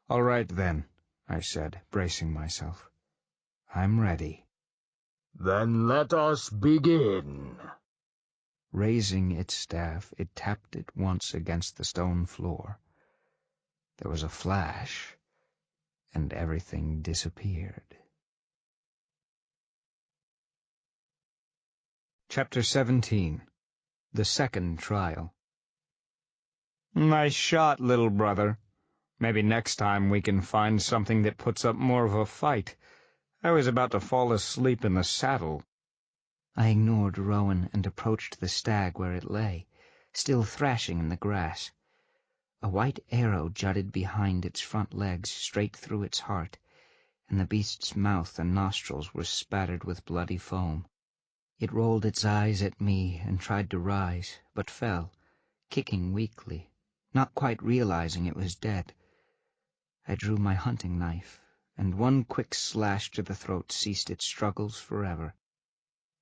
"All right, then," I said, bracing myself. "I'm ready." "Then let us begin." Raising its staff, it tapped it once against the stone floor. There was a flash, and everything disappeared. Chapter 17. The Second Trial. "Nice shot, little brother. Maybe next time we can find something that puts up more of a fight. I was about to fall asleep in the saddle." I ignored Rowan and approached the stag where it lay, still thrashing in the grass. A white arrow jutted behind its front legs straight through its heart, and the beast's mouth and nostrils were spattered with bloody foam. It rolled its eyes at me and tried to rise, but fell, kicking weakly, not quite realizing it was dead. I drew my hunting knife, and one quick slash to the throat ceased its struggles forever.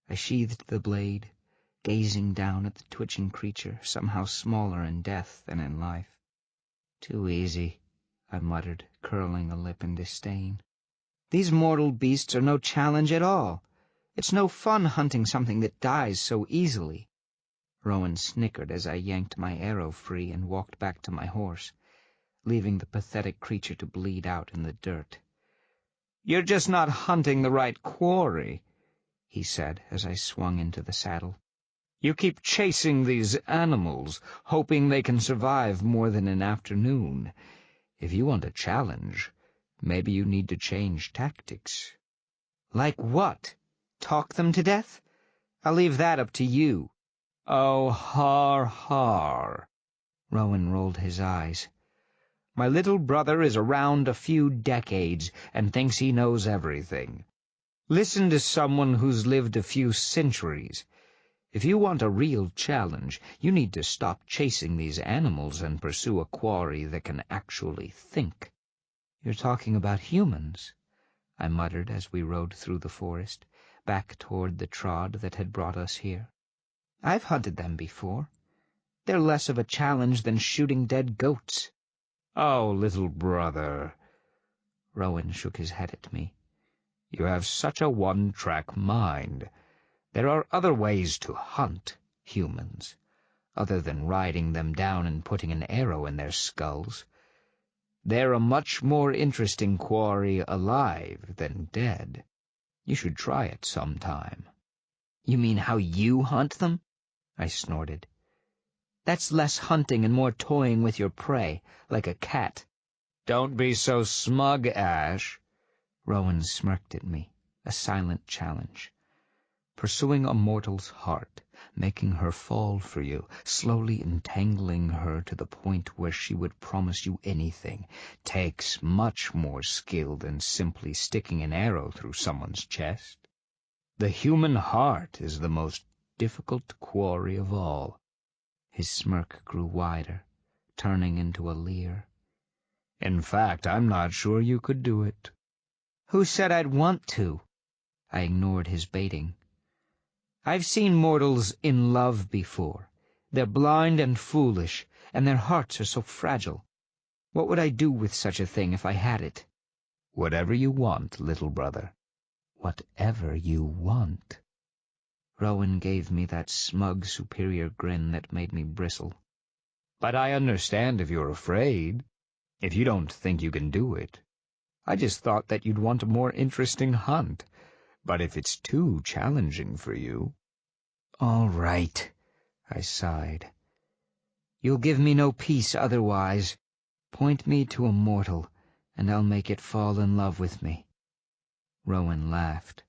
I sheathed the blade, gazing down at the twitching creature, somehow smaller in death than in life. "Too easy," I muttered, curling a lip in disdain. "These mortal beasts are no challenge at all. It's no fun hunting something that dies so easily." Rowan snickered as I yanked my arrow free and walked back to my horse, leaving the pathetic creature to bleed out in the dirt. "You're just not hunting the right quarry," he said as I swung into the saddle. "You keep chasing these animals, hoping they can survive more than an afternoon. If you want a challenge, maybe you need to change tactics." "Like what? Talk them to death? I'll leave that up to you." "Oh, har, har." Rowan rolled his eyes. "My little brother is around a few decades and thinks he knows everything. Listen to someone who's lived a few centuries. If you want a real challenge, you need to stop chasing these animals and pursue a quarry that can actually think." "You're talking about humans," I muttered as we rode through the forest, back toward the trod that had brought us here. "I've hunted them before. They're less of a challenge than shooting dead goats." "Oh, little brother," Rowan shook his head at me. "you have such a one-track mind. There are other ways to hunt humans, other than riding them down and putting an arrow in their skulls. They're a much more interesting quarry alive than dead. You should try it sometime." "You mean how you hunt them?" I snorted. "That's less hunting and more toying with your prey, like a cat." "Don't be so smug, Ash." Rowan smirked at me, a silent challenge. "Pursuing a mortal's heart, making her fall for you, slowly entangling her to the point where she would promise you anything, takes much more skill than simply sticking an arrow through someone's chest. The human heart is the most difficult quarry of all." His smirk grew wider, turning into a leer. "In fact, I'm not sure you could do it." "Who said I'd want to?" I ignored his baiting. "I've seen mortals in love before. They're blind and foolish, and their hearts are so fragile. What would I do with such a thing if I had it?" "Whatever you want, little brother. Whatever you want." Rowan gave me that smug, superior grin that made me bristle. "But I understand if you're afraid, if you don't think you can do it. I just thought that you'd want a more interesting hunt. But if it's too challenging for you—" "All right," I sighed. "You'll give me no peace otherwise. Point me to a mortal, and I'll make it fall in love with me." Rowan laughed.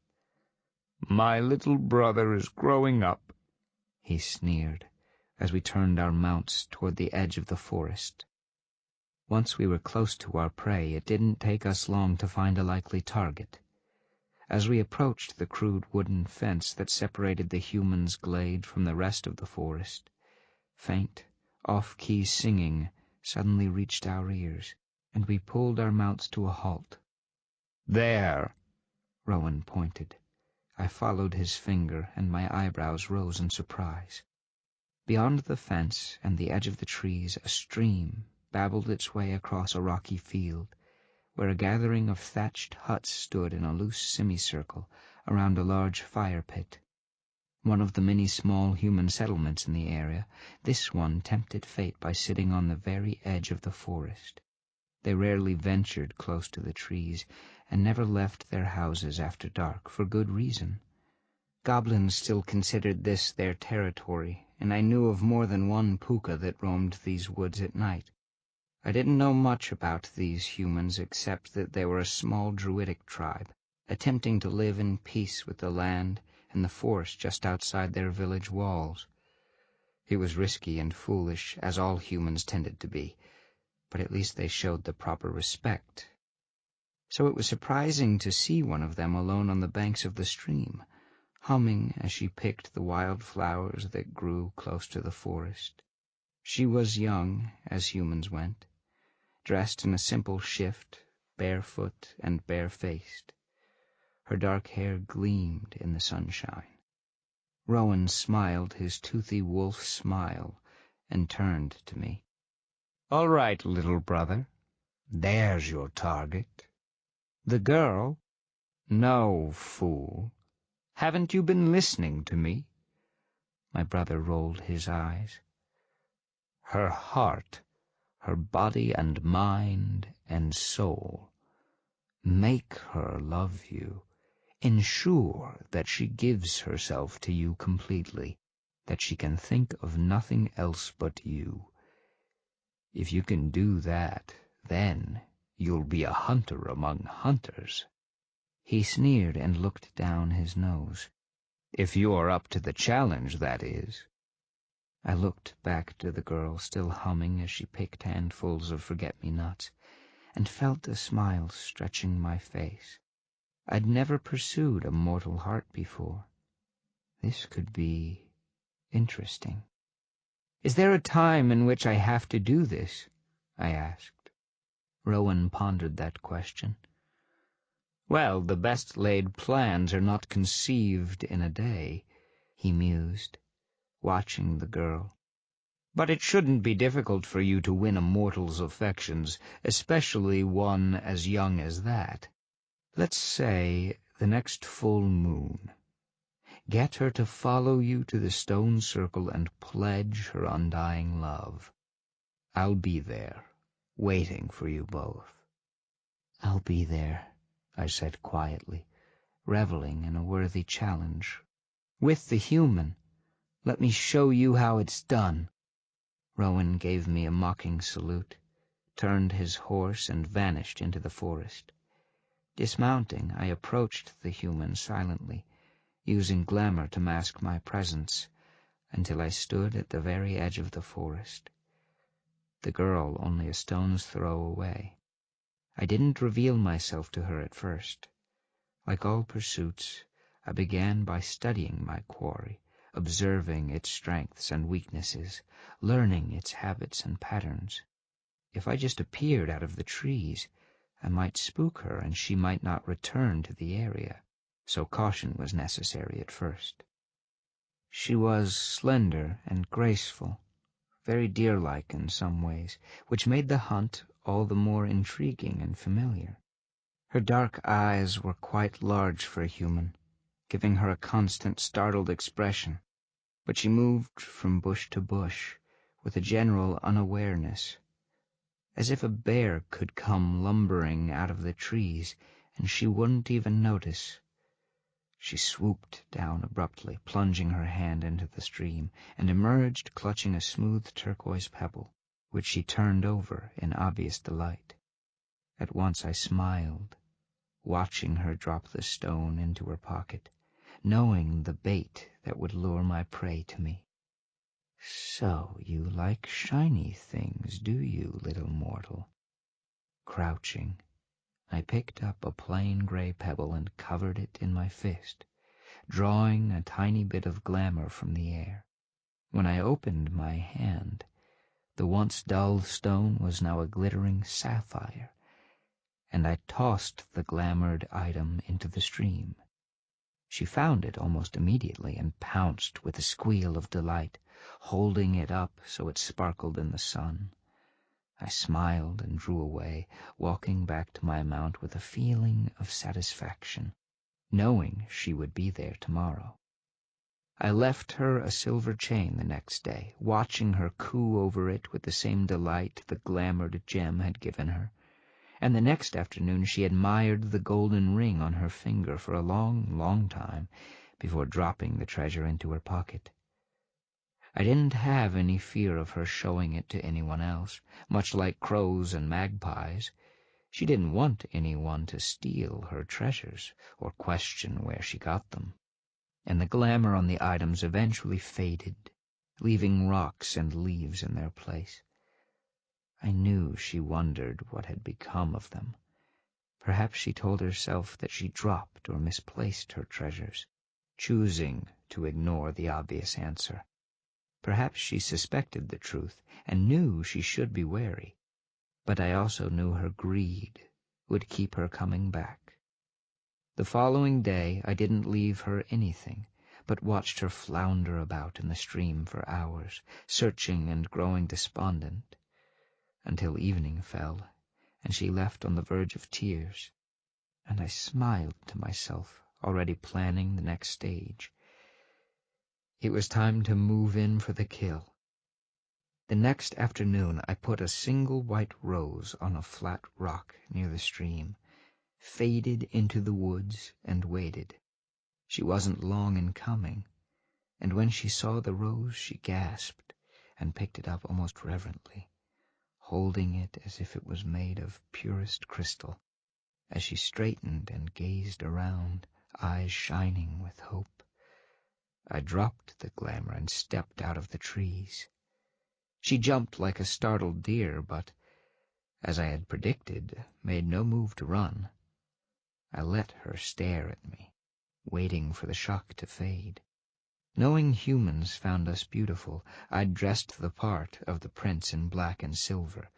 "My little brother is growing up," he sneered, as we turned our mounts toward the edge of the forest. Once we were close to our prey, it didn't take us long to find a likely target. As we approached the crude wooden fence that separated the human's glade from the rest of the forest, faint, off-key singing suddenly reached our ears, and we pulled our mounts to a halt. "There," Rowan pointed. I followed his finger, and my eyebrows rose in surprise. Beyond the fence and the edge of the trees, a stream babbled its way across a rocky field, where a gathering of thatched huts stood in a loose semicircle around a large fire pit. One of the many small human settlements in the area, this one tempted fate by sitting on the very edge of the forest. They rarely ventured close to the trees, and never left their houses after dark, for good reason. Goblins still considered this their territory, and I knew of more than one puka that roamed these woods at night. I didn't know much about these humans except that they were a small druidic tribe, attempting to live in peace with the land and the forest just outside their village walls. It was risky and foolish, as all humans tended to be, but at least they showed the proper respect. So it was surprising to see one of them alone on the banks of the stream, humming as she picked the wild flowers that grew close to the forest. She was young, as humans went, dressed in a simple shift, barefoot and barefaced. Her dark hair gleamed in the sunshine. Rowan smiled his toothy wolf smile and turned to me. "All right, little brother. There's your target." "The girl?" "No, fool. Haven't you been listening to me?" My brother rolled his eyes. "Her heart, her body and mind and soul. Make her love you. Ensure that she gives herself to you completely, that she can think of nothing else but you. If you can do that, then you'll be a hunter among hunters." He sneered and looked down his nose. "If you're up to the challenge, that is." I looked back to the girl, still humming as she picked handfuls of forget-me-nots, and felt a smile stretching my face. I'd never pursued a mortal heart before. This could be interesting. "Is there a time in which I have to do this?" I asked. Rowan pondered that question. "Well, the best laid plans are not conceived in a day," he mused, watching the girl. "But it shouldn't be difficult for you to win a mortal's affections, especially one as young as that. Let's say the next full moon. Get her to follow you to the stone circle and pledge her undying love. I'll be there, waiting for you both." "I'll be there," I said quietly, reveling in a worthy challenge. "With the human. Let me show you how it's done." Rowan gave me a mocking salute, turned his horse and vanished into the forest. Dismounting, I approached the human silently, using glamour to mask my presence, until I stood at the very edge of the forest. The girl only a stone's throw away. I didn't reveal myself to her at first. Like all pursuits, I began by studying my quarry, observing its strengths and weaknesses, learning its habits and patterns. If I just appeared out of the trees, I might spook her and she might not return to the area, so caution was necessary at first. She was slender and graceful, very deer-like in some ways, which made the hunt all the more intriguing and familiar. Her dark eyes were quite large for a human, giving her a constant startled expression, but she moved from bush to bush with a general unawareness, as if a bear could come lumbering out of the trees and she wouldn't even notice. She swooped down abruptly, plunging her hand into the stream, and emerged clutching a smooth turquoise pebble, which she turned over in obvious delight. At once I smiled, watching her drop the stone into her pocket, knowing the bait that would lure my prey to me. "So you like shiny things, do you, little mortal?" Crouching, I picked up a plain gray pebble and covered it in my fist, drawing a tiny bit of glamour from the air. When I opened my hand, the once dull stone was now a glittering sapphire, and I tossed the glamoured item into the stream. She found it almost immediately and pounced with a squeal of delight, holding it up so it sparkled in the sun. I smiled and drew away, walking back to my mount with a feeling of satisfaction, knowing she would be there tomorrow. I left her a silver chain the next day, watching her coo over it with the same delight the glamoured gem had given her, and the next afternoon she admired the golden ring on her finger for a long, long time before dropping the treasure into her pocket. I didn't have any fear of her showing it to anyone else, much like crows and magpies. She didn't want anyone to steal her treasures or question where she got them. And the glamour on the items eventually faded, leaving rocks and leaves in their place. I knew she wondered what had become of them. Perhaps she told herself that she dropped or misplaced her treasures, choosing to ignore the obvious answer. Perhaps she suspected the truth and knew she should be wary, but I also knew her greed would keep her coming back. The following day I didn't leave her anything, but watched her flounder about in the stream for hours, searching and growing despondent, until evening fell, and she left on the verge of tears, and I smiled to myself, already planning the next stage. It was time to move in for the kill. The next afternoon I put a single white rose on a flat rock near the stream, faded into the woods, and waited. She wasn't long in coming, and when she saw the rose she gasped and picked it up almost reverently, holding it as if it was made of purest crystal. As she straightened and gazed around, eyes shining with hope, I dropped the glamour and stepped out of the trees. She jumped like a startled deer, but, as I had predicted, made no move to run. I let her stare at me, waiting for the shock to fade. Knowing humans found us beautiful, I dressed the part of the prince in black and silver,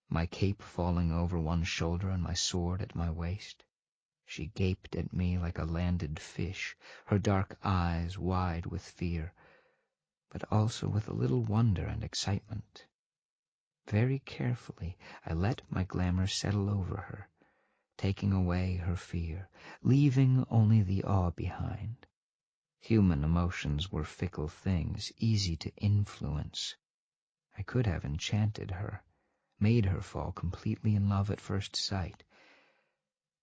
my cape falling over one shoulder and my sword at my waist. She gaped at me like a landed fish, her dark eyes wide with fear, but also with a little wonder and excitement. Very carefully I let my glamour settle over her, taking away her fear, leaving only the awe behind. Human emotions were fickle things, easy to influence. I could have enchanted her, made her fall completely in love at first sight,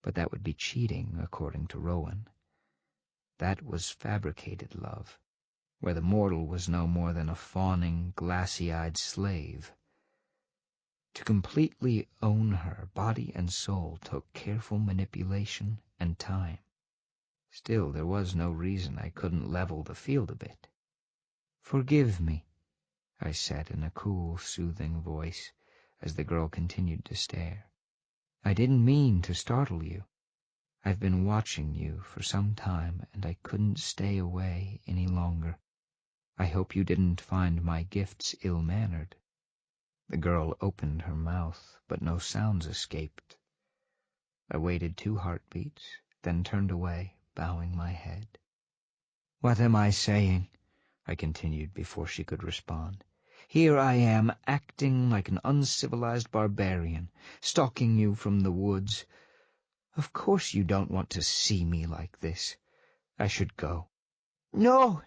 but that would be cheating, according to Rowan. That was fabricated love, where the mortal was no more than a fawning, glassy-eyed slave. To completely own her, body and soul, took careful manipulation and time. Still, there was no reason I couldn't level the field a bit. "Forgive me," I said in a cool, soothing voice, as the girl continued to stare. "I didn't mean to startle you. I've been watching you for some time, and I couldn't stay away any longer. I hope you didn't find my gifts ill-mannered." The girl opened her mouth, but no sounds escaped. I waited 2 heartbeats, then turned away, bowing my head. "What am I saying?" I continued before she could respond. "Here I am, acting like an uncivilized barbarian, stalking you from the woods. Of course you don't want to see me like this. I should go." "No,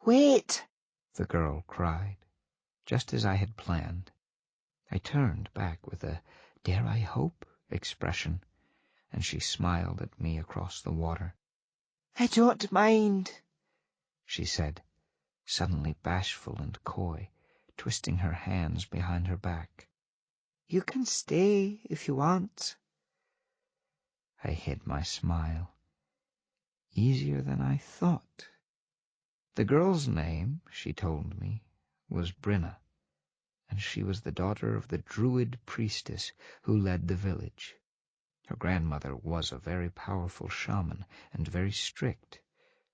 wait!" the girl cried, just as I had planned. I turned back with a "dare I hope" expression, and she smiled at me across the water. "I don't mind," she said, suddenly bashful and coy, twisting her hands behind her back. "You can stay if you want." I hid my smile. Easier than I thought. The girl's name, she told me, was Brenna, and she was the daughter of the druid priestess who led the village. Her grandmother was a very powerful shaman and very strict,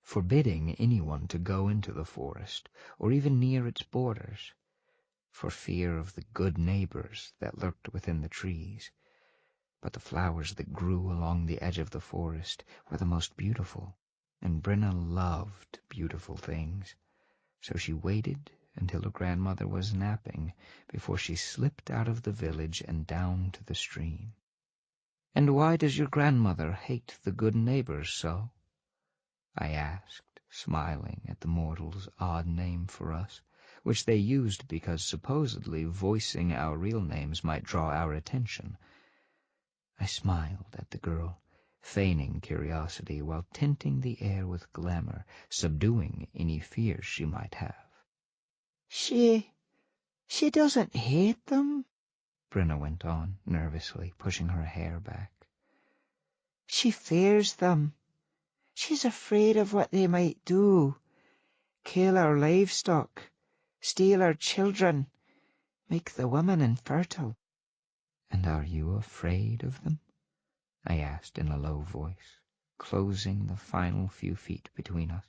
forbidding anyone to go into the forest or even near its borders, for fear of the good neighbors that lurked within the trees. But the flowers that grew along the edge of the forest were the most beautiful, and Brenna loved beautiful things, so she waited until her grandmother was napping before she slipped out of the village and down to the stream. "And why does your grandmother hate the good neighbors so?" I asked, smiling at the mortals' odd name for us, which they used because supposedly voicing our real names might draw our attention. I smiled at the girl, feigning curiosity while tinting the air with glamour, subduing any fears she might have. She doesn't hate them. Brenna went on, nervously, pushing her hair back. She fears them. She's afraid of what they might do. Kill our livestock, steal our children, make the women infertile. "And are you afraid of them?" I asked in a low voice, closing the final few feet between us.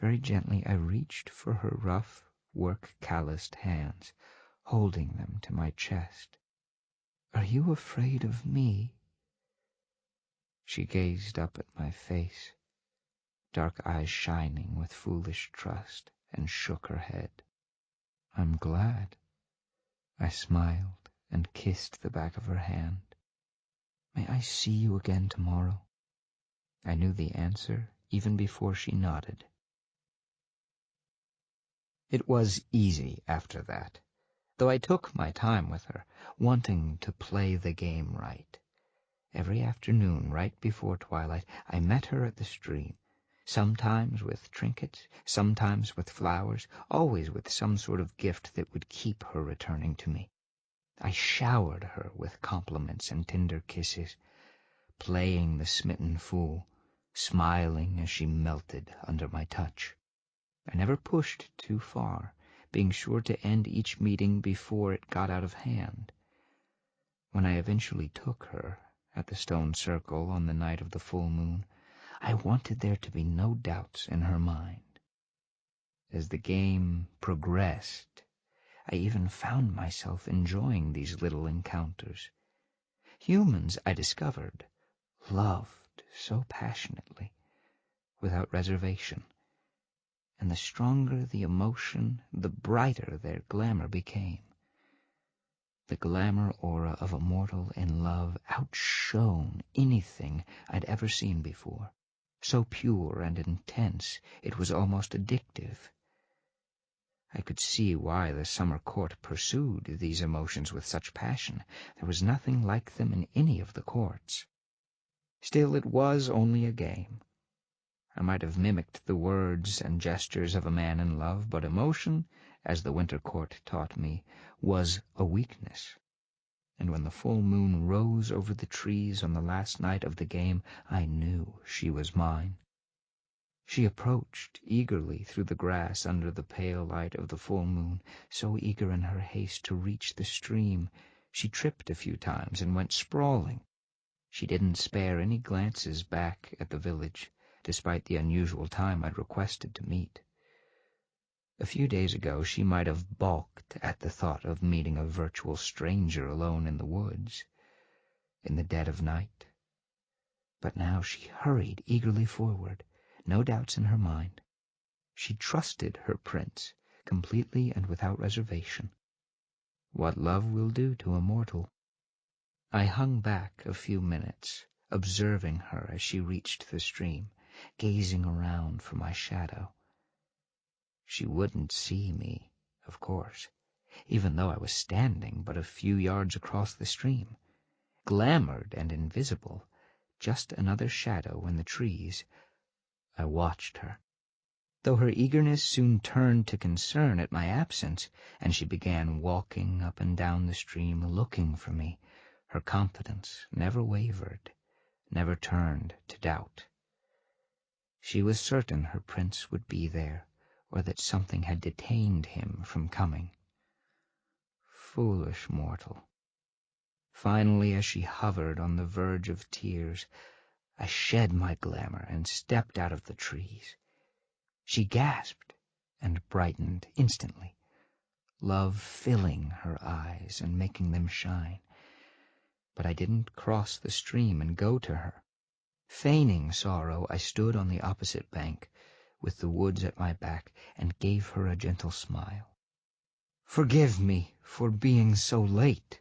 Very gently I reached for her rough, work-calloused hands, holding them to my chest. "Are you afraid of me?" She gazed up at my face, dark eyes shining with foolish trust, and shook her head. "I'm glad." I smiled and kissed the back of her hand. "May I see you again tomorrow?" I knew the answer even before she nodded. It was easy after that, though I took my time with her, wanting to play the game right. Every afternoon, right before twilight, I met her at the stream, sometimes with trinkets, sometimes with flowers, always with some sort of gift that would keep her returning to me. I showered her with compliments and tender kisses, playing the smitten fool, smiling as she melted under my touch. I never pushed too far, being sure to end each meeting before it got out of hand. When I eventually took her, at the stone circle on the night of the full moon, I wanted there to be no doubts in her mind. As the game progressed, I even found myself enjoying these little encounters. Humans, I discovered, loved so passionately, without reservation, and the stronger the emotion, the brighter their glamour became. The glamour aura of a mortal in love outshone anything I'd ever seen before. So pure and intense, it was almost addictive. I could see why the summer court pursued these emotions with such passion. There was nothing like them in any of the courts. Still, it was only a game. I might have mimicked the words and gestures of a man in love, but emotion, as the winter court taught me, was a weakness. And when the full moon rose over the trees on the last night of the game, I knew she was mine. She approached eagerly through the grass under the pale light of the full moon, so eager in her haste to reach the stream. She tripped a few times and went sprawling. She didn't spare any glances back at the village, despite the unusual time I'd requested to meet. A few days ago she might have balked at the thought of meeting a virtual stranger alone in the woods, in the dead of night. But now she hurried eagerly forward, no doubts in her mind. She trusted her prince, completely and without reservation. What love will do to a mortal. I hung back a few minutes, observing her as she reached the stream, gazing around for my shadow. She wouldn't see me, of course, even though I was standing but a few yards across the stream, glamored and invisible, just another shadow in the trees. I watched her, though her eagerness soon turned to concern at my absence, and she began walking up and down the stream looking for me. Her confidence never wavered, never turned to doubt. She was certain her prince would be there, or that something had detained him from coming. Foolish mortal. Finally, as she hovered on the verge of tears, I shed my glamour and stepped out of the trees. She gasped and brightened instantly, love filling her eyes and making them shine. But I didn't cross the stream and go to her. Feigning sorrow, I stood on the opposite bank, with the woods at my back, and gave her a gentle smile. "Forgive me for being so late,"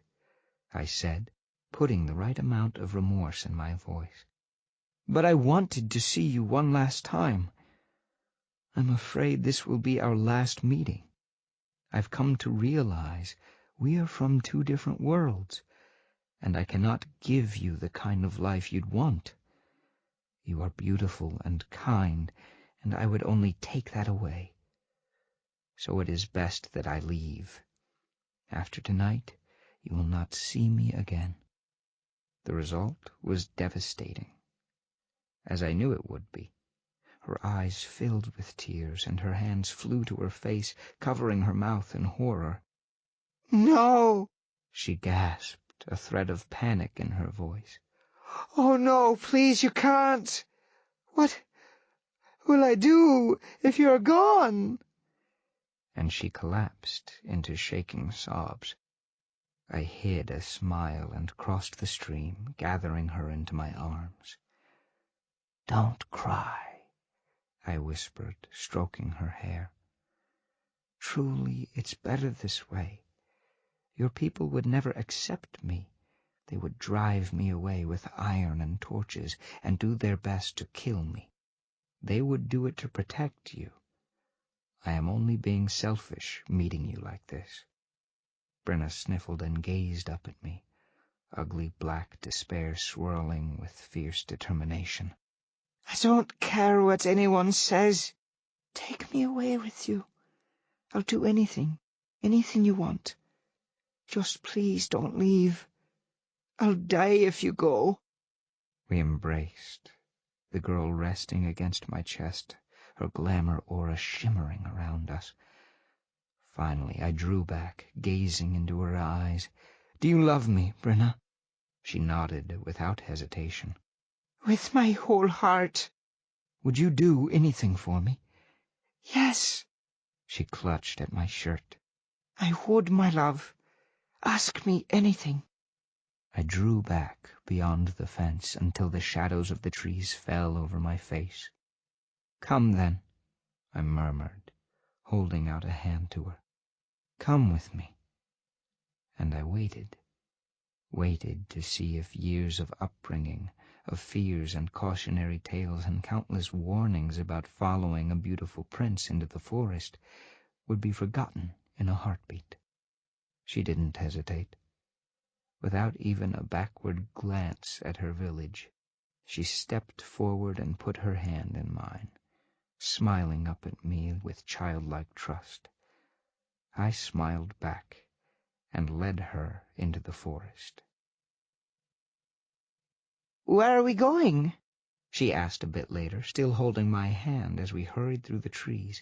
I said, putting the right amount of remorse in my voice. "But I wanted to see you one last time. I'm afraid this will be our last meeting. I've come to realize we are from two different worlds, and I cannot give you the kind of life you'd want. You are beautiful and kind, and I would only take that away. So it is best that I leave. After tonight, you will not see me again." The result was devastating, as I knew it would be. Her eyes filled with tears, and her hands flew to her face, covering her mouth in horror. "No!" she gasped, a thread of panic in her voice. "Oh, no, please, you can't! What will I do if you're gone?" And she collapsed into shaking sobs. I hid a smile and crossed the stream, gathering her into my arms. "Don't cry," I whispered, stroking her hair. "Truly, it's better this way. Your people would never accept me. They would drive me away with iron and torches and do their best to kill me. They would do it to protect you. I am only being selfish meeting you like this." Brenna sniffled and gazed up at me, ugly black despair swirling with fierce determination. "I don't care what anyone says. Take me away with you. I'll do anything you want. Just please don't leave. I'll die if you go." We embraced, the girl resting against my chest, her glamour aura shimmering around us. Finally, I drew back, gazing into her eyes. "Do you love me, Brenna?" She nodded without hesitation. "With my whole heart." "Would you do anything for me?" "Yes." She clutched at my shirt. "I would, my love. Ask me anything." I drew back beyond the fence until the shadows of the trees fell over my face. "Come, then," I murmured, holding out a hand to her. "Come with me." And I waited to see if years of upbringing, of fears and cautionary tales and countless warnings about following a beautiful prince into the forest would be forgotten in a heartbeat. She didn't hesitate. Without even a backward glance at her village, she stepped forward and put her hand in mine, smiling up at me with childlike trust. I smiled back and led her into the forest. "Where are we going?" she asked a bit later, still holding my hand as we hurried through the trees.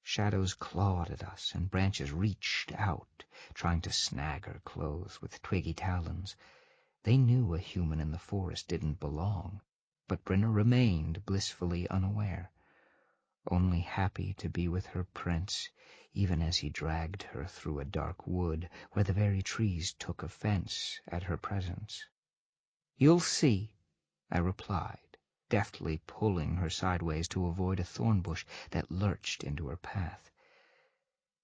Shadows clawed at us, and branches reached out, trying to snag our clothes with twiggy talons. They knew a human in the forest didn't belong, but Brenna remained blissfully unaware, only happy to be with her prince, even as he dragged her through a dark wood where the very trees took offense at her presence. "You'll see," I replied, deftly pulling her sideways to avoid a thorn bush that lurched into her path.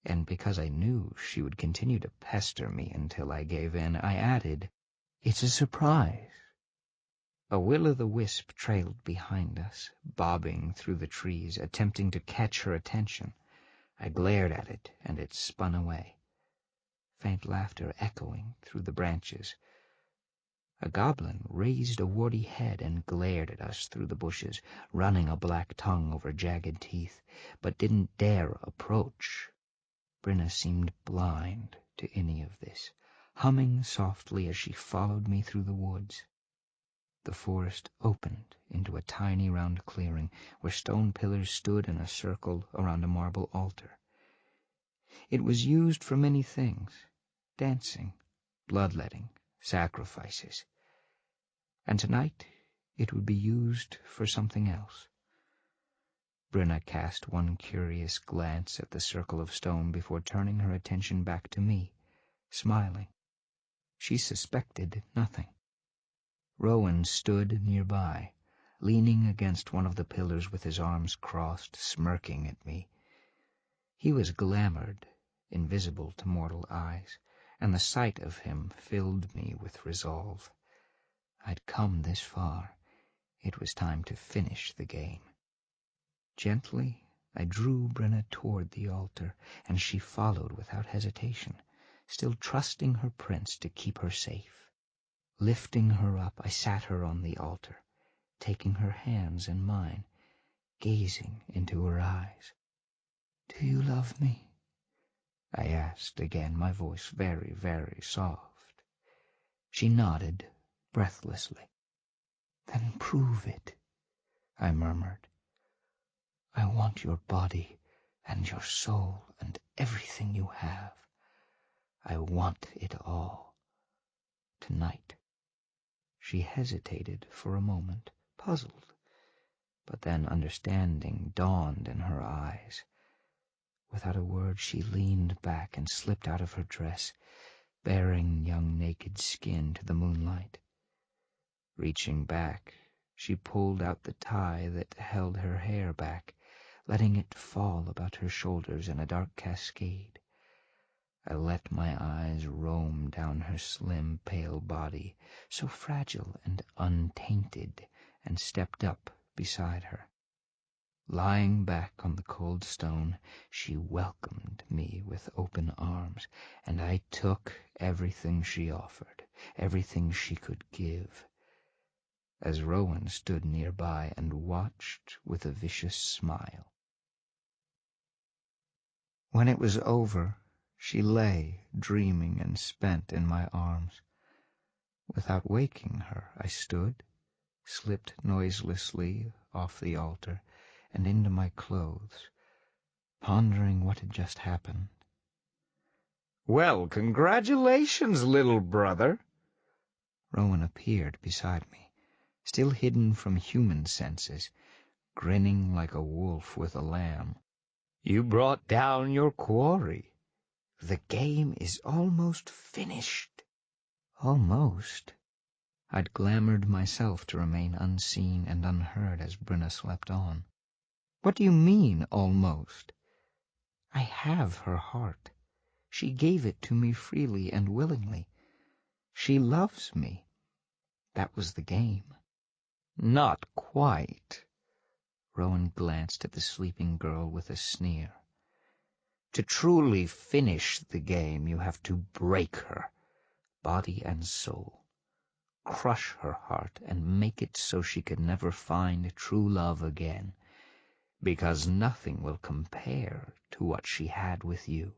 And because I knew she would continue to pester me until I gave in, I added, "It's a surprise." A will-o'-the-wisp trailed behind us, bobbing through the trees, attempting to catch her attention. I glared at it, and it spun away, faint laughter echoing through the branches. A goblin raised a warty head and glared at us through the bushes, running a black tongue over jagged teeth, but didn't dare approach. Brenna seemed blind to any of this, humming softly as she followed me through the woods. The forest opened into a tiny round clearing where stone pillars stood in a circle around a marble altar. It was used for many things: dancing, bloodletting, sacrifices. And tonight it would be used for something else. Brenna cast one curious glance at the circle of stone before turning her attention back to me, smiling. She suspected nothing. Rowan stood nearby, leaning against one of the pillars with his arms crossed, smirking at me. He was glamoured, invisible to mortal eyes, and the sight of him filled me with resolve. I'd come this far. It was time to finish the game. Gently, I drew Brenna toward the altar, and she followed without hesitation, still trusting her prince to keep her safe. Lifting her up, I sat her on the altar, taking her hands in mine, gazing into her eyes. "Do you love me?" I asked again, my voice very, very soft. She nodded, breathlessly. "Then prove it," I murmured. "I want your body and your soul and everything you have. I want it all. Tonight." She hesitated for a moment, puzzled, but then understanding dawned in her eyes. Without a word she leaned back and slipped out of her dress, baring young naked skin to the moonlight. Reaching back, she pulled out the tie that held her hair back, letting it fall about her shoulders in a dark cascade. I let my eyes roam down her slim, pale body, so fragile and untainted, and stepped up beside her. Lying back on the cold stone, she welcomed me with open arms, and I took everything she offered, everything she could give, as Rowan stood nearby and watched with a vicious smile. When it was over, she lay, dreaming and spent, in my arms. Without waking her, I stood, slipped noiselessly off the altar, and into my clothes, pondering what had just happened. "Well, congratulations, little brother." Rowan appeared beside me, still hidden from human senses, grinning like a wolf with a lamb. "You brought down your quarry." "The game is almost finished." Almost. I'd glamoured myself to remain unseen and unheard as Brenna slept on. "What do you mean, almost?" "I have her heart. She gave it to me freely and willingly. She loves me. That was the game." "Not quite." Rowan glanced at the sleeping girl with a sneer. "To truly finish the game, you have to break her, Body and soul. Crush her heart and make it so she could never find true love again, because nothing will compare to what she had with you."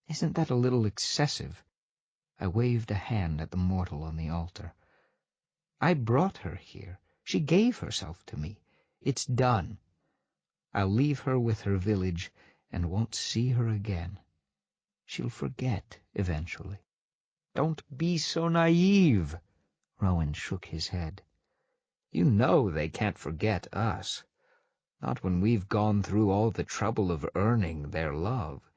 Isn't that a little excessive? I waved a hand at the mortal on the altar. I brought her here. She gave herself to me. It's done. I'll leave her with her village and won't see her again. She'll forget eventually. "Don't be so naive." Rowan shook his head. "You know they can't forget us. Not when we've gone through all the trouble of earning their love.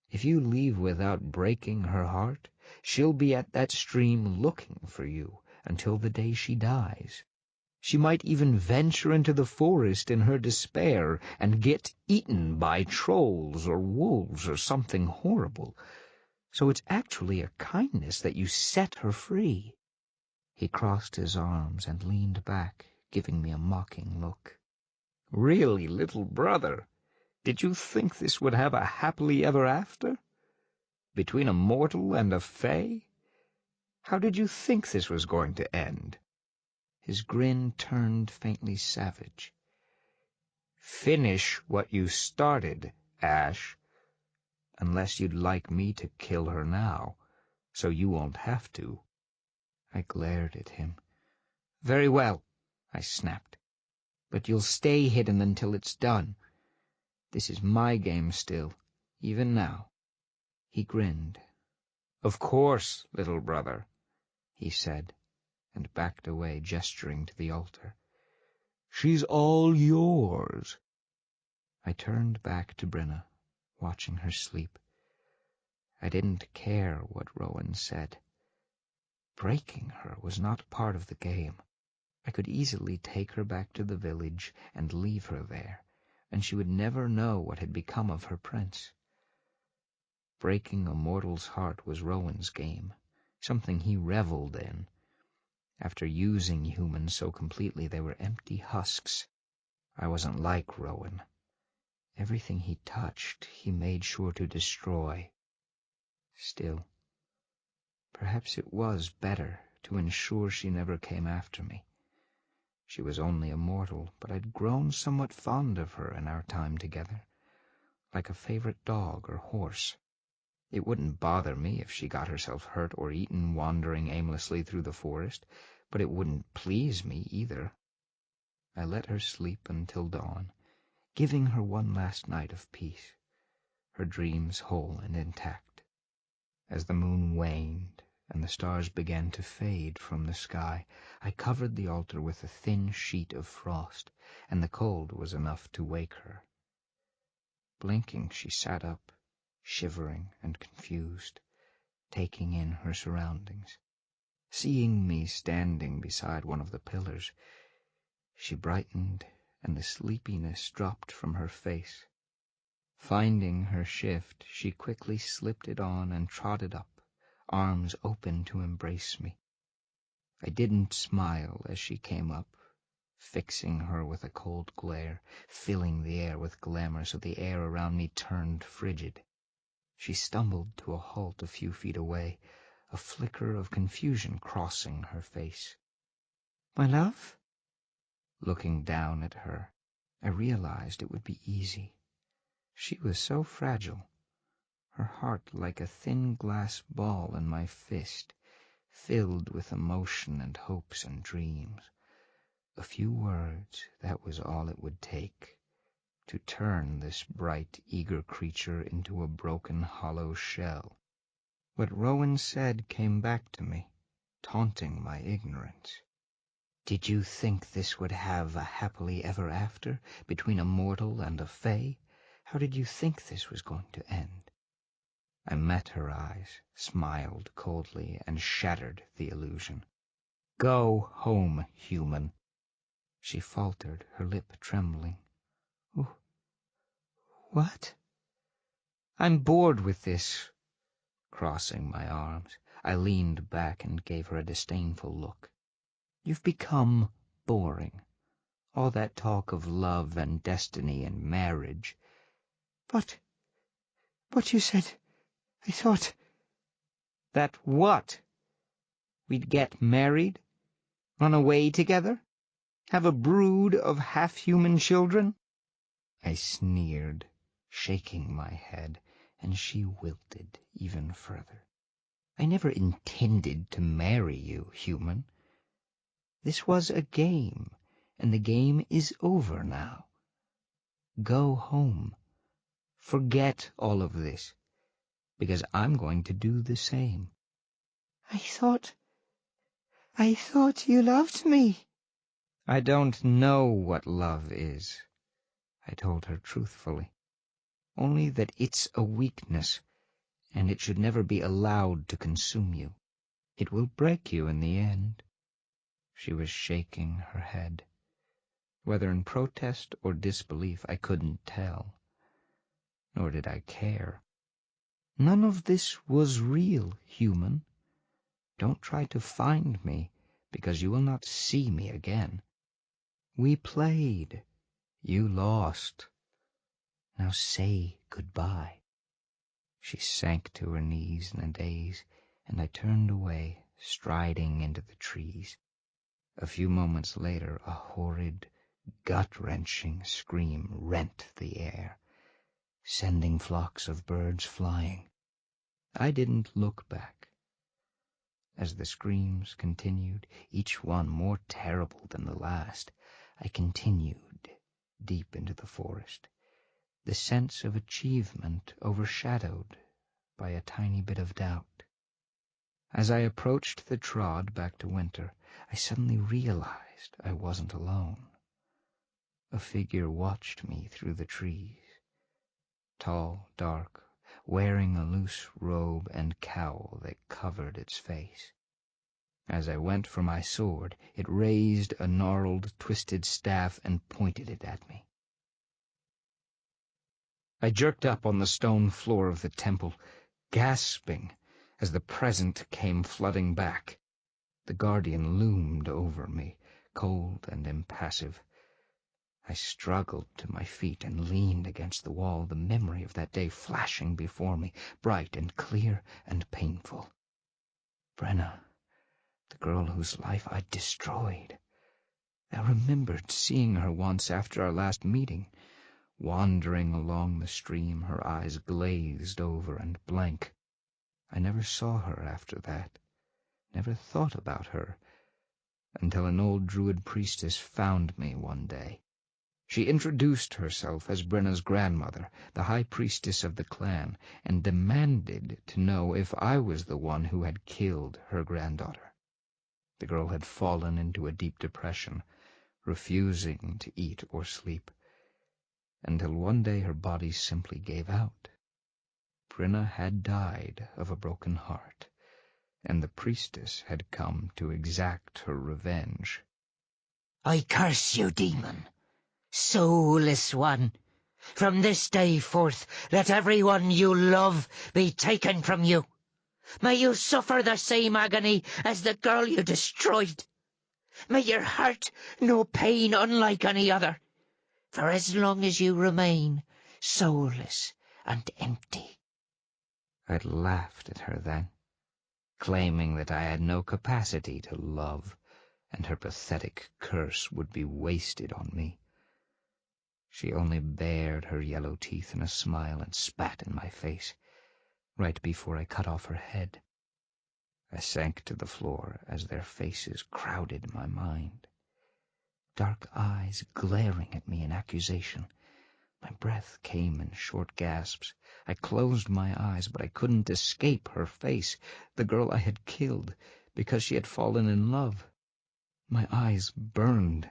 If you leave without breaking her heart, she'll be at that stream looking for you until the day she dies. She might even venture into the forest in her despair and get eaten by trolls or wolves or something horrible. So it's actually a kindness that you set her free." He crossed his arms and leaned back, giving me a mocking look. "Really, little brother, did you think this would have a happily ever after? Between a mortal and a fey? How did you think this was going to end?" His grin turned faintly savage. "Finish what you started, Ash. Unless you'd like me to kill her now, so you won't have to." I glared at him. "Very well," I snapped. "But you'll stay hidden until it's done. This is my game still, even now." He grinned. "Of course, little brother," he said, and backed away, gesturing to the altar. "She's all yours." I turned back to Brenna, watching her sleep. I didn't care what Rowan said. Breaking her was not part of the game. I could easily take her back to the village and leave her there, and she would never know what had become of her prince. Breaking a mortal's heart was Rowan's game, something he reveled in. After using humans so completely they were empty husks, I wasn't like Rowan. Everything he touched, he made sure to destroy. Still, perhaps it was better to ensure she never came after me. She was only a mortal, but I'd grown somewhat fond of her in our time together, like a favorite dog or horse. It wouldn't bother me if she got herself hurt or eaten wandering aimlessly through the forest, but it wouldn't please me either. I let her sleep until dawn, giving her one last night of peace, her dreams whole and intact. As the moon waned and the stars began to fade from the sky, I covered the altar with a thin sheet of frost, and the cold was enough to wake her. Blinking, she sat up, shivering and confused, taking in her surroundings. Seeing me standing beside one of the pillars, she brightened and the sleepiness dropped from her face. Finding her shift, she quickly slipped it on and trotted up, arms open to embrace me. I didn't smile as she came up, fixing her with a cold glare, filling the air with glamour so the air around me turned frigid. She stumbled to a halt a few feet away, a flicker of confusion crossing her face. My love? Looking down at her, I realized it would be easy. She was so fragile, her heart like a thin glass ball in my fist, filled with emotion and hopes and dreams. A few words, that was all it would take, to turn this bright, eager creature into a broken, hollow shell. What Rowan said came back to me, taunting my ignorance. Did you think this would have a happily ever after between a mortal and a fey? How did you think this was going to end? I met her eyes, smiled coldly, and shattered the illusion. Go home, human. She faltered, her lip trembling. Oh, what? I'm bored with this. Crossing my arms, I leaned back and gave her a disdainful look. You've become boring. All that talk of love and destiny and marriage. But you said, I thought... That what? We'd get married? Run away together? Have a brood of half-human children? I sneered, shaking my head, and she wilted even further. I never intended to marry you, human. This was a game, and the game is over now. Go home. Forget all of this, because I'm going to do the same. I thought you loved me. I don't know what love is, I told her truthfully. Only that it's a weakness, and it should never be allowed to consume you. It will break you in the end. She was shaking her head. Whether in protest or disbelief, I couldn't tell. Nor did I care. None of this was real, human. Don't try to find me, because you will not see me again. We played. You lost. Now say goodbye. She sank to her knees in a daze, and I turned away, striding into the trees. A few moments later, a horrid, gut-wrenching scream rent the air, sending flocks of birds flying. I didn't look back. As the screams continued, each one more terrible than the last, I continued deep into the forest, the sense of achievement overshadowed by a tiny bit of doubt. As I approached the trod back to winter, I suddenly realized I wasn't alone. A figure watched me through the trees, tall, dark, wearing a loose robe and cowl that covered its face. As I went for my sword, it raised a gnarled, twisted staff and pointed it at me. I jerked up on the stone floor of the temple, gasping as the present came flooding back. The guardian loomed over me, cold and impassive. I struggled to my feet and leaned against the wall, the memory of that day flashing before me, bright and clear and painful. Brenna, the girl whose life I'd destroyed. I remembered seeing her once after our last meeting, wandering along the stream, her eyes glazed over and blank. I never saw her after that, never thought about her, until an old druid priestess found me one day. She introduced herself as Brenna's grandmother, the high priestess of the clan, and demanded to know if I was the one who had killed her granddaughter. The girl had fallen into a deep depression, refusing to eat or sleep, until one day her body simply gave out. Brenna had died of a broken heart, and the priestess had come to exact her revenge. I curse you, demon, soulless one. From this day forth, let everyone you love be taken from you. May you suffer the same agony as the girl you destroyed. May your heart know pain unlike any other, for as long as you remain soulless and empty. I'd laughed at her then, claiming that I had no capacity to love, and her pathetic curse would be wasted on me. She only bared her yellow teeth in a smile and spat in my face, right before I cut off her head. I sank to the floor as their faces crowded my mind, dark eyes glaring at me in accusation. My breath came in short gasps. I closed my eyes, but I couldn't escape her face, the girl I had killed because she had fallen in love. My eyes burned.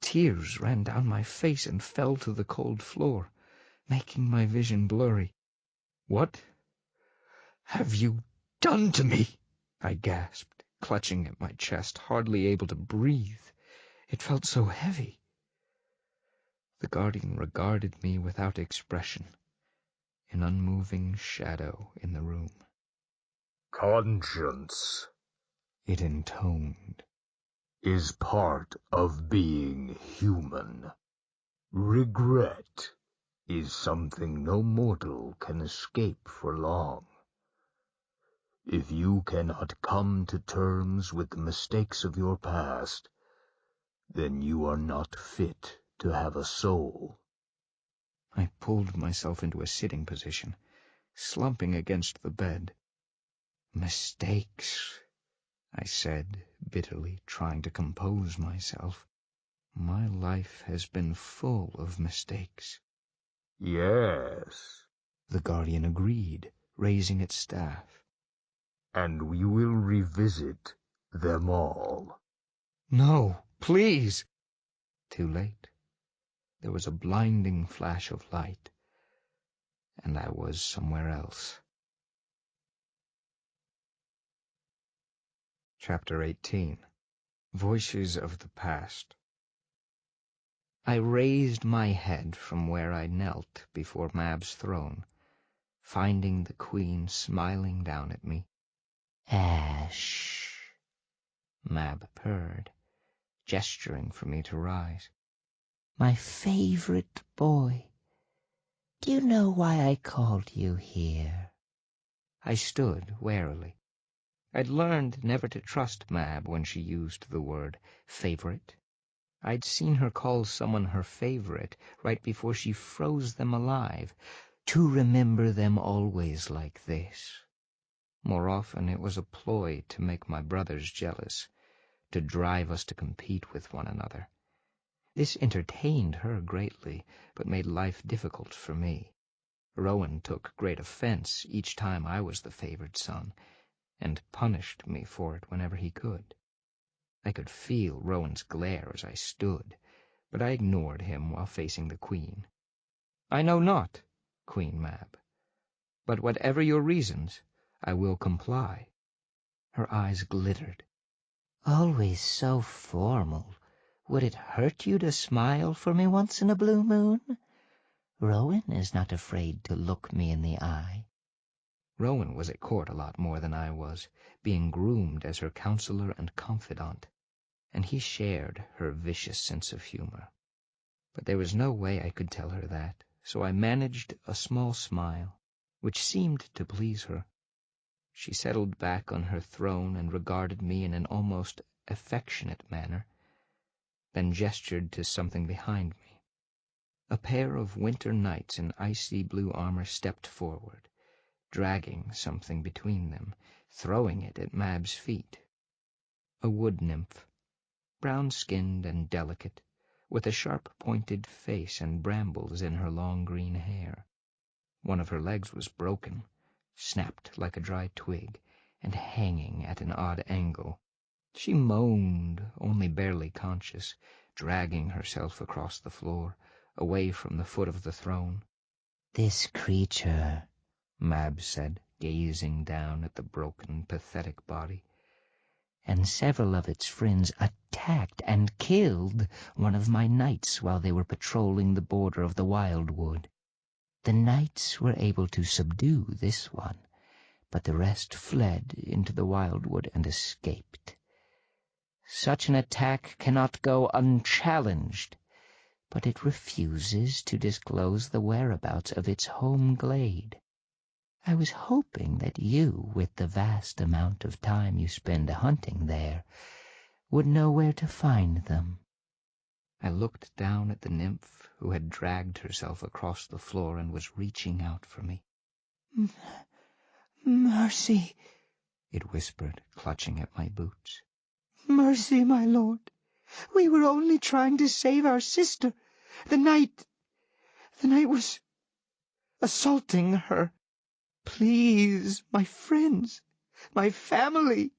Tears ran down my face and fell to the cold floor, making my vision blurry. "What have you done to me?" I gasped, clutching at my chest, hardly able to breathe. It felt so heavy. The guardian regarded me without expression, an unmoving shadow in the room. "Conscience," It intoned, "is part of being human. Regret is something no mortal can escape for long. If you cannot come to terms with the mistakes of your past, then you are not fit to have a soul." I pulled myself into a sitting position, slumping against the bed. "Mistakes," I said bitterly, trying to compose myself. "My life has been full of mistakes." "Yes, The guardian agreed, raising its staff. and we will revisit them all." "No, please!" Too late. There was a blinding flash of light, and I was somewhere else. Chapter 18. Voices of the Past. I raised my head from where I knelt before Mab's throne, finding the Queen smiling down at me. Ash, Mab purred, gesturing for me to rise. my favorite boy. Do you know why I called you here? I stood warily. I'd learned never to trust Mab when she used the word favorite. I'd seen her call someone her favorite right before she froze them alive, to remember them always like this. More often it was a ploy to make my brothers jealous, to drive us to compete with one another. This entertained her greatly, but made life difficult for me. Rowan took great offense each time I was the favored son, and punished me for it whenever he could. I could feel Rowan's glare as I stood, but I ignored him while facing the Queen. "I know not, Queen Mab, but whatever your reasons, I will comply." Her eyes glittered, Always so formal. Would it hurt you to smile for me once in a blue moon? Rowan is not afraid to look me in the eye. Rowan was at court a lot more than I was, being groomed as her counselor and confidant, and he shared her vicious sense of humor. But there was no way I could tell her that, so I managed a small smile, which seemed to please her. She settled back on her throne and regarded me in an almost affectionate manner, then gestured to something behind me. A pair of winter knights in icy blue armor stepped forward, dragging something between them, throwing it at Mab's feet. A wood nymph, brown-skinned and delicate, with a sharp-pointed face and brambles in her long green hair. One of her legs was broken, snapped like a dry twig, and hanging at an odd angle. She moaned, only barely conscious, dragging herself across the floor, away from the foot of the throne. This creature, Mab said, gazing down at the broken, pathetic body, and several of its friends attacked and killed one of my knights while they were patrolling the border of the wildwood. The knights were able to subdue this one, but the rest fled into the wildwood and escaped. Such an attack cannot go unchallenged, but it refuses to disclose the whereabouts of its home glade. I was hoping that you, with the vast amount of time you spend hunting there, would know where to find them. I looked down at the nymph who had dragged herself across the floor and was reaching out for me. Mercy, it whispered, clutching at my boots. Mercy, my lord. We were only trying to save our sister. The knight was assaulting her. Please, my friends, my family.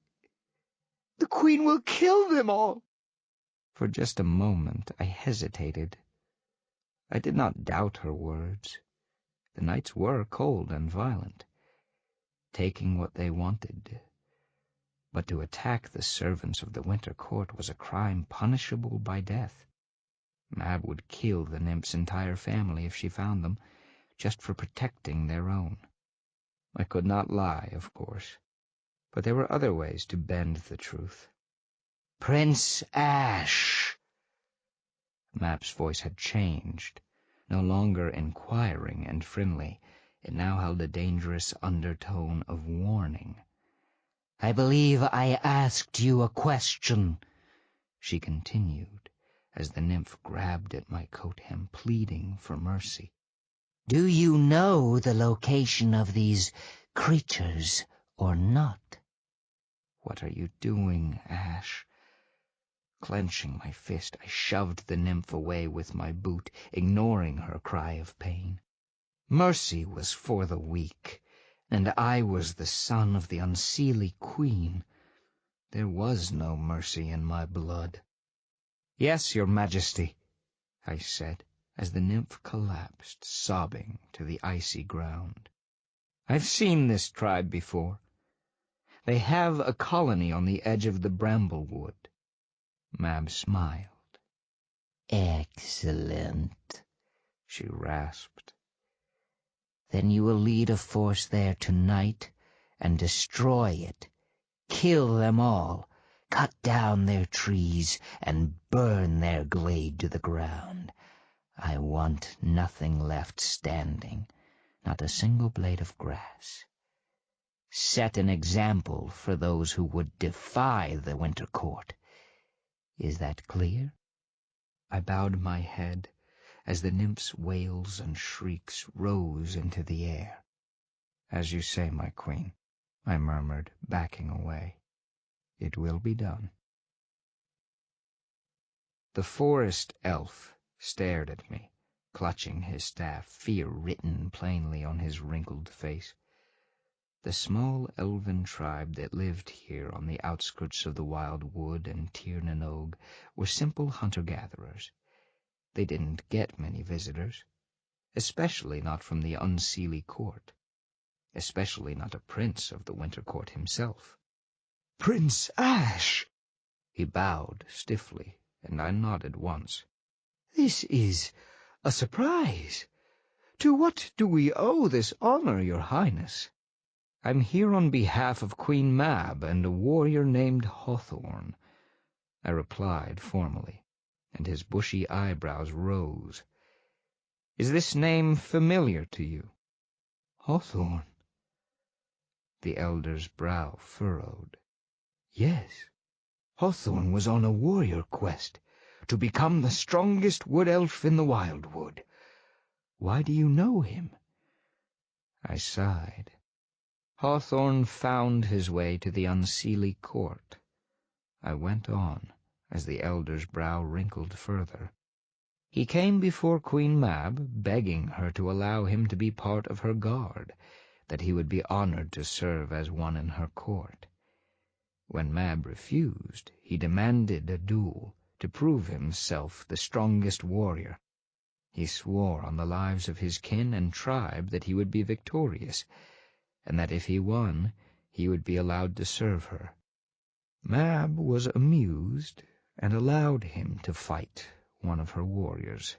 The queen will kill them all. For just a moment I hesitated. I did not doubt her words. The knights were cold and violent, taking what they wanted. But to attack the servants of the Winter Court was a crime punishable by death. Mab would kill the nymph's entire family if she found them, just for protecting their own. I could not lie, of course, but there were other ways to bend the truth. Prince Ash! Mab's voice had changed, no longer inquiring and friendly. It now held a dangerous undertone of warning. I believe I asked you a question, she continued, as the nymph grabbed at my coat hem, pleading for mercy. Do you know the location of these creatures or not? What are you doing, Ash? Clenching my fist, I shoved the nymph away with my boot, ignoring her cry of pain. Mercy was for the weak, and I was the son of the unseelie queen. There was no mercy in my blood. Yes, your majesty, I said, as the nymph collapsed, sobbing, to the icy ground. I've seen this tribe before. They have a colony on the edge of the bramblewood. Mab smiled. Excellent, she rasped. Then you will lead a force there tonight and destroy it. Kill them all, cut down their trees, and burn their glade to the ground. I want nothing left standing, not a single blade of grass. Set an example for those who would defy the Winter Court. Is that clear? I bowed my head as the nymph's wails and shrieks rose into the air. As you say, my queen, I murmured, backing away. It will be done. The forest elf stared at me, clutching his staff, fear written plainly on his wrinkled face. The small elven tribe that lived here on the outskirts of the wild wood and Tir na Nog were simple hunter-gatherers. They didn't get many visitors, especially not from the unseelie court, especially not a prince of the Winter Court himself. Prince Ash! He bowed stiffly, and I nodded once. "This is a surprise. To what do we owe this honor, your highness?" "I'm here on behalf of Queen Mab and a warrior named Hawthorne," I replied formally, and his bushy eyebrows rose. "Is this name familiar to you?" "Hawthorne?" The elder's brow furrowed. "Yes. Hawthorne was on a warrior quest to become the strongest wood elf in the Wildwood. Why do you know him?" I sighed. "Hawthorne found his way to the Unseelie Court." I went on, as the elder's brow wrinkled further. "He came before Queen Mab, begging her to allow him to be part of her guard, that he would be honored to serve as one in her court. When Mab refused, he demanded a duel to prove himself the strongest warrior. He swore on the lives of his kin and tribe that he would be victorious, and that if he won, he would be allowed to serve her. Mab was amused and allowed him to fight one of her warriors."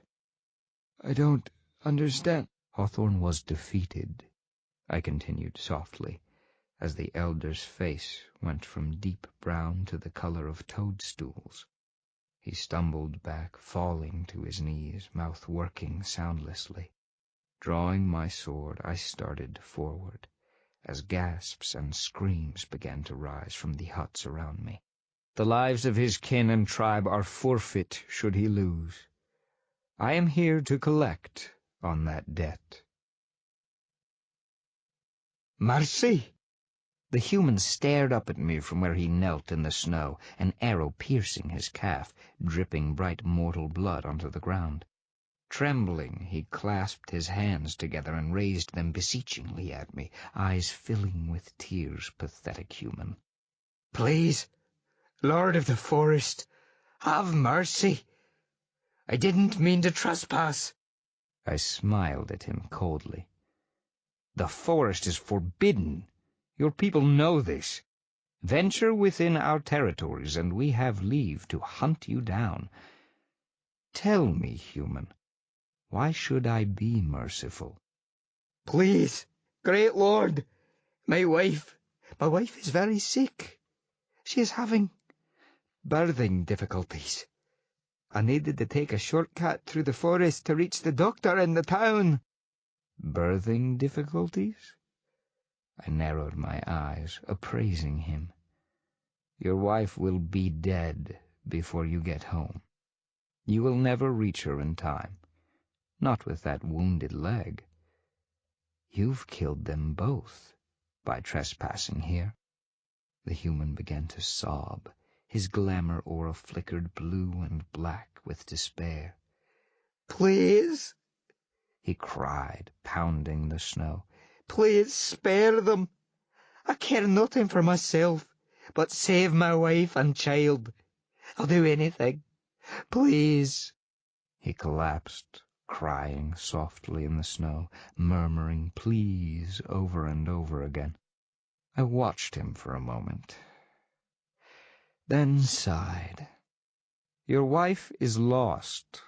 "I don't understand." "Hawthorne was defeated," I continued softly, as the elder's face went from deep brown to the color of toadstools. He stumbled back, falling to his knees, mouth working soundlessly. Drawing my sword, I started forward, as gasps and screams began to rise from the huts around me. "The lives of his kin and tribe are forfeit should he lose. I am here to collect on that debt." "Mercy!" The human stared up at me from where he knelt in the snow, an arrow piercing his calf, dripping bright mortal blood onto the ground. Trembling, he clasped his hands together and raised them beseechingly at me, eyes filling with tears. Pathetic human. "Please, Lord of the Forest, have mercy. I didn't mean to trespass." I smiled at him coldly. "The forest is forbidden. Your people know this. Venture within our territories, and we have leave to hunt you down. Tell me, human, why should I be merciful?" "Please, great lord, my wife is very sick. She is having birthing difficulties. I needed to take a shortcut through the forest to reach the doctor in the town." "Birthing difficulties?" I narrowed my eyes, appraising him. "Your wife will be dead before you get home. You will never reach her in time. Not with that wounded leg. You've killed them both by trespassing here." The human began to sob. His glamour aura flickered blue and black with despair. "Please," he cried, pounding the snow. "Please spare them. I care nothing for myself, but save my wife and child. I'll do anything. Please." He collapsed, crying softly in the snow, murmuring please over and over again. I watched him for a moment, then sighed. "Your wife is lost,"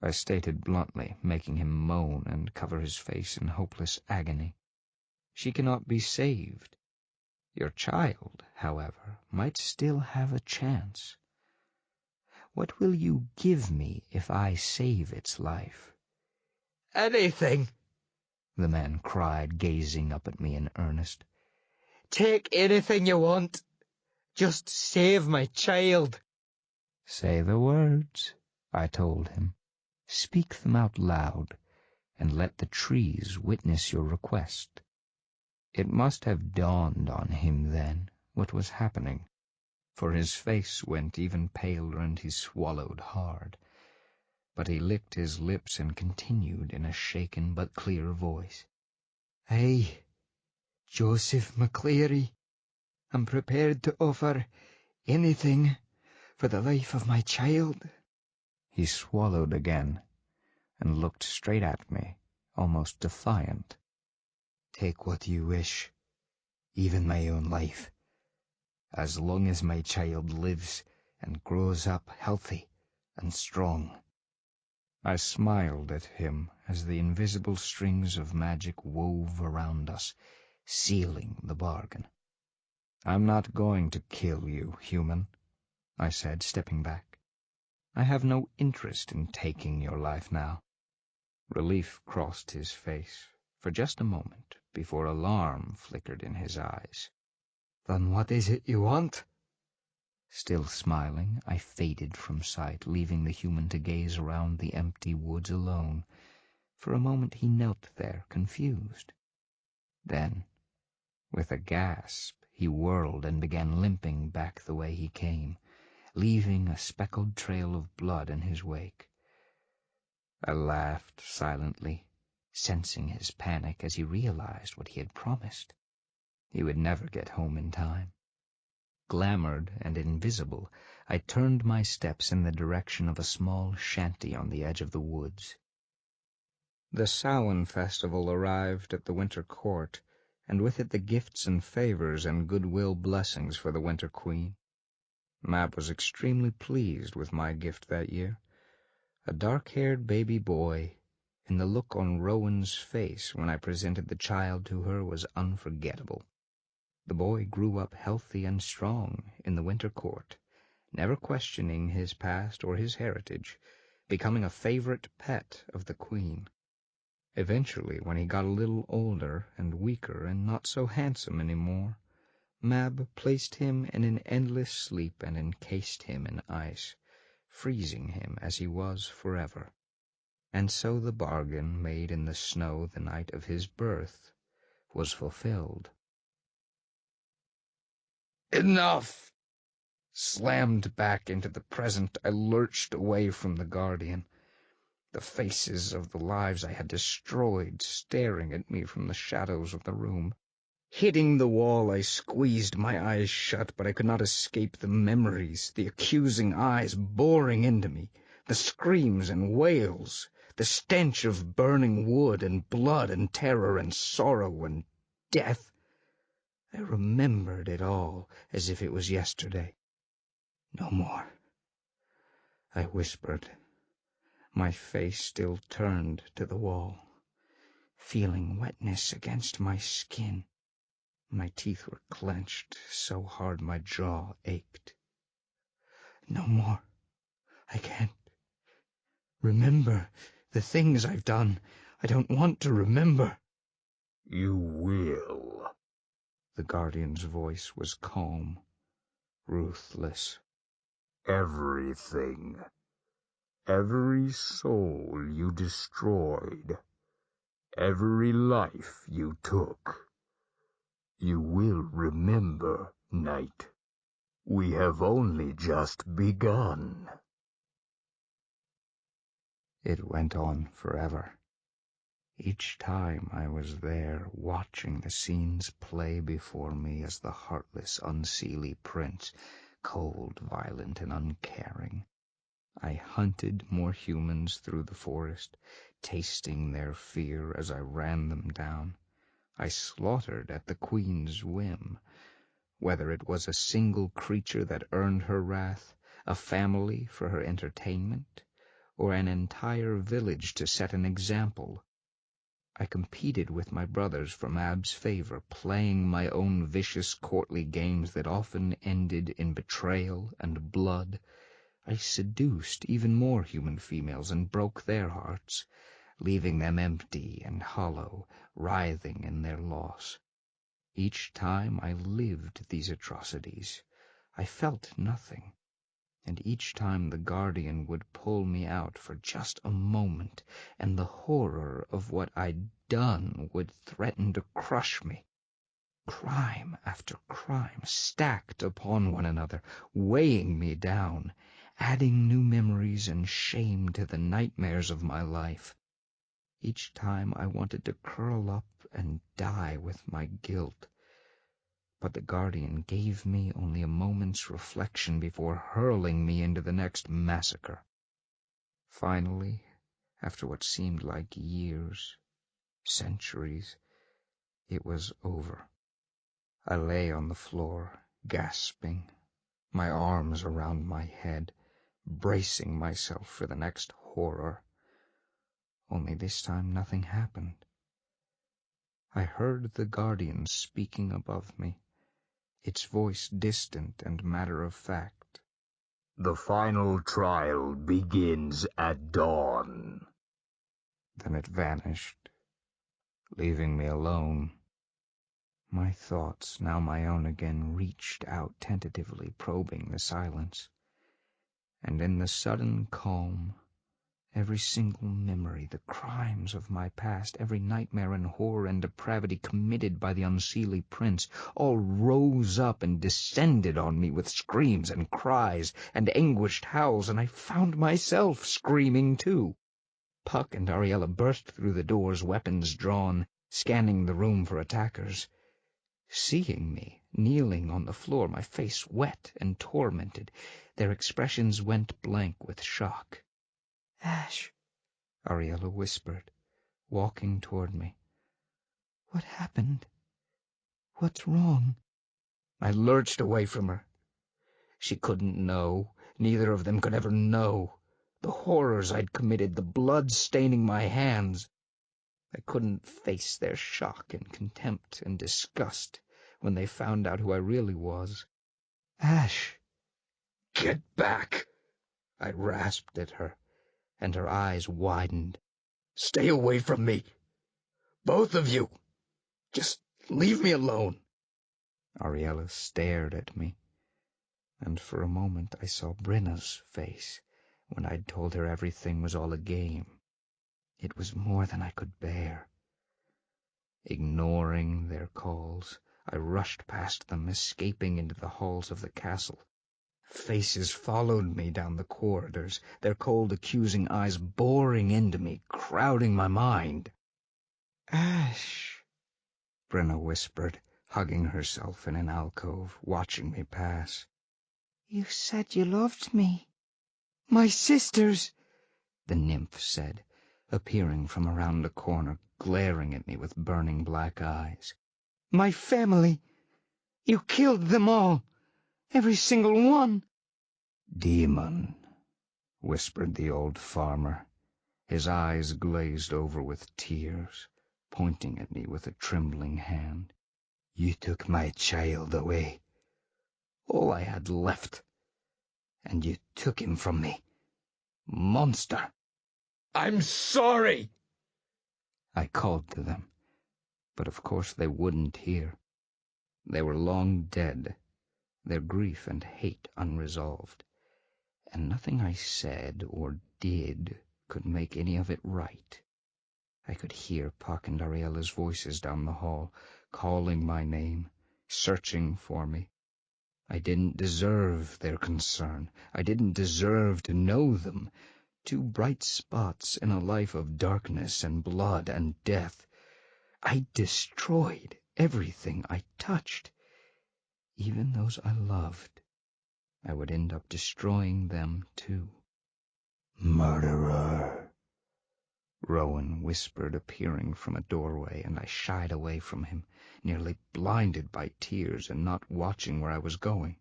I stated bluntly, making him moan and cover his face in hopeless agony. "She cannot be saved. Your child, however, might still have a chance. What will you give me if I save its life?" "Anything," the man cried, gazing up at me in earnest. "Take anything you want. Just save my child." "Say the words," I told him. "Speak them out loud, and let the trees witness your request." It must have dawned on him then what was happening, for his face went even paler and he swallowed hard. But he licked his lips and continued in a shaken but clear voice. "I, Joseph McCleary, am prepared to offer anything for the life of my child." He swallowed again and looked straight at me, almost defiant. "Take what you wish, even my own life. As long as my child lives and grows up healthy and strong." I smiled at him as the invisible strings of magic wove around us, sealing the bargain. "I'm not going to kill you, human," I said, stepping back. "I have no interest in taking your life now." Relief crossed his face for just a moment before alarm flickered in his eyes. "Then what is it you want?" Still smiling, I faded from sight, leaving the human to gaze around the empty woods alone. For a moment he knelt there, confused. Then, with a gasp, he whirled and began limping back the way he came, leaving a speckled trail of blood in his wake. I laughed silently, sensing his panic as he realized what he had promised. He would never get home in time. Glamored and invisible, I turned my steps in the direction of a small shanty on the edge of the woods. The Samhain festival arrived at the winter court, and with it the gifts and favors and goodwill blessings for the Winter Queen. Mab was extremely pleased with my gift that year. A dark-haired baby boy, and the look on Rowan's face when I presented the child to her was unforgettable. The boy grew up healthy and strong in the winter court, never questioning his past or his heritage, becoming a favorite pet of the queen. Eventually, when he got a little older and weaker and not so handsome any more, Mab placed him in an endless sleep and encased him in ice, freezing him as he was forever. And so the bargain made in the snow the night of his birth was fulfilled. "Enough!" Slammed back into the present, I lurched away from the Guardian, the faces of the lives I had destroyed staring at me from the shadows of the room. Hitting the wall, I squeezed my eyes shut, but I could not escape the memories, the accusing eyes boring into me, the screams and wails, the stench of burning wood and blood and terror and sorrow and death. I remembered it all as if it was yesterday. "No more," I whispered, my face still turned to the wall, feeling wetness against my skin. My teeth were clenched so hard my jaw ached. "No more. I can't remember the things I've done. I don't want to remember." "You will." The Guardian's voice was calm, ruthless. "Everything. Every soul you destroyed. Every life you took. You will remember, Knight. We have only just begun." It went on forever. Each time I was there, watching the scenes play before me as the heartless, unseelie prince, cold, violent, and uncaring. I hunted more humans through the forest, tasting their fear as I ran them down. I slaughtered at the queen's whim, whether it was a single creature that earned her wrath, a family for her entertainment, or an entire village to set an example. I competed with my brothers for Mab's favor, playing my own vicious courtly games that often ended in betrayal and blood. I seduced even more human females and broke their hearts, leaving them empty and hollow, writhing in their loss. Each time I lived these atrocities, I felt nothing, and each time the Guardian would pull me out for just a moment, and the horror of what I'd done would threaten to crush me. Crime after crime stacked upon one another, weighing me down, adding new memories and shame to the nightmares of my life. Each time I wanted to curl up and die with my guilt, but the Guardian gave me only a moment's reflection before hurling me into the next massacre. Finally, after what seemed like years, centuries, it was over. I lay on the floor, gasping, my arms around my head, bracing myself for the next horror. Only this time nothing happened. I heard the guardian speaking above me, its voice distant and matter-of-fact. The final trial begins at dawn. Then it vanished, leaving me alone. My thoughts, now my own again, reached out tentatively, probing the silence. And in the sudden calm, every single memory, the crimes of my past, every nightmare and horror and depravity committed by the unseelie prince, all rose up and descended on me with screams and cries and anguished howls, and I found myself screaming too. Puck and Ariella burst through the doors, weapons drawn, scanning the room for attackers. Seeing me, kneeling on the floor, my face wet and tormented, their expressions went blank with shock. "Ash," Ariella whispered, walking toward me. "what happened? What's wrong?" I lurched away from her. She couldn't know. Neither of them could ever know. The horrors I'd committed, the blood staining my hands. I couldn't face their shock and contempt and disgust when they found out who I really was. "Ash." "Get back!" I rasped at her, and her eyes widened. "Stay away from me! Both of you! Just leave me alone!" Ariella stared at me, and for a moment I saw Brenna's face when I'd told her everything was all a game. It was more than I could bear. Ignoring their calls, I rushed past them, escaping into the halls of the castle. Faces followed me down the corridors, their cold, accusing eyes boring into me, crowding my mind. "Ash," Brenna whispered, hugging herself in an alcove, watching me pass. "you said you loved me." "My sisters," the nymph said, appearing from around a corner, glaring at me with burning black eyes. "My family. You killed them all. Every single one." "Demon," whispered the old farmer, his eyes glazed over with tears, pointing at me with a trembling hand. "You took my child away, all I had left, and you took him from me. Monster!" "I'm sorry!" I called to them, but of course they wouldn't hear. They were long dead, their grief and hate unresolved, and nothing I said or did could make any of it right. I could hear Puck and Ariella's voices down the hall, calling my name, searching for me. I didn't deserve their concern. I didn't deserve to know them. Two bright spots in a life of darkness and blood and death. I destroyed everything I touched. Even those I loved. I would end up destroying them too. Murderer, Rowan whispered, appearing from a doorway, and I shied away from him, nearly blinded by tears and not watching where I was going.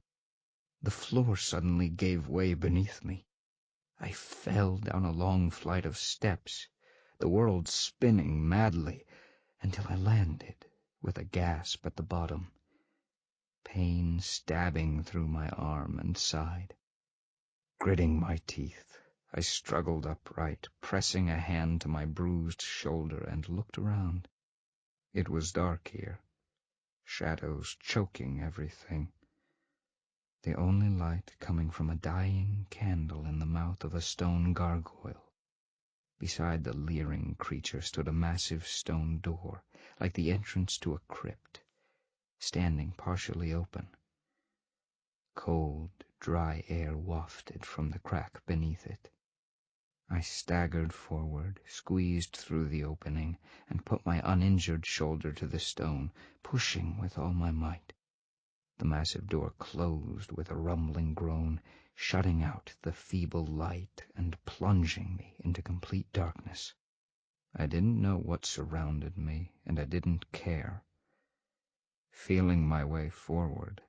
The floor suddenly gave way beneath me. I fell down a long flight of steps, the world spinning madly, until I landed with a gasp at the bottom, pain stabbing through my arm and side. Gritting my teeth, I struggled upright, pressing a hand to my bruised shoulder, and looked around. It was dark here, shadows choking everything. The only light coming from a dying candle in the mouth of a stone gargoyle. Beside the leering creature stood a massive stone door, like the entrance to a crypt, standing partially open. Cold, dry air wafted from the crack beneath it. I staggered forward, squeezed through the opening, and put my uninjured shoulder to the stone, pushing with all my might. The massive door closed with a rumbling groan, shutting out the feeble light and plunging me into complete darkness. I didn't know what surrounded me, and I didn't care. Feeling my way forward,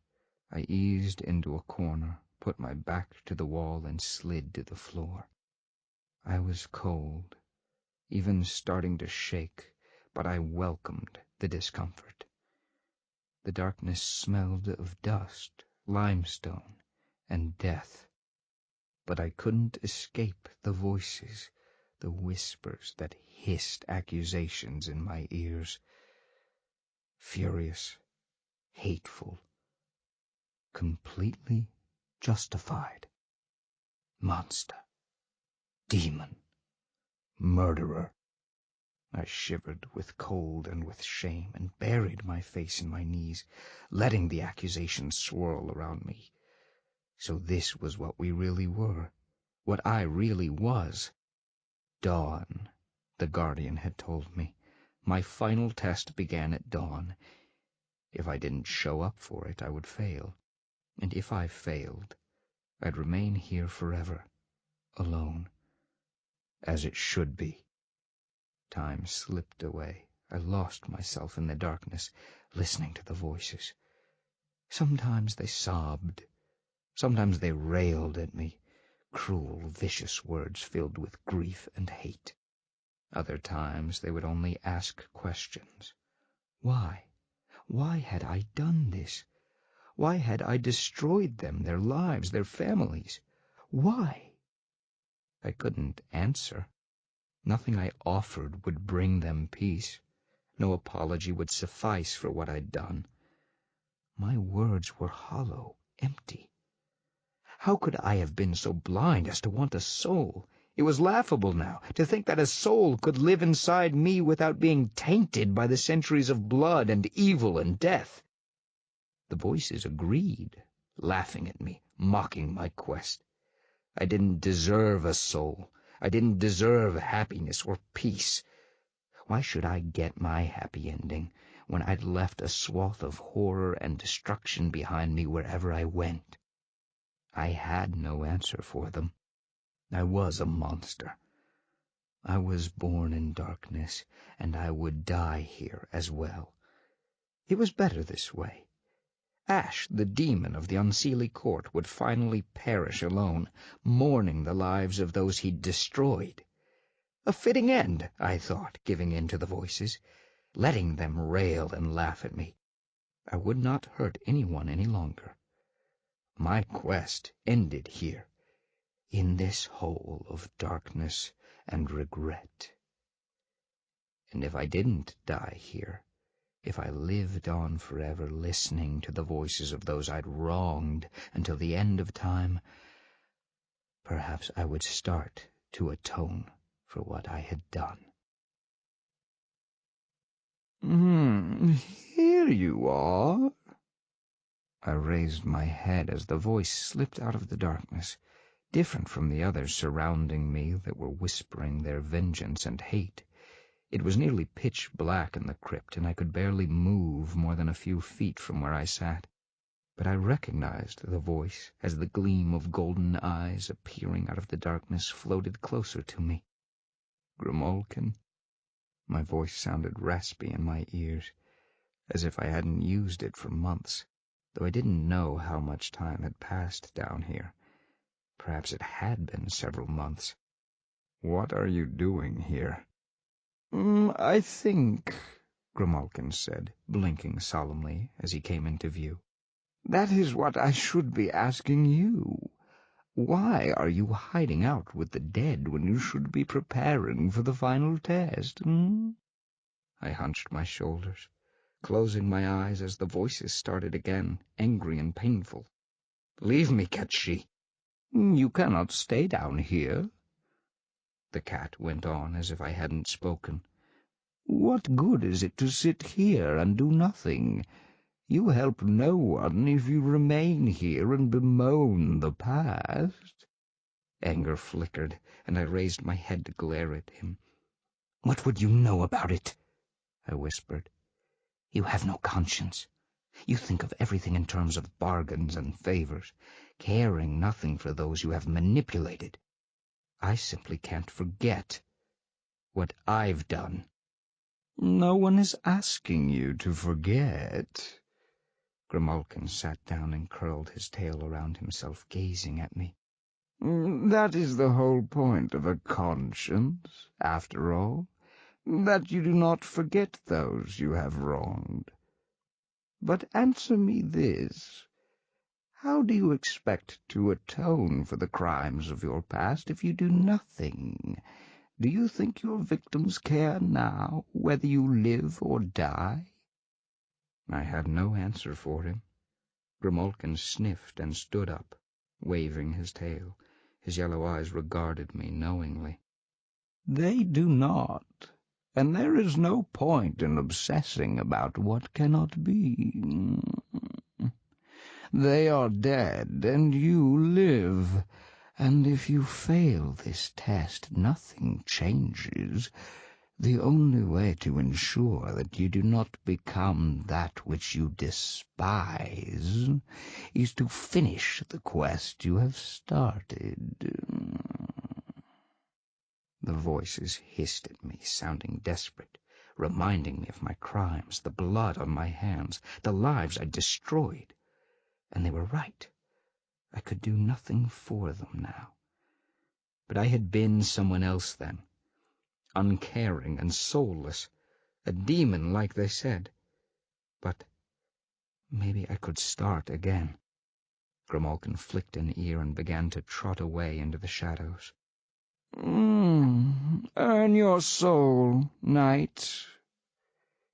I eased into a corner, put my back to the wall, and slid to the floor. I was cold, even starting to shake, but I welcomed the discomfort. The darkness smelled of dust, limestone, and death. But I couldn't escape the voices, the whispers that hissed accusations in my ears. Furious, hateful, completely justified. Monster, demon, murderer. I shivered with cold and with shame and buried my face in my knees, letting the accusations swirl around me. So this was what we really were, what I really was. Dawn, the Guardian had told me. My final test began at dawn. If I didn't show up for it, I would fail. And if I failed, I'd remain here forever, alone, as it should be. Time slipped away. I lost myself in the darkness, listening to the voices. Sometimes they sobbed. Sometimes they railed at me, cruel, vicious words filled with grief and hate. Other times they would only ask questions. Why? Why had I done this? Why had I destroyed them, their lives, their families? Why? I couldn't answer. Nothing I offered would bring them peace. No apology would suffice for what I'd done. My words were hollow, empty. How could I have been so blind as to want a soul? It was laughable now, to think that a soul could live inside me without being tainted by the centuries of blood and evil and death. The voices agreed, laughing at me, mocking my quest. I didn't deserve a soul. I didn't deserve happiness or peace. Why should I get my happy ending when I'd left a swath of horror and destruction behind me wherever I went? I had no answer for them. I was a monster. I was born in darkness, and I would die here as well. It was better this way. Ash, the demon of the Unseelie Court, would finally perish alone, mourning the lives of those he'd destroyed. A fitting end, I thought, giving in to the voices, letting them rail and laugh at me. I would not hurt anyone any longer. My quest ended here, in this hole of darkness and regret. And if I didn't die here, if I lived on forever listening to the voices of those I'd wronged until the end of time, perhaps I would start to atone for what I had done. Here you are. I raised my head as the voice slipped out of the darkness, different from the others surrounding me that were whispering their vengeance and hate. It was nearly pitch black in the crypt, and I could barely move more than a few feet from where I sat. But I recognized the voice as the gleam of golden eyes appearing out of the darkness floated closer to me. Grimalkin? My voice sounded raspy in my ears, as if I hadn't used it for months, though I didn't know how much time had passed down here. Perhaps it had been several months. What are you doing here? I think, Grimalkin said, blinking solemnly as he came into view, that is what I should be asking you. Why are you hiding out with the dead when you should be preparing for the final test? I hunched my shoulders, closing my eyes as the voices started again, angry and painful. Leave me, Ketshi. You cannot stay down here. The cat went on as if I hadn't spoken. What good is it to sit here and do nothing? You help no one if you remain here and bemoan the past. Anger flickered, and I raised my head to glare at him. What would you know about it? I whispered. You have no conscience. You think of everything in terms of bargains and favors, caring nothing for those you have manipulated. I simply can't forget what I've done. No one is asking you to forget. Grimalkin sat down and curled his tail around himself, gazing at me. That is the whole point of a conscience, after all, that you do not forget those you have wronged. But answer me this. How do you expect to atone for the crimes of your past if you do nothing? Do you think your victims care now whether you live or die? I had no answer for him. Grimalkin sniffed and stood up, waving his tail. His yellow eyes regarded me knowingly. They do not, and there is no point in obsessing about what cannot be. They are dead, and you live, and if you fail this test, nothing changes. The only way to ensure that you do not become that which you despise is to finish the quest you have started. The voices hissed at me, sounding desperate, reminding me of my crimes, the blood on my hands, the lives I'd destroyed. And they were right. I could do nothing for them now. But I had been someone else then, uncaring and soulless, a demon like they said. But maybe I could start again. Grimalkin flicked an ear and began to trot away into the shadows. Earn your soul, knight,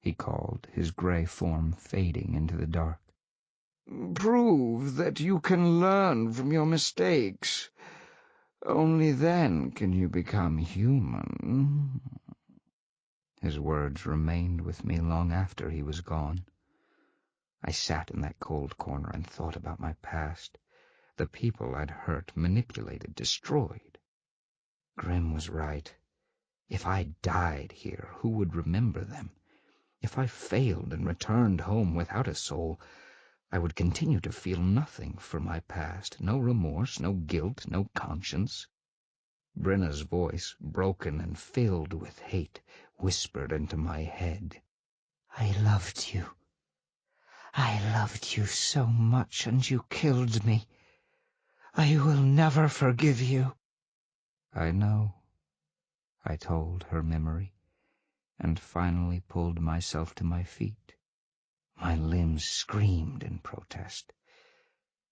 he called, his grey form fading into the dark. Prove that you can learn from your mistakes. Only then can you become human. His words remained with me long after he was gone. I sat in that cold corner and thought about my past, the people I'd hurt, manipulated, destroyed. Grim was right. If I died here, who would remember them? If I failed and returned home without a soul, I would continue to feel nothing for my past, no remorse, no guilt, no conscience. Brenna's voice, broken and filled with hate, whispered into my head. I loved you. I loved you so much, and you killed me. I will never forgive you. I know, I told her memory, and finally pulled myself to my feet. My limbs screamed in protest,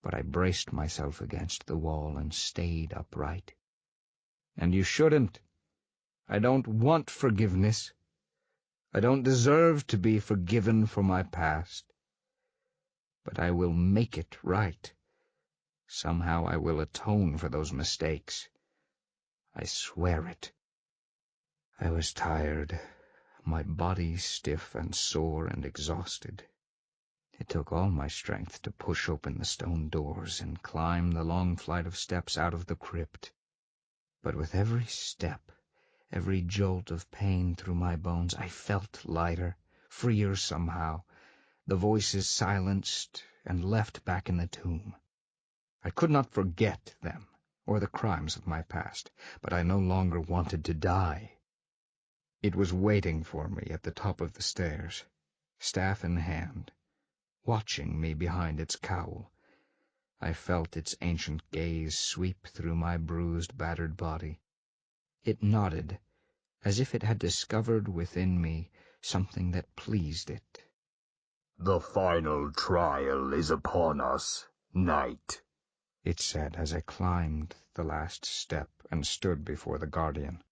but I braced myself against the wall and stayed upright. And you shouldn't. I don't want forgiveness. I don't deserve to be forgiven for my past. But I will make it right. Somehow I will atone for those mistakes. I swear it. I was tired, my body stiff and sore and exhausted. It took all my strength to push open the stone doors and climb the long flight of steps out of the crypt. But with every step, every jolt of pain through my bones, I felt lighter, freer somehow, the voices silenced and left back in the tomb. I could not forget them or the crimes of my past, but I no longer wanted to die. It was waiting for me at the top of the stairs, staff in hand, watching me behind its cowl. I felt its ancient gaze sweep through my bruised, battered body. It nodded, as if it had discovered within me something that pleased it. The final trial is upon us, knight, it said as I climbed the last step and stood before the Guardian.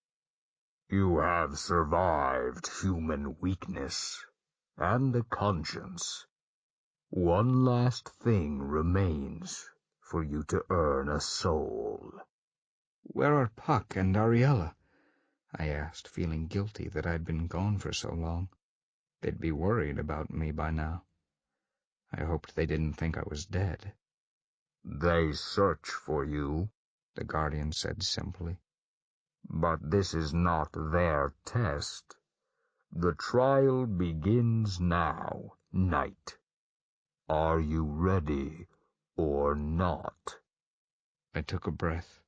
You have survived human weakness and a conscience. One last thing remains for you to earn a soul. Where are Puck and Ariella? I asked, feeling guilty that I'd been gone for so long. They'd be worried about me by now. I hoped they didn't think I was dead. They search for you, the Guardian said simply. But this is not their test. The trial begins now, knight. Are you ready or not? I took a breath.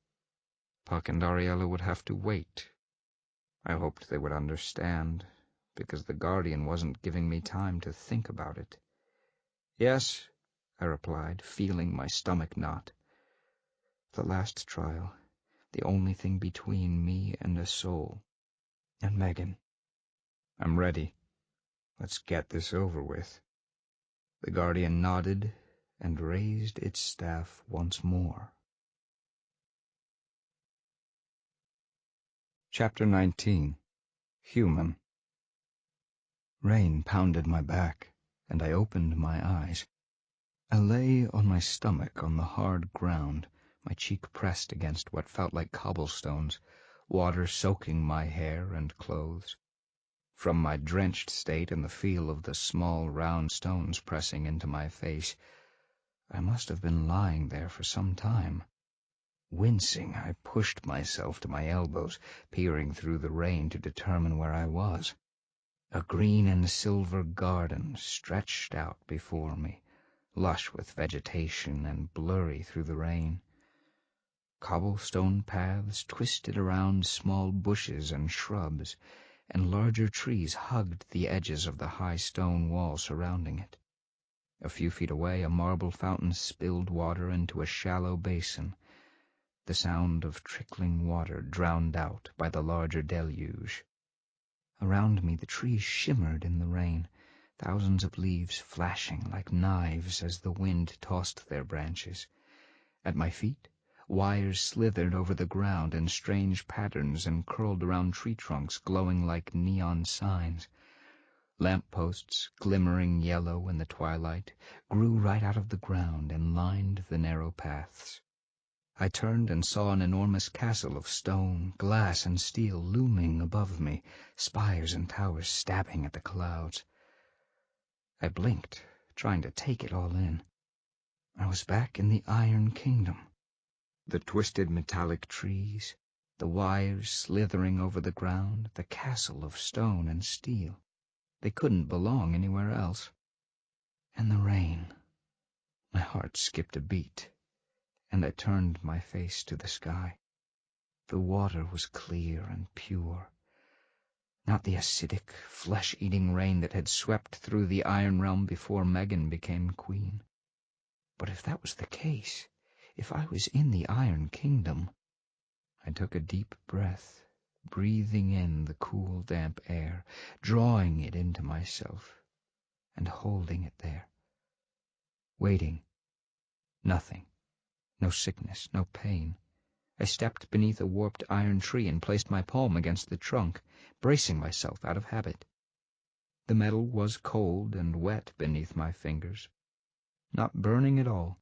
Puck and Ariella would have to wait. I hoped they would understand, because the Guardian wasn't giving me time to think about it. Yes, I replied, feeling my stomach knot. The last trial, the only thing between me and a soul. And Megan. I'm ready. Let's get this over with. The guardian nodded and raised its staff once more. Chapter 19. Human. Rain pounded my back, and I opened my eyes. I lay on my stomach on the hard ground, my cheek pressed against what felt like cobblestones, water soaking my hair and clothes. From my drenched state and the feel of the small round stones pressing into my face, I must have been lying there for some time. Wincing, I pushed myself to my elbows, peering through the rain to determine where I was. A green and silver garden stretched out before me, lush with vegetation and blurry through the rain. Cobblestone paths twisted around small bushes and shrubs, and larger trees hugged the edges of the high stone wall surrounding it. A few feet away, a marble fountain spilled water into a shallow basin, the sound of trickling water drowned out by the larger deluge. Around me the trees shimmered in the rain, thousands of leaves flashing like knives as the wind tossed their branches. At my feet, wires slithered over the ground in strange patterns and curled around tree trunks glowing like neon signs. Lamp-posts, glimmering yellow in the twilight, grew right out of the ground and lined the narrow paths. I turned and saw an enormous castle of stone, glass, and steel looming above me, spires and towers stabbing at the clouds. I blinked, trying to take it all in. I was back in the Iron Kingdom. The twisted metallic trees, the wires slithering over the ground, the castle of stone and steel. They couldn't belong anywhere else. And the rain. My heart skipped a beat, and I turned my face to the sky. The water was clear and pure. Not the acidic, flesh-eating rain that had swept through the Iron Realm before Megan became queen. But if that was the case, if I was in the Iron Kingdom... I took a deep breath, breathing in the cool, damp air, drawing it into myself, and holding it there. Waiting. Nothing. No sickness, no pain. I stepped beneath a warped iron tree and placed my palm against the trunk, bracing myself out of habit. The metal was cold and wet beneath my fingers, not burning at all.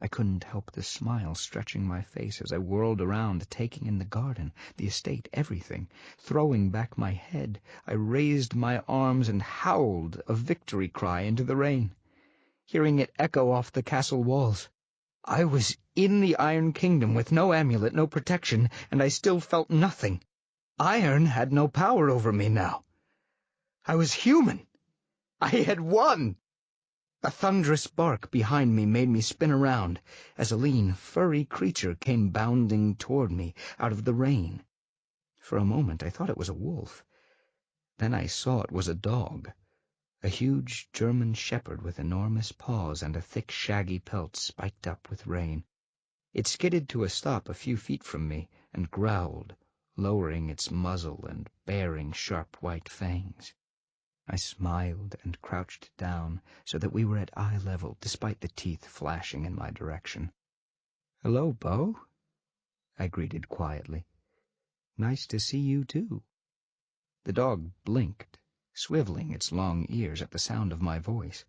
I couldn't help the smile stretching my face as I whirled around, taking in the garden, the estate, everything. Throwing back my head, I raised my arms and howled a victory cry into the rain, hearing it echo off the castle walls. I was in the Iron Kingdom with no amulet, no protection, and I still felt nothing. Iron had no power over me now. I was human. I had won. A thunderous bark behind me made me spin around as a lean, furry creature came bounding toward me out of the rain. For a moment I thought it was a wolf. Then I saw it was a dog, a huge German shepherd with enormous paws and a thick, shaggy pelt spiked up with rain. It skidded to a stop a few feet from me and growled, lowering its muzzle and baring sharp white fangs. I smiled and crouched down so that we were at eye level, despite the teeth flashing in my direction. "Hello, Bo," I greeted quietly. "Nice to see you, too." The dog blinked, swiveling its long ears at the sound of my voice,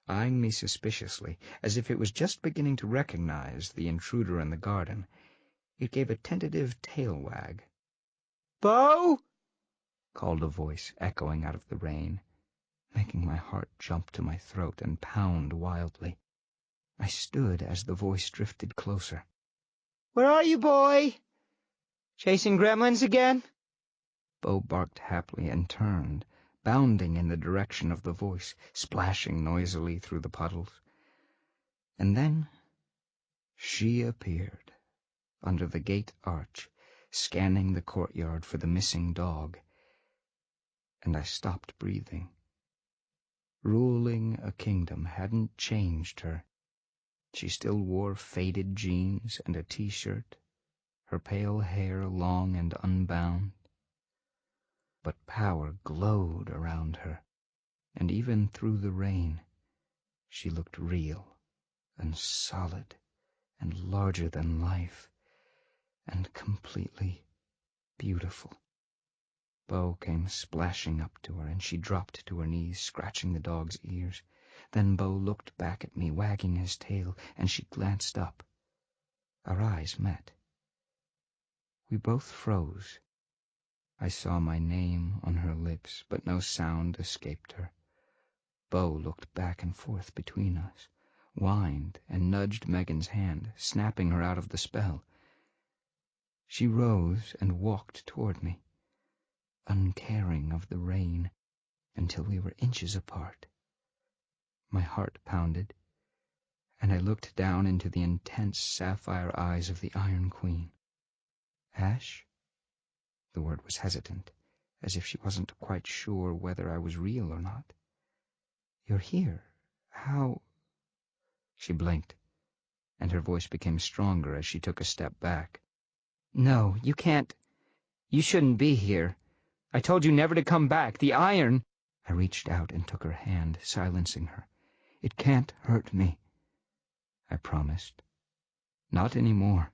eyeing me suspiciously, as if it was just beginning to recognize the intruder in the garden. It gave a tentative tail wag. "Bo!" called a voice echoing out of the rain, making my heart jump to my throat and pound wildly. I stood as the voice drifted closer. "Where are you, boy? Chasing gremlins again?" Bo barked happily and turned, bounding in the direction of the voice, splashing noisily through the puddles. And then she appeared, under the gate arch, scanning the courtyard for the missing dog, and I stopped breathing. Ruling a kingdom hadn't changed her. She still wore faded jeans and a t-shirt, her pale hair long and unbound. But power glowed around her, and even through the rain, she looked real and solid and larger than life and completely beautiful. Bo came splashing up to her, and she dropped to her knees, scratching the dog's ears. Then Bo looked back at me, wagging his tail, and she glanced up. Our eyes met. We both froze. I saw my name on her lips, but no sound escaped her. Bo looked back and forth between us, whined, and nudged Megan's hand, snapping her out of the spell. She rose and walked toward me, uncaring of the rain, until we were inches apart. My heart pounded, and I looked down into the intense sapphire eyes of the Iron Queen. "Ash?" The word was hesitant, as if she wasn't quite sure whether I was real or not. "You're here. How—" She blinked, and her voice became stronger as she took a step back. "No, you can't. You shouldn't be here. I told you never to come back. The iron—" I reached out and took her hand, silencing her. "It can't hurt me," I promised. "Not anymore."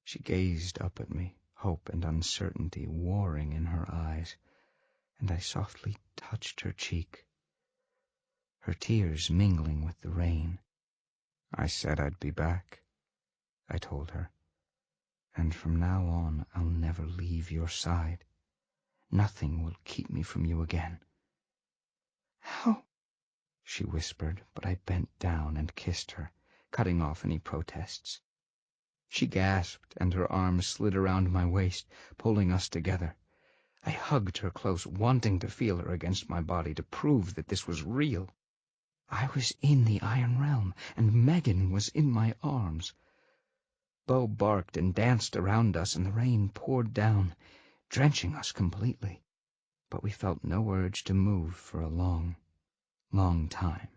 She gazed up at me, hope and uncertainty warring in her eyes, and I softly touched her cheek, her tears mingling with the rain. "I said I'd be back," I told her, "and from now on I'll never leave your side. Nothing will keep me from you again." "How?" she whispered, but I bent down and kissed her, cutting off any protests. She gasped, and her arms slid around my waist, pulling us together. I hugged her close, wanting to feel her against my body, to prove that this was real. I was in the Iron Realm, and Megan was in my arms. Bo barked and danced around us, and the rain poured down, drenching us completely. But we felt no urge to move for a long, long time.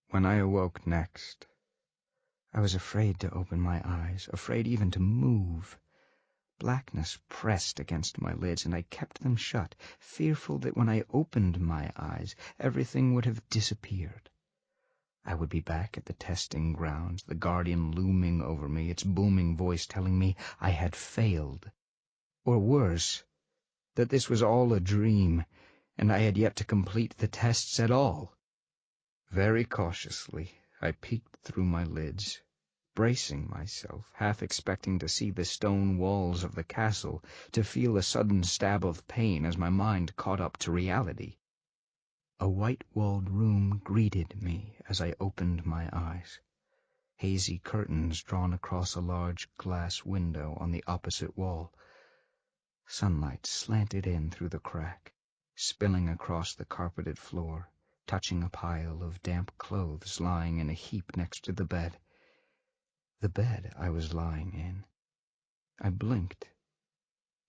When I awoke next, I was afraid to open my eyes, afraid even to move. Blackness pressed against my lids, and I kept them shut, fearful that when I opened my eyes, everything would have disappeared. I would be back at the testing grounds, the Guardian looming over me, its booming voice telling me I had failed. Or worse, that this was all a dream, and I had yet to complete the tests at all. Very cautiously, I peeked through my lids, bracing myself, half expecting to see the stone walls of the castle, to feel a sudden stab of pain as my mind caught up to reality. A white-walled room greeted me as I opened my eyes. Hazy curtains drawn across a large glass window on the opposite wall. Sunlight slanted in through the crack, spilling across the carpeted floor, touching a pile of damp clothes lying in a heap next to the bed. The bed I was lying in. I blinked,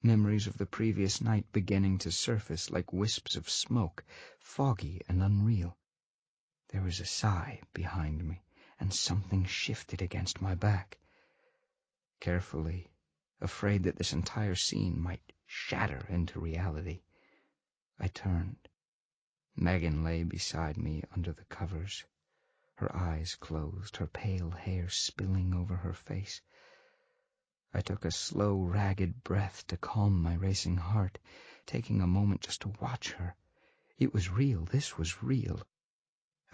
memories of the previous night beginning to surface like wisps of smoke, foggy and unreal. There was a sigh behind me, and something shifted against my back. Carefully, afraid that this entire scene might shatter into reality, I turned. Megan lay beside me under the covers, her eyes closed, her pale hair spilling over her face. I took a slow, ragged breath to calm my racing heart, taking a moment just to watch her. It was real, this was real.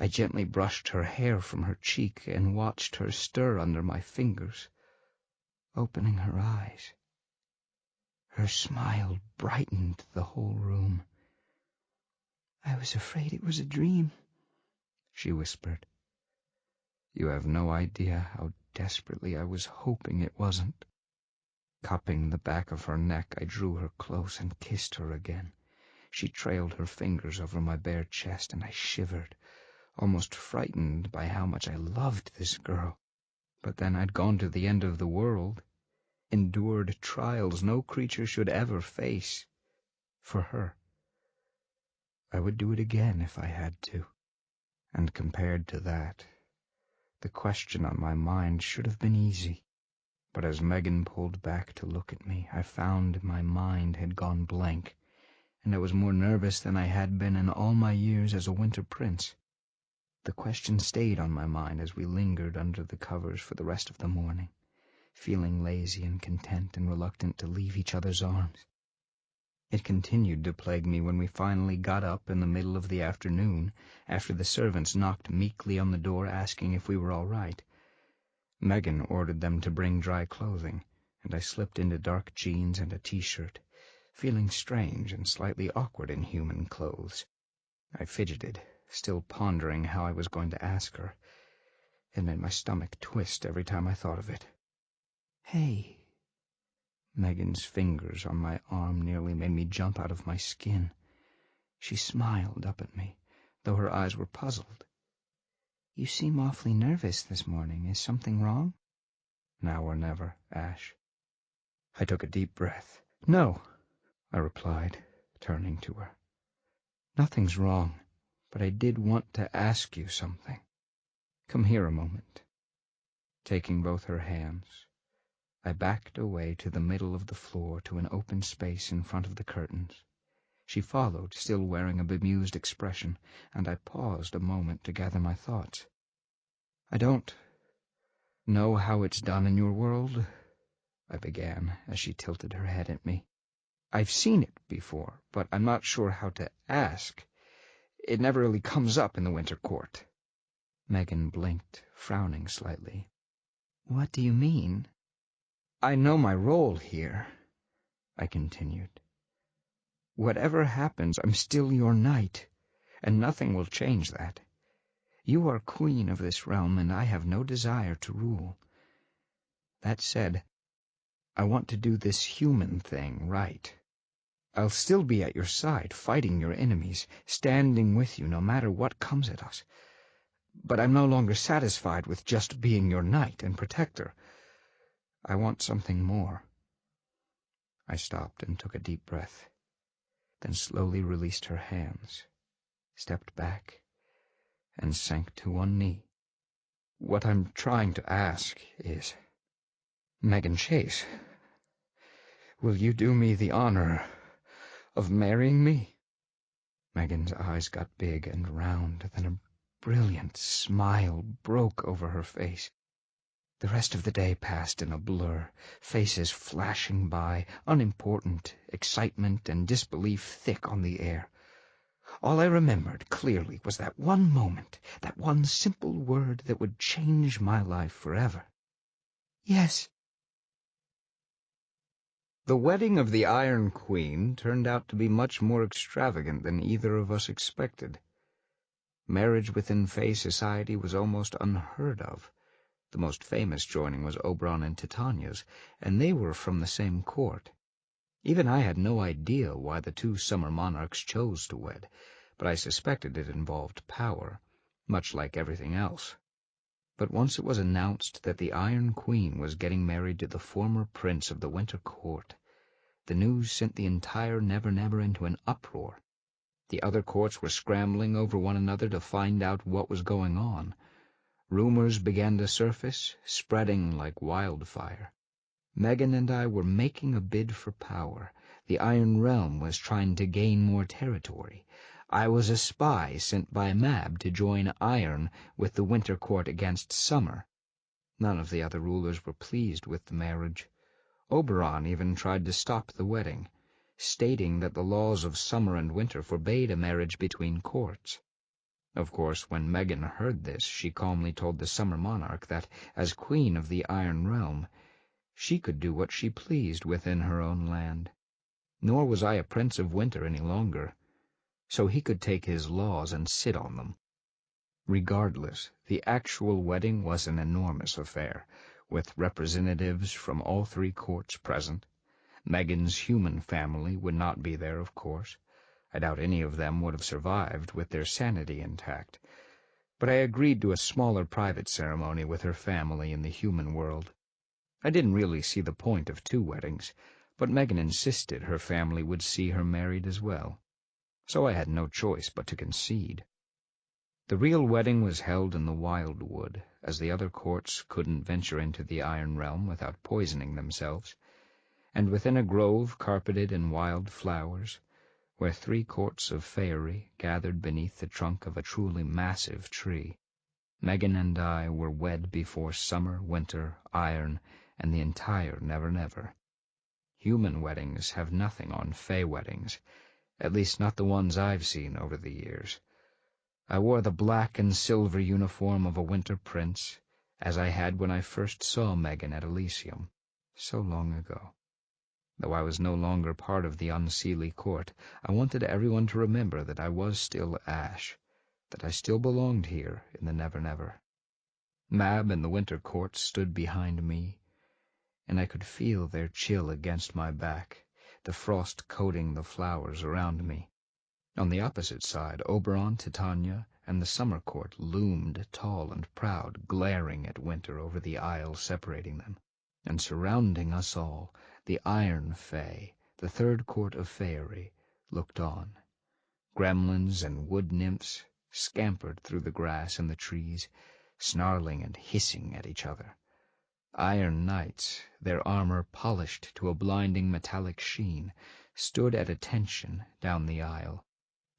I gently brushed her hair from her cheek and watched her stir under my fingers, opening her eyes. Her smile brightened the whole room. "I was afraid it was a dream," she whispered. You have no idea how desperately I was hoping it wasn't. Cupping the back of her neck, I drew her close and kissed her again. She trailed her fingers over my bare chest, and I shivered, almost frightened by how much I loved this girl. But then I'd gone to the end of the world, endured trials no creature should ever face, for her. I would do it again if I had to. And compared to that, the question on my mind should have been easy. But as Megan pulled back to look at me, I found my mind had gone blank, and I was more nervous than I had been in all my years as a winter prince. The question stayed on my mind as we lingered under the covers for the rest of the morning, feeling lazy and content and reluctant to leave each other's arms. It continued to plague me when we finally got up in the middle of the afternoon, after the servants knocked meekly on the door asking if we were all right. Megan ordered them to bring dry clothing, and I slipped into dark jeans and a t-shirt, feeling strange and slightly awkward in human clothes. I fidgeted, still pondering how I was going to ask her. It made my stomach twist every time I thought of it. "Hey." Megan's fingers on my arm nearly made me jump out of my skin. She smiled up at me, though her eyes were puzzled. "You seem awfully nervous this morning. Is something wrong?" "Now or never, Ash." I took a deep breath. "No," I replied, turning to her. "Nothing's wrong, but I did want to ask you something. Come here a moment." Taking both her hands, I backed away to the middle of the floor to an open space in front of the curtains. She followed, still wearing a bemused expression, and I paused a moment to gather my thoughts. "I don't know how it's done in your world," I began, as she tilted her head at me. "I've seen it before, but I'm not sure how to ask. It never really comes up in the Winter Court." Megan blinked, frowning slightly. "What do you mean?" "I know my role here," I continued. "Whatever happens, I'm still your knight, and nothing will change that. You are queen of this realm, and I have no desire to rule. That said, I want to do this human thing right. I'll still be at your side, fighting your enemies, standing with you no matter what comes at us. But I'm no longer satisfied with just being your knight and protector. I want something more." I stopped and took a deep breath, then slowly released her hands, stepped back, and sank to one knee. "What I'm trying to ask is, Megan Chase, will you do me the honor of marrying me?" Megan's eyes got big and round, then a brilliant smile broke over her face. The rest of the day passed in a blur, faces flashing by, unimportant, excitement and disbelief thick on the air. All I remembered clearly was that one moment, that one simple word that would change my life forever. "Yes." The wedding of the Iron Queen turned out to be much more extravagant than either of us expected. Marriage within Fey society was almost unheard of. The most famous joining was Oberon and Titania's, and they were from the same court. Even I had no idea why the two summer monarchs chose to wed, but I suspected it involved power, much like everything else. But once it was announced that the Iron Queen was getting married to the former prince of the Winter Court, the news sent the entire Never Never into an uproar. The other courts were scrambling over one another to find out what was going on. Rumors began to surface, spreading like wildfire. Megan and I were making a bid for power. The Iron Realm was trying to gain more territory. I was a spy sent by Mab to join Iron with the Winter Court against Summer. None of the other rulers were pleased with the marriage. Oberon even tried to stop the wedding, stating that the laws of Summer and Winter forbade a marriage between courts. Of course, when Megan heard this, she calmly told the Summer Monarch that, as Queen of the Iron Realm, she could do what she pleased within her own land. Nor was I a Prince of Winter any longer, so he could take his laws and sit on them. Regardless, the actual wedding was an enormous affair, with representatives from all three courts present. Megan's human family would not be there, of course. I doubt any of them would have survived with their sanity intact, but I agreed to a smaller private ceremony with her family in the human world. I didn't really see the point of two weddings, but Megan insisted her family would see her married as well. so I had no choice but to concede. The real wedding was held in the wildwood, as the other courts couldn't venture into the Iron Realm without poisoning themselves, and within a grove carpeted in wild flowers, where 3 courts of faerie gathered beneath the trunk of a truly massive tree. Megan and I were wed before summer, winter, iron, and the entire Never Never. Human weddings have nothing on Fey weddings, at least not the ones I've seen over the years. I wore the black and silver uniform of a winter prince, as I had when I first saw Megan at Elysium, so long ago. Though I was no longer part of the Unseelie court, I wanted everyone to remember that I was still Ash, that I still belonged here in the Never Never. Mab and the winter court stood behind me, and I could feel their chill against my back, the frost coating the flowers around me. On the opposite side, Oberon, Titania, and the summer court loomed tall and proud, glaring at winter over the aisle separating them. And surrounding us all, the Iron Fey, the 3rd court of faerie, looked on. Gremlins and wood nymphs scampered through the grass and the trees, snarling and hissing at each other. Iron knights, their armor polished to a blinding metallic sheen, stood at attention down the aisle,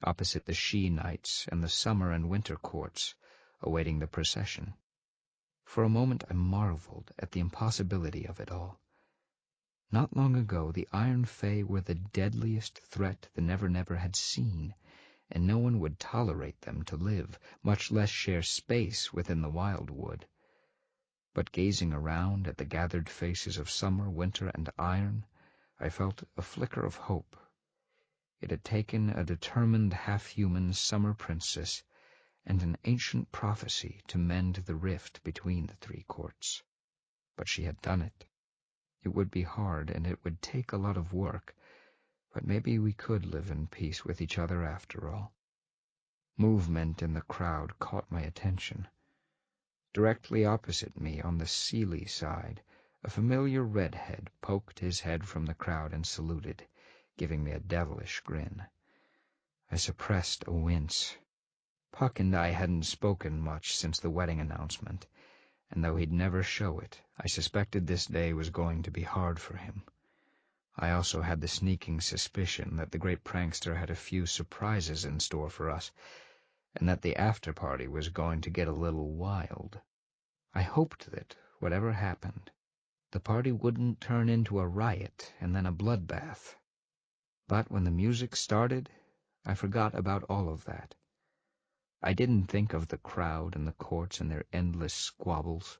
opposite the she-knights and the summer and winter courts, awaiting the procession. For a moment I marveled at the impossibility of it all. Not long ago the Iron Fey were the deadliest threat the Never Never had seen, and no one would tolerate them to live, much less share space within the wildwood. But gazing around at the gathered faces of summer, winter, and iron, I felt a flicker of hope. It had taken a determined half-human summer princess and an ancient prophecy to mend the rift between the 3 courts. But she had done it. It would be hard, and it would take a lot of work, but maybe we could live in peace with each other after all. Movement in the crowd caught my attention. Directly opposite me, on the Seelie side, a familiar redhead poked his head from the crowd and saluted, giving me a devilish grin. I suppressed a wince. Puck and I hadn't spoken much since the wedding announcement, and though he'd never show it, I suspected this day was going to be hard for him. I also had the sneaking suspicion that the great prankster had a few surprises in store for us, and that the after-party was going to get a little wild. I hoped that, whatever happened, the party wouldn't turn into a riot and then a bloodbath. But when the music started, I forgot about all of that. I didn't think of the crowd and the courts and their endless squabbles.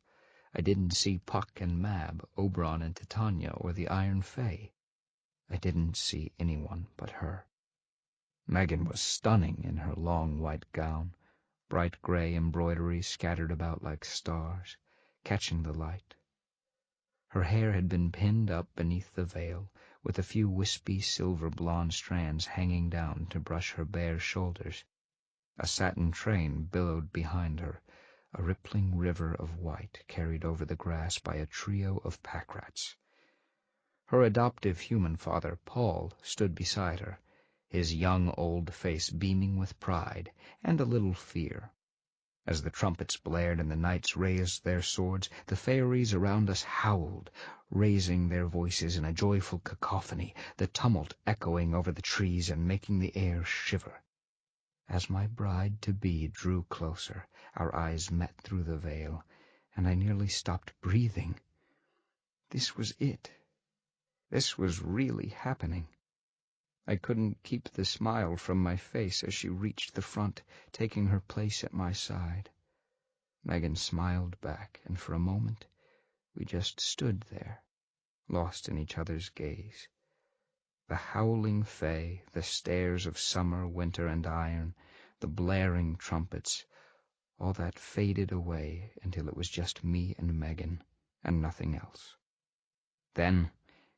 I didn't see Puck and Mab, Oberon and Titania, or the Iron Fey. I didn't see anyone but her. Megan was stunning in her long white gown, bright gray embroidery scattered about like stars, catching the light. Her hair had been pinned up beneath the veil, with a few wispy silver blonde strands hanging down to brush her bare shoulders. A satin train billowed behind her, a rippling river of white carried over the grass by a trio of pack-rats. Her adoptive human father, Paul, stood beside her, his young old face beaming with pride and a little fear. As the trumpets blared and the knights raised their swords, the fairies around us howled, raising their voices in a joyful cacophony, the tumult echoing over the trees and making the air shiver. As my bride-to-be drew closer, our eyes met through the veil, and I nearly stopped breathing. This was it. This was really happening. I couldn't keep the smile from my face as she reached the front, taking her place at my side. Megan smiled back, and for a moment we just stood there, lost in each other's gaze. The howling Fey, the stares of summer, winter, and iron, the blaring trumpets, all that faded away until it was just me and Megan, and nothing else. Then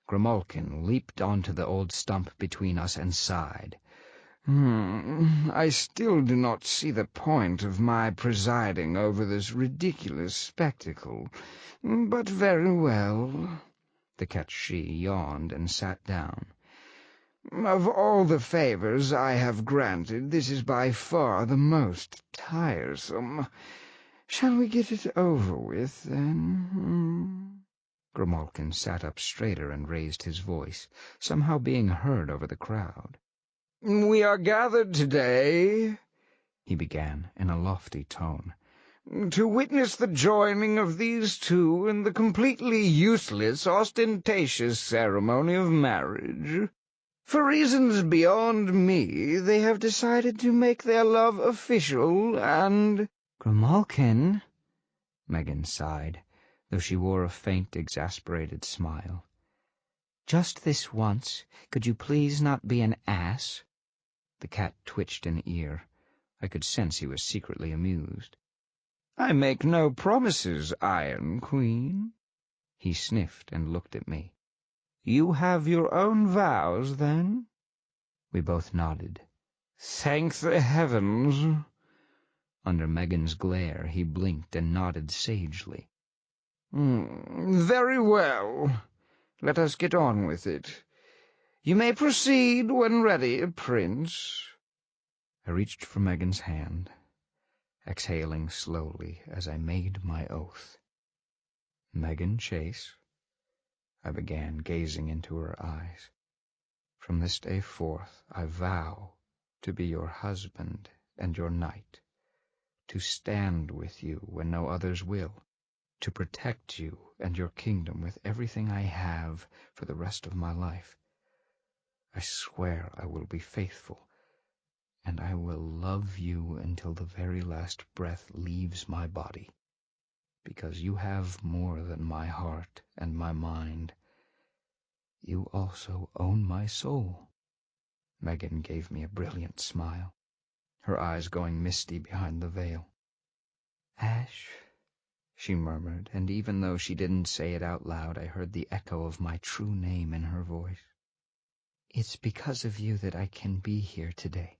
Grimalkin leaped onto the old stump between us and sighed. I still do not see the point of my presiding over this ridiculous spectacle, but very well. The cat-she yawned and sat down. Of all the favors I have granted, this is by far the most tiresome. Shall we get it over with, then? Grimalkin sat up straighter and raised his voice, somehow being heard over the crowd. We are gathered today, he began in a lofty tone, to witness the joining of these two in the completely useless, ostentatious ceremony of marriage. For reasons beyond me, they have decided to make their love official, and— Grimalkin, Megan sighed, though she wore a faint, exasperated smile. Just this once, could you please not be an ass? The cat twitched an ear. I could sense he was secretly amused. I make no promises, Iron Queen. He sniffed and looked at me. You have your own vows, then? We both nodded. Thank the heavens. Under Megan's glare, he blinked and nodded sagely. Very well. Let us get on with it. You may proceed when ready, Prince. I reached for Megan's hand, exhaling slowly as I made my oath. Megan Chase, I began, gazing into her eyes. From this day forth, I vow to be your husband and your knight, to stand with you when no others will, to protect you and your kingdom with everything I have for the rest of my life. I swear I will be faithful, and I will love you until the very last breath leaves my body, because you have more than my heart and my mind. You also own my soul. Megan gave me a brilliant smile, her eyes going misty behind the veil. Ash, she murmured, and even though she didn't say it out loud, I heard the echo of my true name in her voice. It's because of you that I can be here today.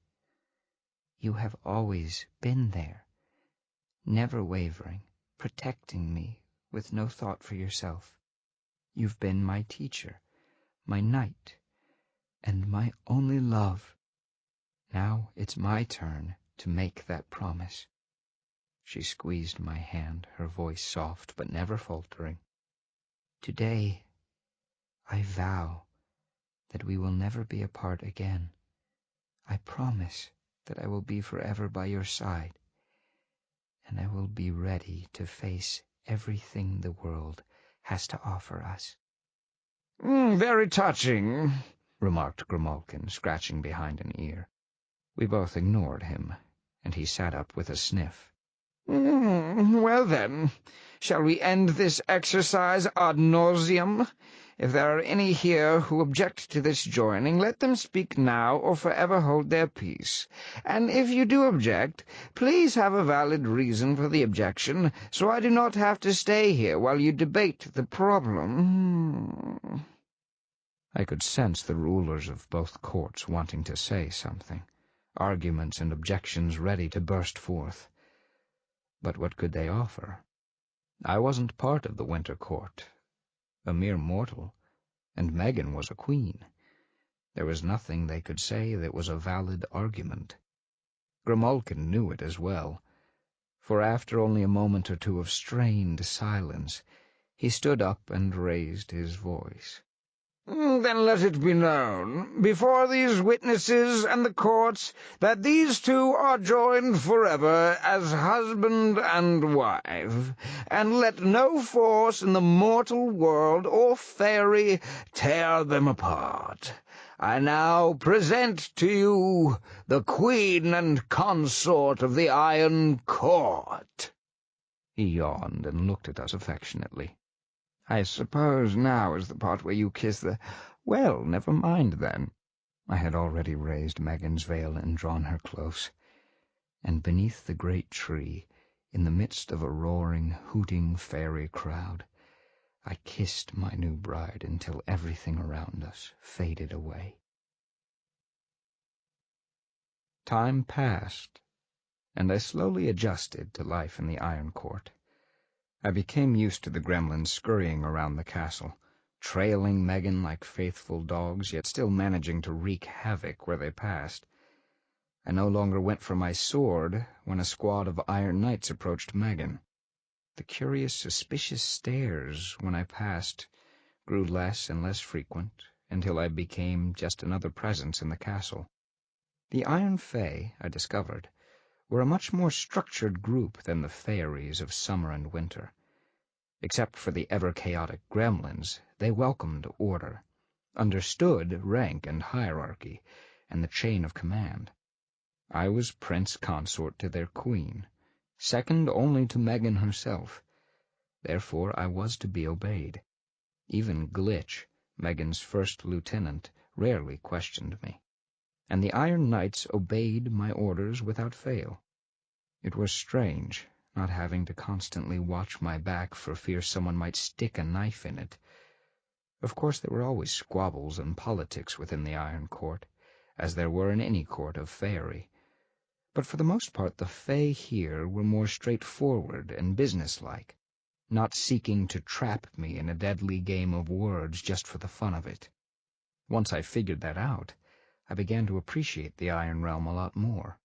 You have always been there, never wavering, protecting me with no thought for yourself. You've been my teacher, my knight, and my only love. Now it's my turn to make that promise. She squeezed my hand, her voice soft but never faltering. Today, I vow that we will never be apart again. I promise that I will be forever by your side, and I will be ready to face everything the world has to offer us. Very touching, remarked Grimalkin, scratching behind an ear. We both ignored him, and he sat up with a sniff. Well then, shall we end this exercise ad nauseam? If there are any here who object to this joining, let them speak now or forever hold their peace. And if you do object, please have a valid reason for the objection, so I do not have to stay here while you debate the problem. I could sense the rulers of both courts wanting to say something, arguments and objections ready to burst forth. But what could they offer? I wasn't part of the Winter Court, a mere mortal, and Megan was a queen. There was nothing they could say that was a valid argument. Grimalkin knew it as well, for after only a moment or two of strained silence, he stood up and raised his voice. Then let it be known, before these witnesses and the courts, that these two are joined forever as husband and wife, and let no force in the mortal world or fairy tear them apart. I now present to you the queen and consort of the Iron Court. He yawned and looked at us affectionately. I suppose now is the part where you kiss the— Well, never mind, then. I had already raised Megan's veil and drawn her close, and beneath the great tree, in the midst of a roaring, hooting fairy crowd, I kissed my new bride until everything around us faded away. Time passed, and I slowly adjusted to life in the Iron Court. I became used to the gremlins scurrying around the castle, trailing Megan like faithful dogs, yet still managing to wreak havoc where they passed. I no longer went for my sword when a squad of Iron Knights approached Megan. The curious, suspicious stares when I passed grew less and less frequent, until I became just another presence in the castle. The Iron Fey, I discovered, were a much more structured group than the faeries of summer and winter. Except for the ever-chaotic gremlins, they welcomed order, understood rank and hierarchy, and the chain of command. I was prince consort to their queen, second only to Megan herself. Therefore I was to be obeyed. Even Glitch, Megan's first lieutenant, rarely questioned me, and the Iron Knights obeyed my orders without fail. It was strange, not having to constantly watch my back for fear someone might stick a knife in it. Of course there were always squabbles and politics within the Iron Court, as there were in any court of faerie. But for the most part the Fae here were more straightforward and businesslike, not seeking to trap me in a deadly game of words just for the fun of it. Once I figured that out, I began to appreciate the Iron Realm a lot more,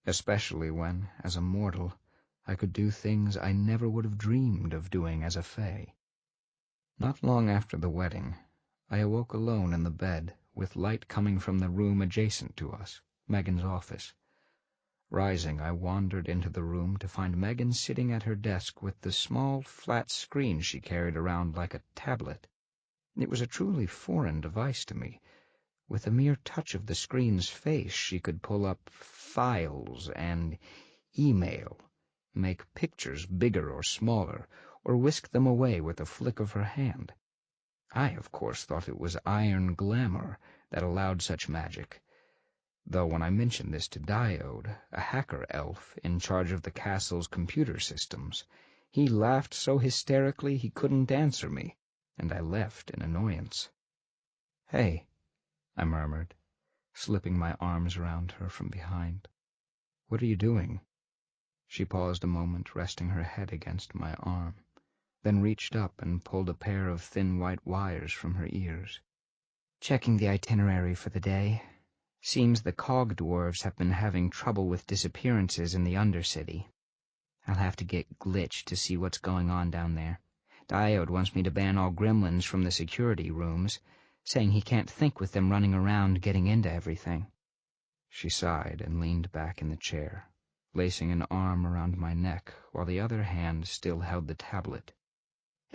especially when, as a mortal, I could do things I never would have dreamed of doing as a Fae. Not long after the wedding, I awoke alone in the bed, with light coming from the room adjacent to us, Megan's office. Rising, I wandered into the room to find Megan sitting at her desk with the small, flat screen she carried around like a tablet. It was a truly foreign device to me. With a mere touch of the screen's face, she could pull up files and email, make pictures bigger or smaller, or whisk them away with a flick of her hand. I, of course, thought it was iron glamour that allowed such magic, though when I mentioned this to Diode, a hacker elf in charge of the castle's computer systems, he laughed so hysterically he couldn't answer me, and I left in annoyance. "Hey," I murmured, slipping my arms around her from behind. "What are you doing?" She paused a moment, resting her head against my arm, then reached up and pulled a pair of thin white wires from her ears. "Checking the itinerary for the day. Seems the cog dwarves have been having trouble with disappearances in the Undercity. I'll have to get Glitch to see what's going on down there. Diode wants me to ban all gremlins from the security rooms, saying he can't think with them running around getting into everything." She sighed and leaned back in the chair, lacing an arm around my neck while the other hand still held the tablet.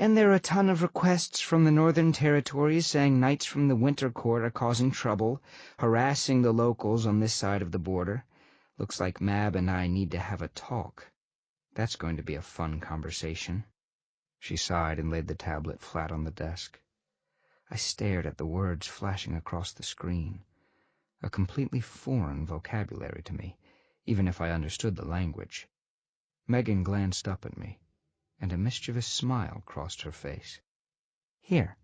"And there are a ton of requests from the Northern Territories saying knights from the Winter Court are causing trouble, harassing the locals on this side of the border. Looks like Mab and I need to have a talk. That's going to be a fun conversation." She sighed and laid the tablet flat on the desk. I stared at the words flashing across the screen, a completely foreign vocabulary to me, even if I understood the language. Megan glanced up at me, and a mischievous smile crossed her face. "Here."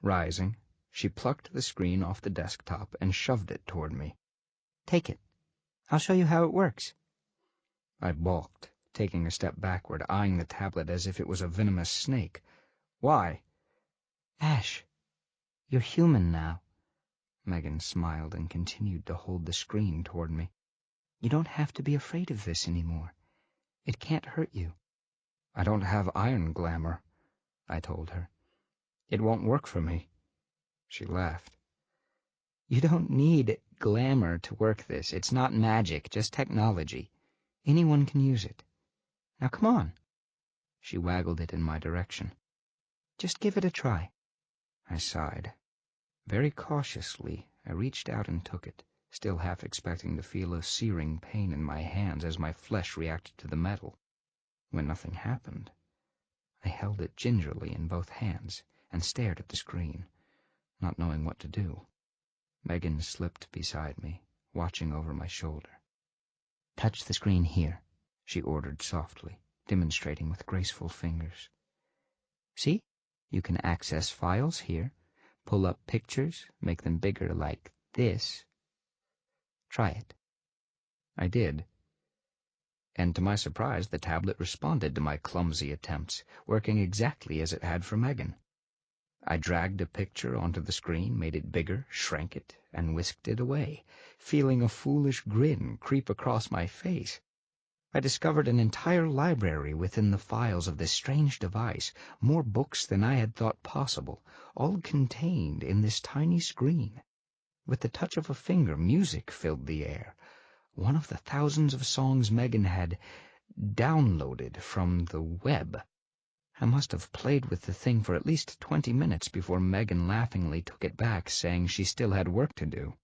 Rising, she plucked the screen off the desktop and shoved it toward me. "Take it. I'll show you how it works." I balked, taking a step backward, eyeing the tablet as if it was a venomous snake. "Why?" "Ash, you're human now." Megan smiled and continued to hold the screen toward me. "You don't have to be afraid of this anymore. It can't hurt you." "I don't have iron glamour," I told her. "It won't work for me." She laughed. "You don't need glamour to work this. It's not magic, just technology. Anyone can use it. Now come on." She waggled it in my direction. "Just give it a try." I sighed. Very cautiously, I reached out and took it, still half expecting to feel a searing pain in my hands as my flesh reacted to the metal. When nothing happened, I held it gingerly in both hands and stared at the screen, not knowing what to do. Megan slipped beside me, watching over my shoulder. "Touch the screen here," she ordered softly, demonstrating with graceful fingers. "See? You can access files here, pull up pictures, make them bigger like this. Try it." I did, and to my surprise the tablet responded to my clumsy attempts, working exactly as it had for Megan. I dragged a picture onto the screen, made it bigger, shrank it, and whisked it away, feeling a foolish grin creep across my face. I discovered an entire library within the files of this strange device, more books than I had thought possible, all contained in this tiny screen. With the touch of a finger, music filled the air, one of the thousands of songs Megan had downloaded from the web. I must have played with the thing for at least 20 minutes before Megan laughingly took it back, saying she still had work to do.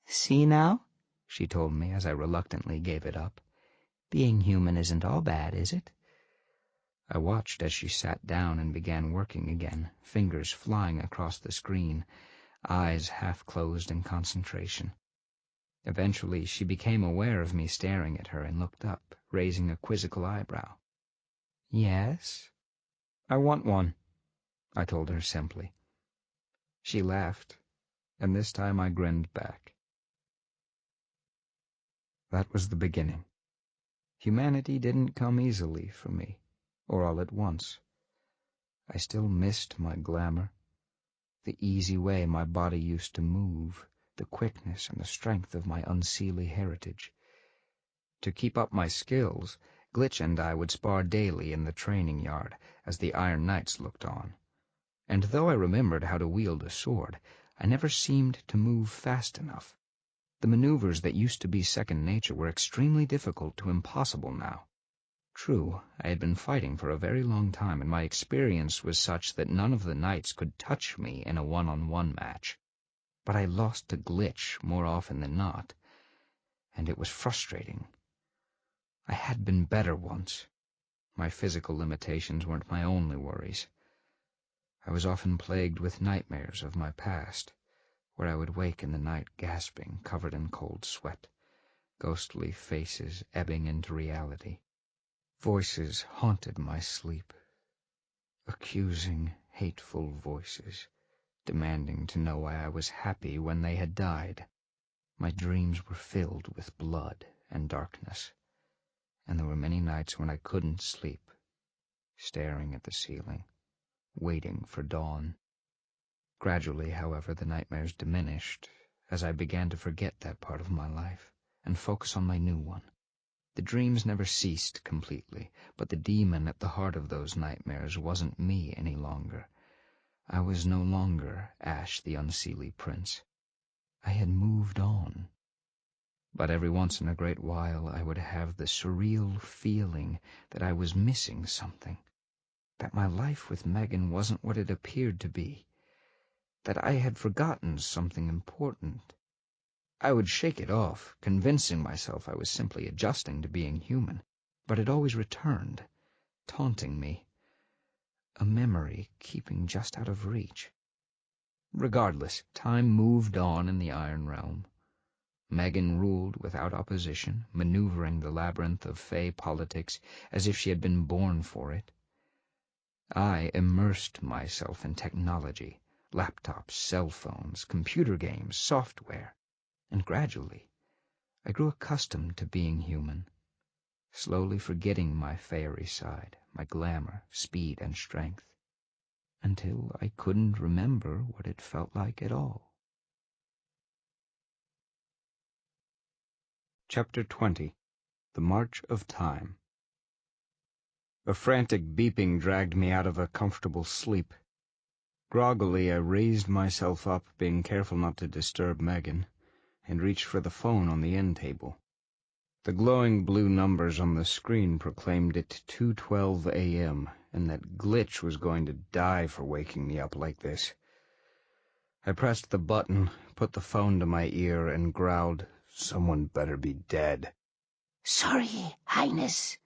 "See now?" she told me as I reluctantly gave it up. "Being human isn't all bad, is it?" I watched as she sat down and began working again, fingers flying across the screen, eyes half closed in concentration. Eventually, she became aware of me staring at her and looked up, raising a quizzical eyebrow. "Yes?" I want one, I told her simply. She laughed, and this time I grinned back. That was the beginning. Humanity didn't come easily for me, or all at once. I still missed my glamour, the easy way my body used to move, the quickness and the strength of my unseelie heritage. To keep up my skills, Glitch and I would spar daily in the training yard as the Iron Knights looked on. And though I remembered how to wield a sword, I never seemed to move fast enough. The maneuvers that used to be second nature were extremely difficult to impossible now. True, I had been fighting for a very long time, and my experience was such that none of the knights could touch me in a one-on-one match. But I lost to Glitch more often than not, and it was frustrating. I had been better once. My physical limitations weren't my only worries. I was often plagued with nightmares of my past, where I would wake in the night gasping, covered in cold sweat, ghostly faces ebbing into reality. Voices haunted my sleep, accusing, hateful voices, demanding to know why I was happy when they had died. My dreams were filled with blood and darkness, and there were many nights when I couldn't sleep, staring at the ceiling, waiting for dawn. Gradually, however, the nightmares diminished as I began to forget that part of my life and focus on my new one. The dreams never ceased completely, but the demon at the heart of those nightmares wasn't me any longer. I was no longer Ash the Unseelie Prince. I had moved on. But every once in a great while I would have the surreal feeling that I was missing something, that my life with Megan wasn't what it appeared to be, that I had forgotten something important. I would shake it off, convincing myself I was simply adjusting to being human, but it always returned, taunting me, a memory keeping just out of reach. Regardless, time moved on in the Iron Realm. Megan ruled without opposition, maneuvering the labyrinth of Fey politics as if she had been born for it. I immersed myself in technology, laptops, cell phones, computer games, software, and gradually I grew accustomed to being human, slowly forgetting my fairy side, my glamour, speed, and strength, until I couldn't remember what it felt like at all. Chapter 20. The March of Time. A frantic beeping dragged me out of a comfortable sleep. Groggily, I raised myself up, being careful not to disturb Megan, and reached for the phone on the end table. The glowing blue numbers on the screen proclaimed it 2:12 a.m., and that Glitch was going to die for waking me up like this. I pressed the button, put the phone to my ear, and growled, "Someone better be dead." "Sorry, Highness,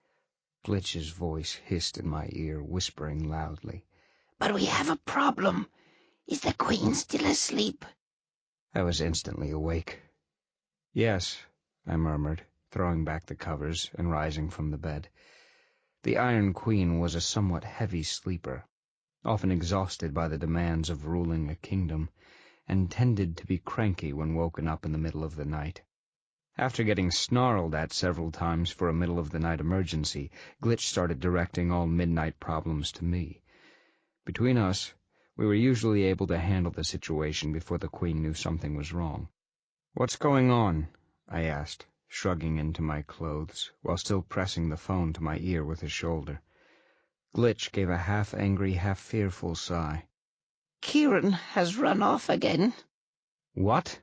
Glitch's voice hissed in my ear, whispering loudly. but we have a problem. Is the Queen still asleep?" I was instantly awake. "Yes," I murmured, throwing back the covers and rising from the bed. The Iron Queen was a somewhat heavy sleeper, often exhausted by the demands of ruling a kingdom, and tended to be cranky when woken up in the middle of the night. After getting snarled at several times for a middle-of-the-night emergency, Glitch started directing all midnight problems to me. Between us, We were usually able to handle the situation before the Queen knew something was wrong. "What's going on?" I asked, shrugging into my clothes, while still pressing the phone to my ear with his shoulder. Glitch gave a half-angry, half-fearful sigh. Kieran has run off again. "What?"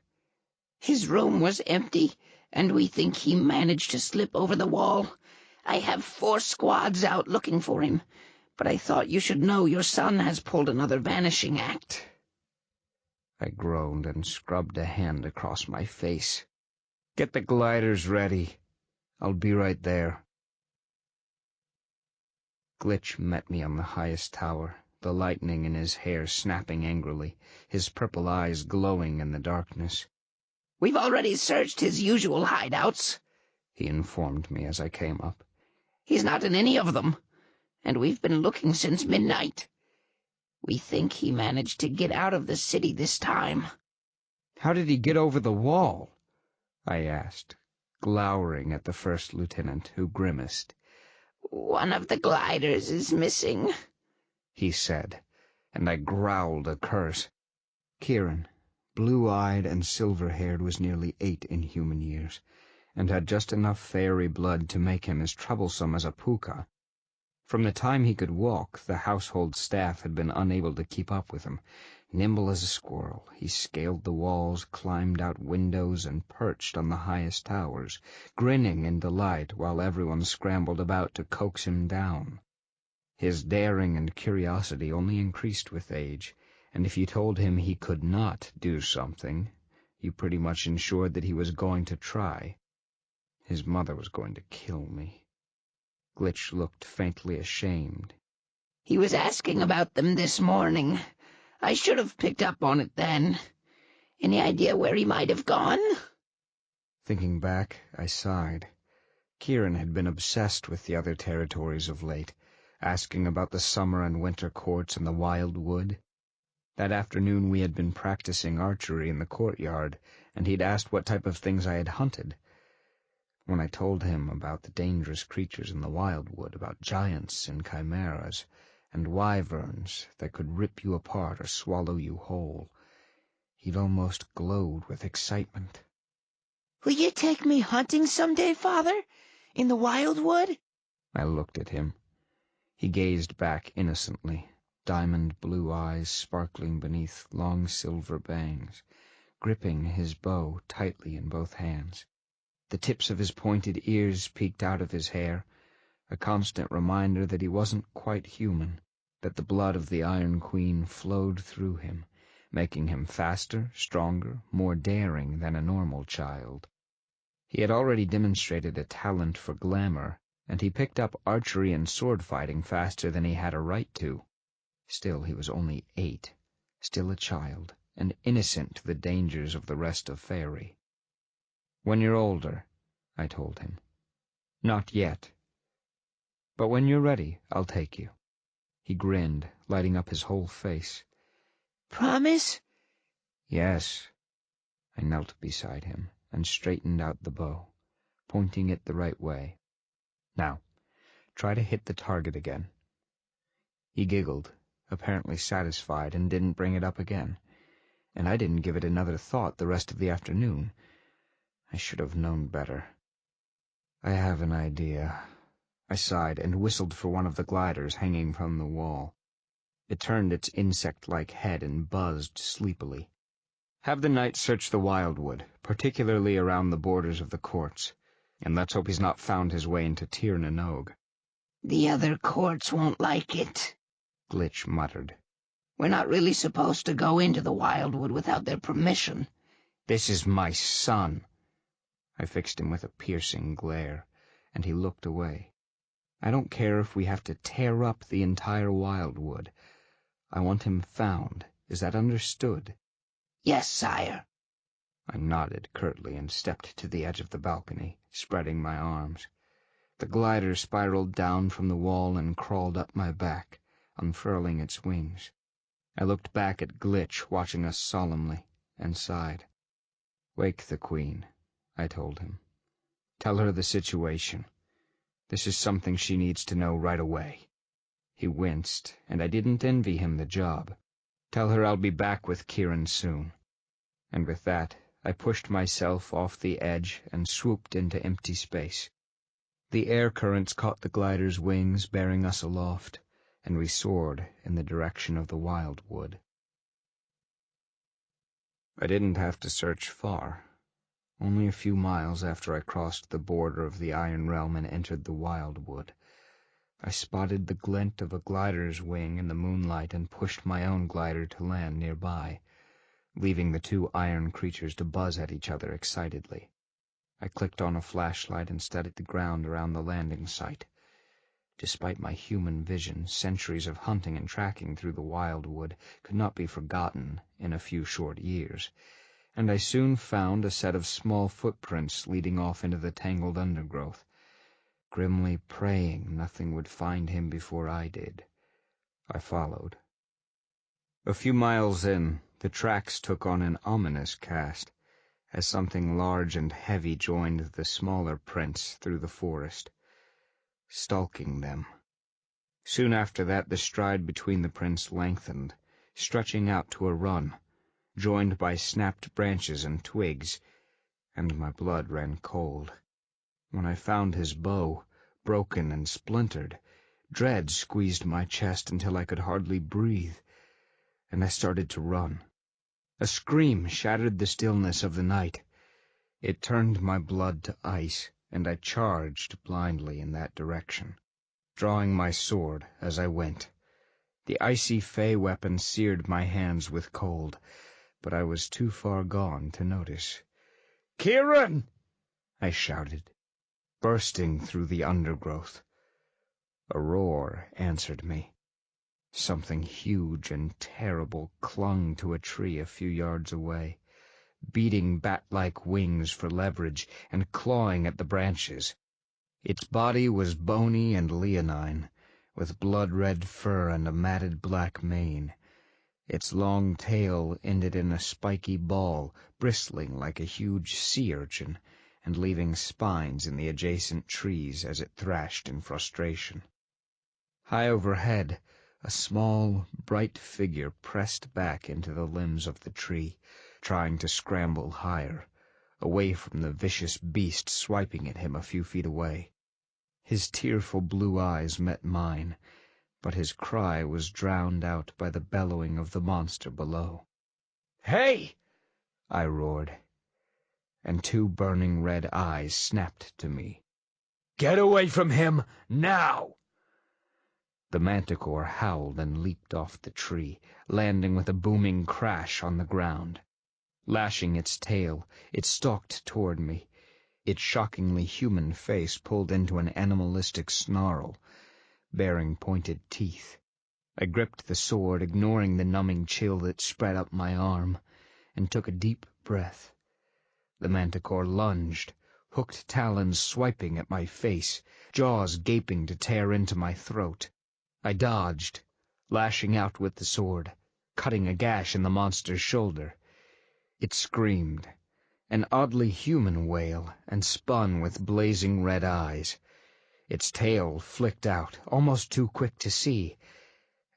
His room was empty, and we think he managed to slip over the wall. I have 4 squads out looking for him, but I thought you should know your son has pulled another vanishing act. I groaned and scrubbed a hand across my face. "Get the gliders ready. I'll be right there." Glitch met me on the highest tower, the lightning in his hair snapping angrily, his purple eyes glowing in the darkness. "We've already searched his usual hideouts," he informed me as I came up. "He's not in any of them, and we've been looking since midnight. We think he managed to get out of the city this time." "How did he get over the wall?" I asked, glowering at the first lieutenant, who grimaced. "One of the gliders is missing," he said, and I growled a curse. Kieran, blue-eyed and silver-haired, was nearly 8 in human years, and had just enough fairy blood to make him as troublesome as a puka. From the time he could walk, the household staff had been unable to keep up with him. Nimble as a squirrel, he scaled the walls, climbed out windows, and perched on the highest towers, grinning in delight while everyone scrambled about to coax him down. His daring and curiosity only increased with age, and if you told him he could not do something, you pretty much ensured that he was going to try. His mother was going to kill me. Glitch looked faintly ashamed. "He was asking about them this morning. I should have picked up on it then. Any idea where he might have gone?" Thinking back, I sighed. Kieran had been obsessed with the other territories of late, asking about the summer and winter courts and the wild wood. That afternoon we had been practicing archery in the courtyard, and he'd asked what type of things I had hunted. When I told him about the dangerous creatures in the wildwood, about giants and chimeras, and wyverns that could rip you apart or swallow you whole, he'd almost glowed with excitement. "Will you take me hunting someday, Father? In the wildwood?" I looked at him. He gazed back innocently, diamond blue eyes sparkling beneath long silver bangs, gripping his bow tightly in both hands. The tips of his pointed ears peeked out of his hair, a constant reminder that he wasn't quite human, that the blood of the Iron Queen flowed through him, making him faster, stronger, more daring than a normal child. He had already demonstrated a talent for glamour, and he picked up archery and sword-fighting faster than he had a right to. Still, he was only 8, still a child, and innocent to the dangers of the rest of Fairy. "When you're older," I told him. "Not yet. But when you're ready, I'll take you." He grinned, lighting up his whole face. "Promise?" "Yes." I knelt beside him and straightened out the bow, pointing it the right way. "Now, try to hit the target again." He giggled, apparently satisfied, and didn't bring it up again, and I didn't give it another thought the rest of the afternoon. I should have known better. "I have an idea." I sighed and whistled for one of the gliders hanging from the wall. It turned its insect-like head and buzzed sleepily. "Have the knight search the wildwood, particularly around the borders of the courts, and let's hope he's not found his way into Tir na Nog." "The other courts won't like it," Glitch muttered. "We're not really supposed to go into the wildwood without their permission." "This is my son." I fixed him with a piercing glare, and he looked away. "I don't care if we have to tear up the entire wildwood. I want him found. Is that understood?" "Yes, sire." I nodded curtly and stepped to the edge of the balcony, spreading my arms. The glider spiraled down from the wall and crawled up my back, unfurling its wings. I looked back at Glitch, watching us solemnly, and sighed. "Wake the Queen," I told him. "Tell her the situation. This is something she needs to know right away." He winced, and I didn't envy him the job. Tell her I'll be back with Kieran soon. And with that, I pushed myself off the edge and swooped into empty space. The air currents caught the glider's wings, bearing us aloft, and we soared in the direction of the wildwood. I didn't have to search far. Only a few miles after I crossed the border of the Iron Realm and entered the wildwood, I spotted the glint of a glider's wing in the moonlight and pushed my own glider to land nearby, leaving the two iron creatures to buzz at each other excitedly. I clicked on a flashlight and studied the ground around the landing site. Despite my human vision, centuries of hunting and tracking through the wildwood could not be forgotten in a few short years, and I soon found a set of small footprints leading off into the tangled undergrowth, grimly praying nothing would find him before I did. I followed. A few miles in, the tracks took on an ominous cast, as something large and heavy joined the smaller prints through the forest, stalking them. Soon after that, the stride between the prints lengthened, stretching out to a run, joined by snapped branches and twigs, and my blood ran cold. When I found his bow, broken and splintered, dread squeezed my chest until I could hardly breathe, and I started to run. A scream shattered the stillness of the night. It turned my blood to ice, and I charged blindly in that direction, drawing my sword as I went. The icy Fey weapon seared my hands with cold, but I was too far gone to notice. "Kieran!" I shouted, bursting through the undergrowth. A roar answered me. Something huge and terrible clung to a tree a few yards away, beating bat-like wings for leverage and clawing at the branches. Its body was bony and leonine, with blood-red fur and a matted black mane. Its long tail ended in a spiky ball, bristling like a huge sea urchin, and leaving spines in the adjacent trees as it thrashed in frustration. High overhead, a small, bright figure pressed back into the limbs of the tree, trying to scramble higher, away from the vicious beast swiping at him a few feet away. His tearful blue eyes met mine, but his cry was drowned out by the bellowing of the monster below. "Hey!" I roared, and two burning red eyes snapped to me. "Get away from him, now!" The manticore howled and leaped off the tree, landing with a booming crash on the ground. Lashing its tail, it stalked toward me, its shockingly human face pulled into an animalistic snarl, bearing pointed teeth. I gripped the sword, ignoring the numbing chill that spread up my arm, and took a deep breath. The manticore lunged, hooked talons swiping at my face, jaws gaping to tear into my throat. I dodged, lashing out with the sword, cutting a gash in the monster's shoulder. It screamed, an oddly human wail, and spun with blazing red eyes. Its tail flicked out, almost too quick to see,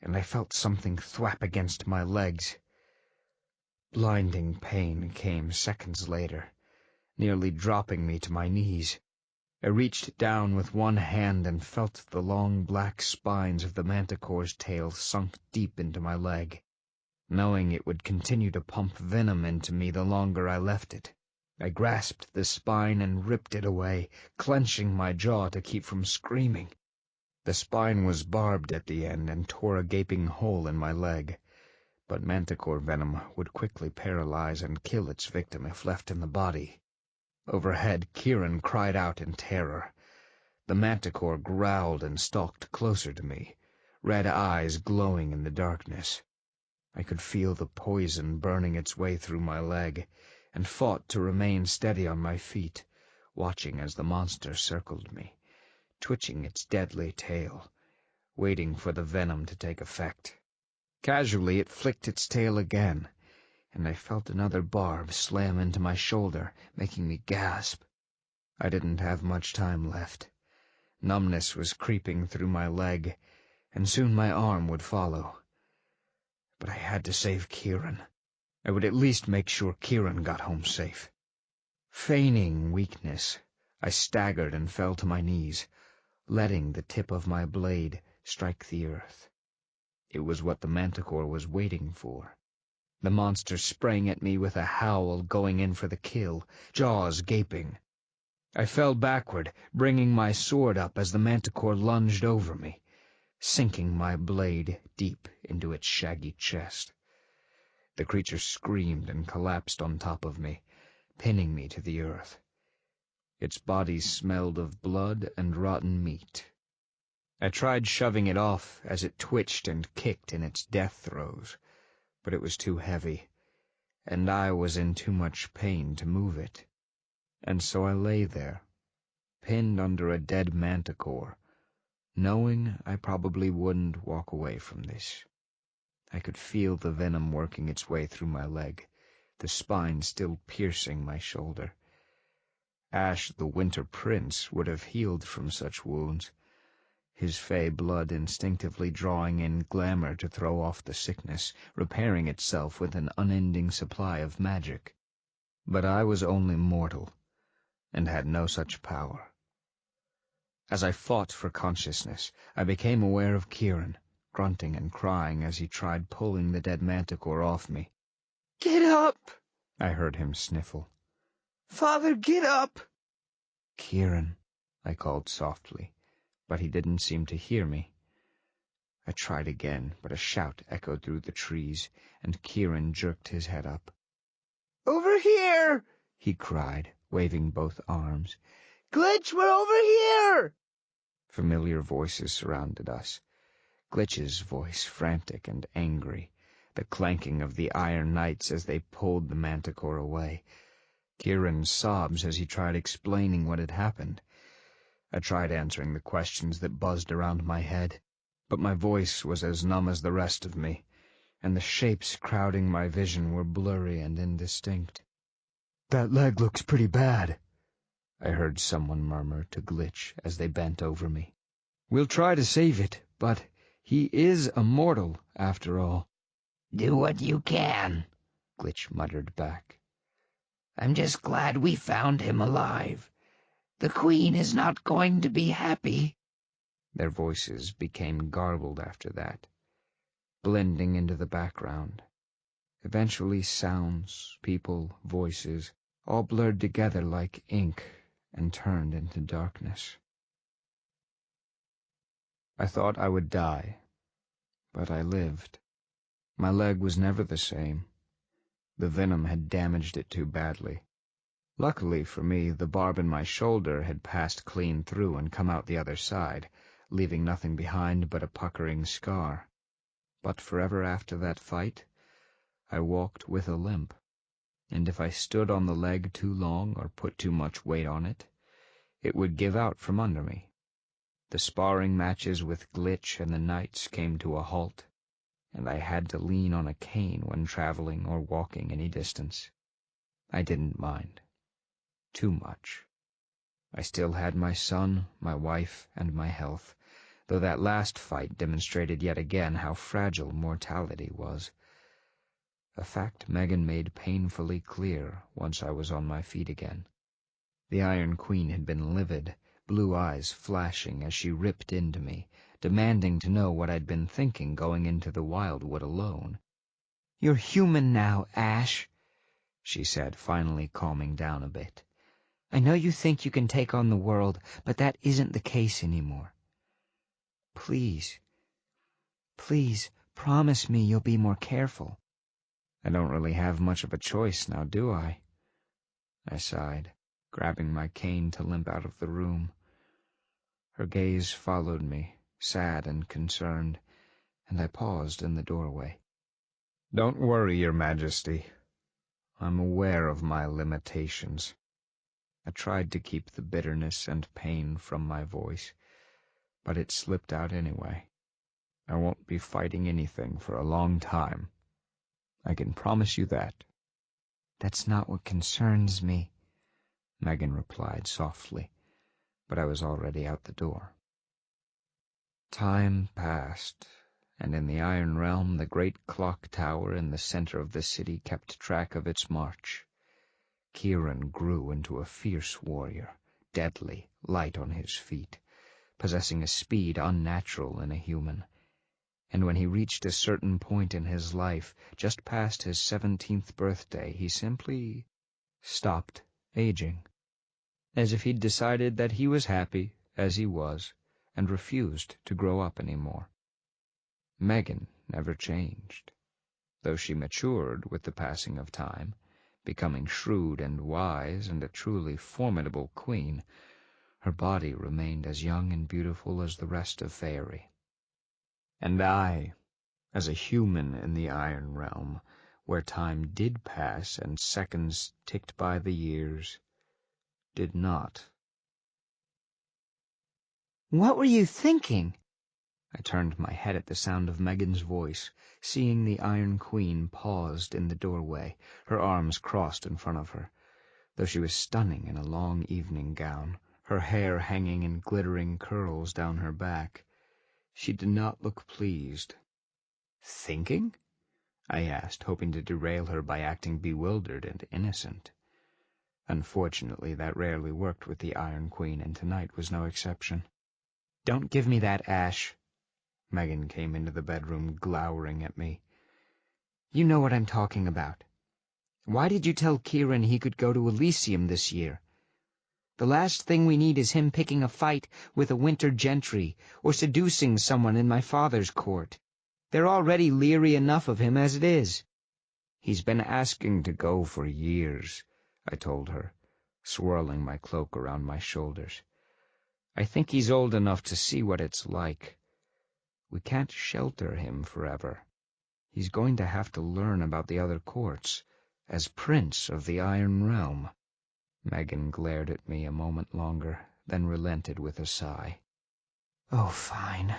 and I felt something thwap against my legs. Blinding pain came seconds later, nearly dropping me to my knees. I reached down with one hand and felt the long black spines of the manticore's tail sunk deep into my leg. Knowing it would continue to pump venom into me the longer I left it, I grasped the spine and ripped it away, clenching my jaw to keep from screaming. The spine was barbed at the end and tore a gaping hole in my leg, but manticore venom would quickly paralyze and kill its victim if left in the body. Overhead, Kieran cried out in terror. The manticore growled and stalked closer to me, red eyes glowing in the darkness. I could feel the poison burning its way through my leg, and fought to remain steady on my feet, watching as the monster circled me, twitching its deadly tail, waiting for the venom to take effect. Casually it flicked its tail again, and I felt another barb slam into my shoulder, making me gasp. I didn't have much time left. Numbness was creeping through my leg, and soon my arm would follow. But I had to save Kieran. I would at least make sure Kieran got home safe. Feigning weakness, I staggered and fell to my knees, letting the tip of my blade strike the earth. It was what the manticore was waiting for. The monster sprang at me with a howl, going in for the kill, jaws gaping. I fell backward, bringing my sword up as the manticore lunged over me, sinking my blade deep into its shaggy chest. The creature screamed and collapsed on top of me, pinning me to the earth. Its body smelled of blood and rotten meat. I tried shoving it off as it twitched and kicked in its death throes, but it was too heavy, and I was in too much pain to move it. And so I lay there, pinned under a dead manticore, knowing I probably wouldn't walk away from this. I could feel the venom working its way through my leg, the spine still piercing my shoulder. Ash the Winter Prince would have healed from such wounds, his fey blood instinctively drawing in glamour to throw off the sickness, repairing itself with an unending supply of magic. But I was only mortal, and had no such power. As I fought for consciousness, I became aware of Kieran, grunting and crying as he tried pulling the dead manticore off me. "Get up!" I heard him sniffle. "Father, get up!" "Kieran," I called softly, but he didn't seem to hear me. I tried again, but a shout echoed through the trees, and Kieran jerked his head up. "Over here!" he cried, waving both arms. "Glitch, we're over here!" Familiar voices surrounded us. Glitch's voice, frantic and angry, the clanking of the iron knights as they pulled the manticore away. Kieran's sobs as he tried explaining what had happened. I tried answering the questions that buzzed around my head, but my voice was as numb as the rest of me, and the shapes crowding my vision were blurry and indistinct. "That leg looks pretty bad," I heard someone murmur to Glitch as they bent over me. "We'll try to save it, but he is a mortal, after all." "Do what you can," Glitch muttered back. "I'm just glad we found him alive. The Queen is not going to be happy." Their voices became garbled after that, blending into the background. Eventually sounds, people, voices, all blurred together like ink and turned into darkness. I thought I would die, but I lived. My leg was never the same. The venom had damaged it too badly. Luckily for me, the barb in my shoulder had passed clean through and come out the other side, leaving nothing behind but a puckering scar. But forever after that fight, I walked with a limp, and if I stood on the leg too long or put too much weight on it, it would give out from under me. The sparring matches with Glitch and the knights came to a halt, and I had to lean on a cane when traveling or walking any distance. I didn't mind. Too much. I still had my son, my wife, and my health, though that last fight demonstrated yet again how fragile mortality was. A fact Megan made painfully clear once I was on my feet again. The Iron Queen had been livid, blue eyes flashing as she ripped into me, demanding to know what I'd been thinking going into the wildwood alone. "You're human now, Ash," she said, finally calming down a bit. "I know you think you can take on the world, but that isn't the case anymore. Please, please, promise me you'll be more careful." I don't really have much of a choice now, do I? I sighed, grabbing my cane to limp out of the room. Her gaze followed me, sad and concerned, and I paused in the doorway. "Don't worry, Your Majesty. I'm aware of my limitations." I tried to keep the bitterness and pain from my voice, but it slipped out anyway. I won't be fighting anything for a long time. I can promise you that. "That's not what concerns me," Megan replied softly, but I was already out the door. Time passed, and in the Iron Realm the great clock tower in the center of the city kept track of its march. Kieran grew into a fierce warrior, deadly, light on his feet, possessing a speed unnatural in a human. And when he reached a certain point in his life, just past his 17th birthday, he simply stopped aging, as if he'd decided that he was happy as he was and refused to grow up anymore. Megan never changed, though she matured with the passing of time, becoming shrewd and wise and a truly formidable queen. Her body remained as young and beautiful as the rest of Faerie. And I, as a human in the Iron Realm, where time did pass and seconds ticked by the years, did not. What were you thinking? I turned my head at the sound of Megan's voice, seeing the Iron Queen paused in the doorway, her arms crossed in front of her. Though she was stunning in a long evening gown, her hair hanging in glittering curls down her back, she did not look pleased. "Thinking?" I asked, hoping to derail her by acting bewildered and innocent. Unfortunately, that rarely worked with the Iron Queen, and tonight was no exception. "Don't give me that, Ash." Megan came into the bedroom, glowering at me. "You know what I'm talking about. Why did you tell Kieran he could go to Elysium this year? The last thing we need is him picking a fight with a winter gentry or seducing someone in my father's court. They're already leery enough of him as it is." "He's been asking to go for years," I told her, swirling my cloak around my shoulders. "I think he's old enough to see what it's like. We can't shelter him forever. He's going to have to learn about the other courts, as Prince of the Iron Realm." Megan glared at me a moment longer, then relented with a sigh. "Oh, fine.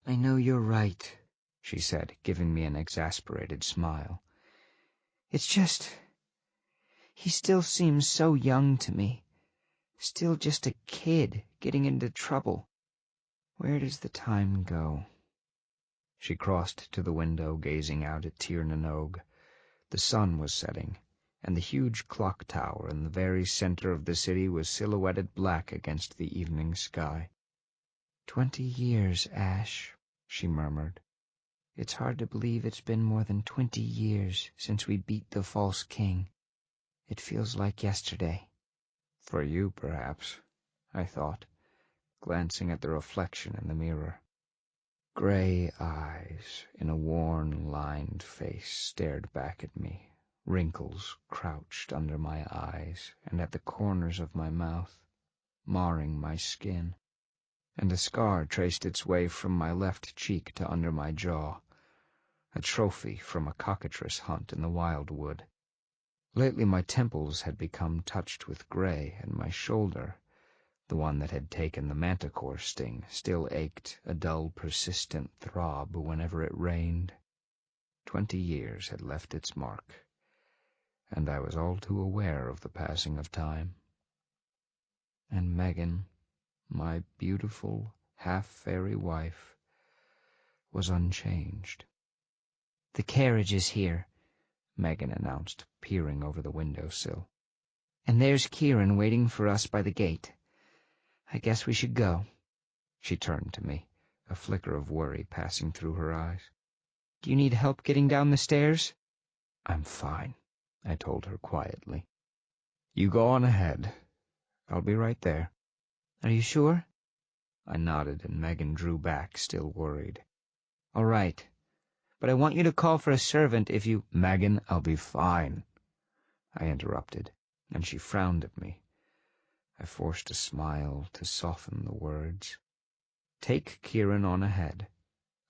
I know you're right," she said, giving me an exasperated smile. "It's just, he still seems so young to me. Still just a kid getting into trouble. Where does the time go?" She crossed to the window, gazing out at Tir na Nog. The sun was setting, and the huge clock tower in the very center of the city was silhouetted black against the evening sky. 20 years, Ash," she murmured. "It's hard to believe it's been more than 20 years since we beat the false king. It feels like yesterday." "For you, perhaps," I thought, glancing at the reflection in the mirror. Gray eyes in a worn, lined face stared back at me. Wrinkles crouched under my eyes and at the corners of my mouth, marring my skin, and a scar traced its way from my left cheek to under my jaw, a trophy from a cockatrice hunt in the wildwood. Lately my temples had become touched with gray, and my shoulder, the one that had taken the manticore sting, still ached a dull, persistent throb whenever it rained. 20 years had left its mark, and I was all too aware of the passing of time. And Megan, my beautiful, half-fairy wife, was unchanged. "The carriage is here," Megan announced, peering over the windowsill. "And there's Kieran waiting for us by the gate. I guess we should go." She turned to me, a flicker of worry passing through her eyes. "Do you need help getting down the stairs?" "I'm fine," I told her quietly. "You go on ahead. I'll be right there." "Are you sure?" I nodded, and Megan drew back, still worried. "All right. But I want you to call for a servant if you—" "Megan, I'll be fine," I interrupted, and she frowned at me. I forced a smile to soften the words. "Take Kieran on ahead.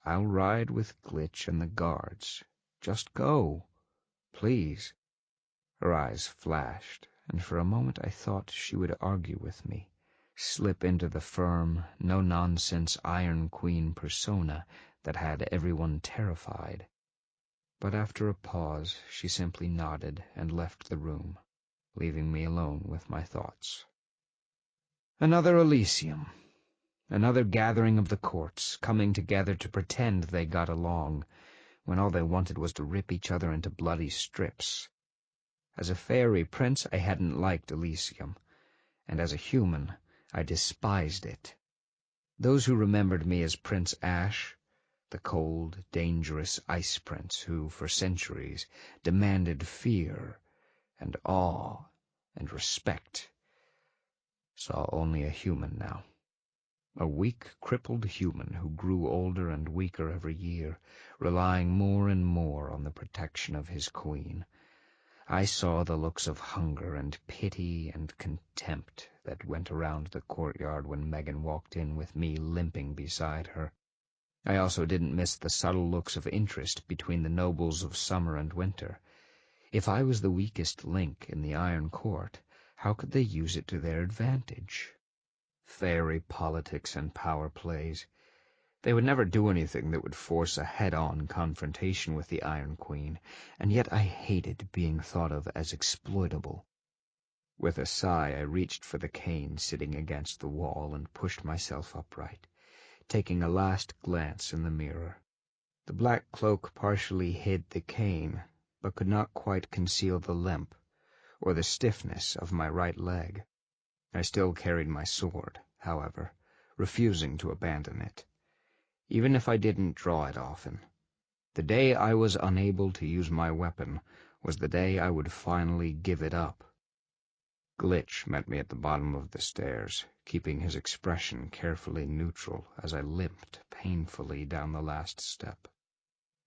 I'll ride with Glitch and the guards. Just go, please." Her eyes flashed, and for a moment I thought she would argue with me, slip into the firm, no-nonsense Iron Queen persona that had everyone terrified. But after a pause, she simply nodded and left the room, leaving me alone with my thoughts. Another Elysium. Another gathering of the courts, coming together to pretend they got along, when all they wanted was to rip each other into bloody strips. As a fairy prince, I hadn't liked Elysium, and as a human, I despised it. Those who remembered me as Prince Ash, the cold, dangerous ice prince who, for centuries, demanded fear and awe and respect, saw only a human now. A weak, crippled human who grew older and weaker every year, relying more and more on the protection of his queen. I saw the looks of hunger and pity and contempt that went around the courtyard when Megan walked in with me limping beside her. I also didn't miss the subtle looks of interest between the nobles of summer and winter. If I was the weakest link in the Iron Court, how could they use it to their advantage? Fairy politics and power plays. They would never do anything that would force a head-on confrontation with the Iron Queen, and yet I hated being thought of as exploitable. With a sigh, I reached for the cane sitting against the wall and pushed myself upright, taking a last glance in the mirror. The black cloak partially hid the cane, but could not quite conceal the limp or the stiffness of my right leg. I still carried my sword, however, refusing to abandon it. Even if I didn't draw it often, the day I was unable to use my weapon was the day I would finally give it up. Glitch met me at the bottom of the stairs, keeping his expression carefully neutral as I limped painfully down the last step.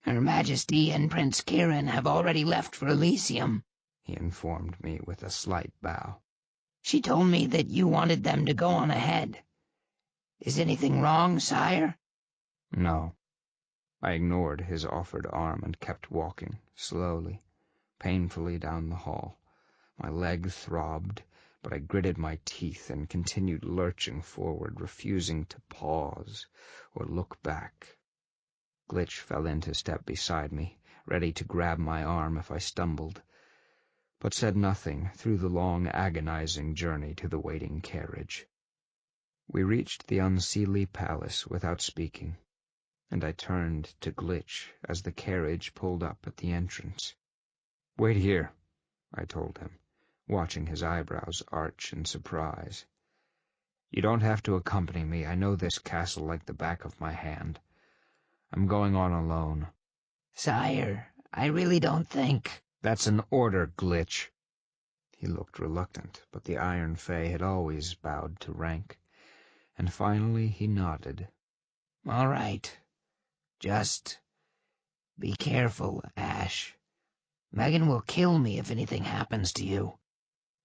Her Majesty and Prince Kieran have already left for Elysium, he informed me with a slight bow. She told me that you wanted them to go on ahead. Is anything wrong, sire? No. I ignored his offered arm and kept walking, slowly, painfully down the hall. My leg throbbed, but I gritted my teeth and continued lurching forward, refusing to pause or look back. Glitch fell into step beside me, ready to grab my arm if I stumbled, but said nothing through the long, agonizing journey to the waiting carriage. We reached the unseelie palace without speaking, and I turned to Glitch as the carriage pulled up at the entrance. "Wait here," I told him, watching his eyebrows arch in surprise. "You don't have to accompany me. I know this castle like the back of my hand. I'm going on alone." Sire, I really don't think... "That's an order, Glitch." He looked reluctant, but the Iron Fey had always bowed to rank, and finally he nodded. All right. Just be careful, Ash. Megan will kill me if anything happens to you.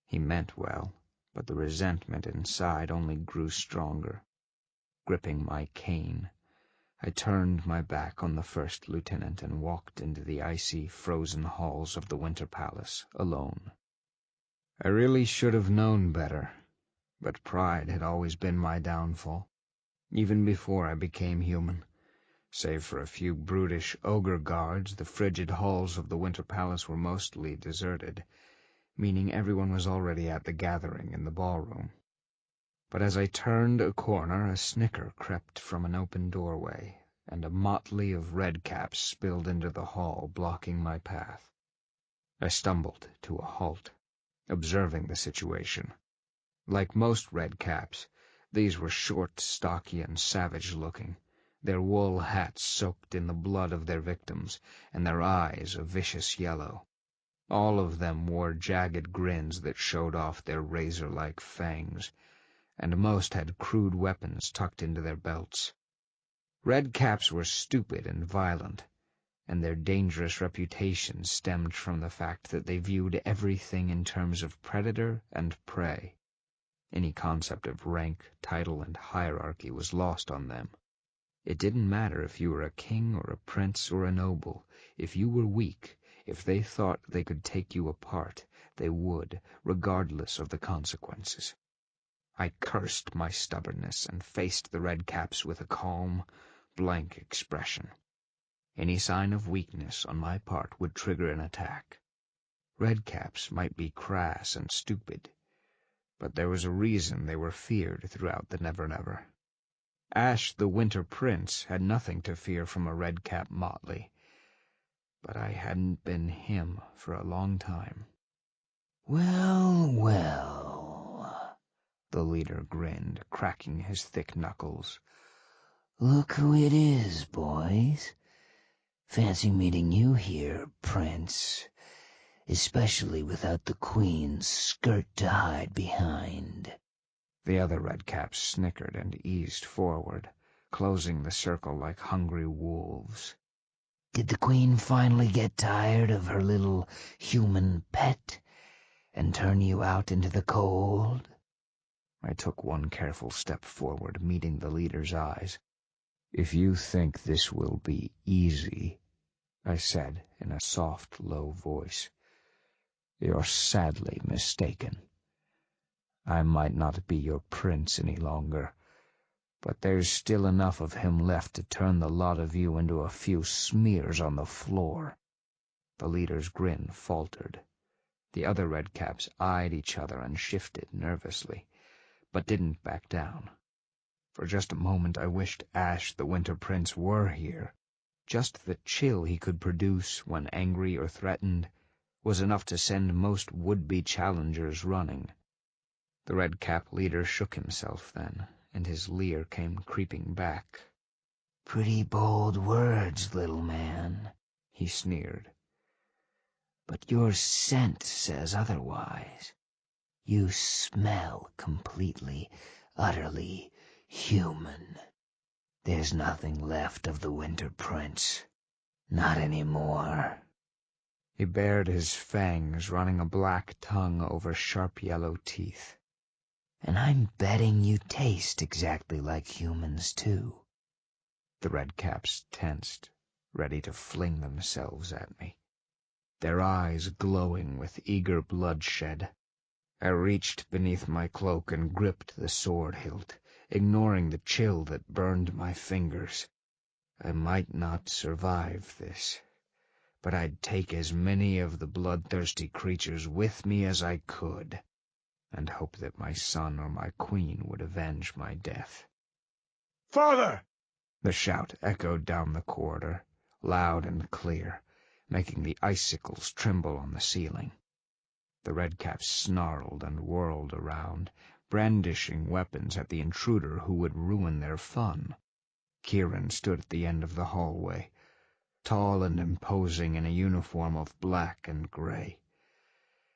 He meant well, but the resentment inside only grew stronger. Gripping my cane, I turned my back on the First Lieutenant and walked into the icy, frozen halls of the Winter Palace, alone. I really should have known better, but pride had always been my downfall, even before I became human. Save for a few brutish ogre guards, the frigid halls of the Winter Palace were mostly deserted, meaning everyone was already at the gathering in the ballroom. But as I turned a corner, a snicker crept from an open doorway, and a motley of redcaps spilled into the hall, blocking my path. I stumbled to a halt, observing the situation. Like most redcaps, these were short, stocky, and savage-looking, their wool hats soaked in the blood of their victims, and their eyes a vicious yellow. All of them wore jagged grins that showed off their razor-like fangs, and most had crude weapons tucked into their belts. Redcaps were stupid and violent, and their dangerous reputation stemmed from the fact that they viewed everything in terms of predator and prey. Any concept of rank, title, and hierarchy was lost on them. It didn't matter if you were a king or a prince or a noble. If you were weak, if they thought they could take you apart, they would, regardless of the consequences. I cursed my stubbornness and faced the redcaps with a calm, blank expression. Any sign of weakness on my part would trigger an attack. Redcaps might be crass and stupid, but there was a reason they were feared throughout the Never Never. Ash the Winter Prince had nothing to fear from a red-cap motley, but I hadn't been him for a long time. Well, well, the leader grinned, cracking his thick knuckles. Look who it is, boys. Fancy meeting you here, Prince, especially without the Queen's skirt to hide behind. The other redcaps snickered and eased forward, closing the circle like hungry wolves. Did the Queen finally get tired of her little human pet and turn you out into the cold? I took one careful step forward, meeting the leader's eyes. If you think this will be easy, I said in a soft, low voice, you're sadly mistaken. I might not be your prince any longer, but there's still enough of him left to turn the lot of you into a few smears on the floor. The leader's grin faltered. The other redcaps eyed each other and shifted nervously, but didn't back down. For just a moment I wished Ash the Winter Prince were here. Just the chill he could produce when angry or threatened was enough to send most would-be challengers running. The red-cap leader shook himself then, and his leer came creeping back. Pretty bold words, little man, he sneered. But your scent says otherwise. You smell completely, utterly human. There's nothing left of the Winter Prince. Not anymore. He bared his fangs, running a black tongue over sharp yellow teeth. And I'm betting you taste exactly like humans, too. The redcaps tensed, ready to fling themselves at me, their eyes glowing with eager bloodshed. I reached beneath my cloak and gripped the sword hilt, ignoring the chill that burned my fingers. I might not survive this, but I'd take as many of the bloodthirsty creatures with me as I could, and hope that my son or my queen would avenge my death. Father! The shout echoed down the corridor, loud and clear, making the icicles tremble on the ceiling. The redcaps snarled and whirled around, brandishing weapons at the intruder who would ruin their fun. Kieran stood at the end of the hallway, tall and imposing in a uniform of black and gray,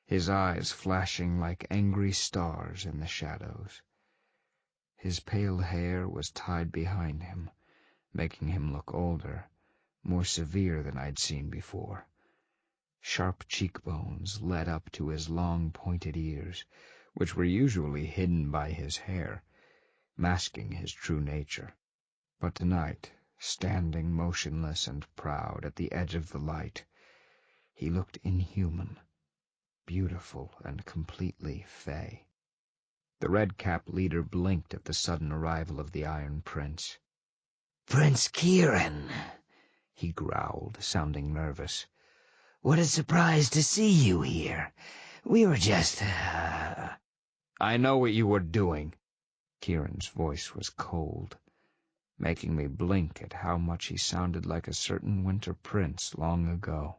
his eyes flashing like angry stars in the shadows. His pale hair was tied behind him, making him look older, more severe than I'd seen before. Sharp cheekbones led up to his long pointed ears, which were usually hidden by his hair, masking his true nature. But tonight, standing motionless and proud at the edge of the light, he looked inhuman, beautiful and completely fey. The red-cap leader blinked at the sudden arrival of the Iron Prince. Prince Kieran, he growled, sounding nervous. What a surprise to see you here. We were just, I know what you were doing. Kieran's voice was cold, making me blink at how much he sounded like a certain winter prince long ago.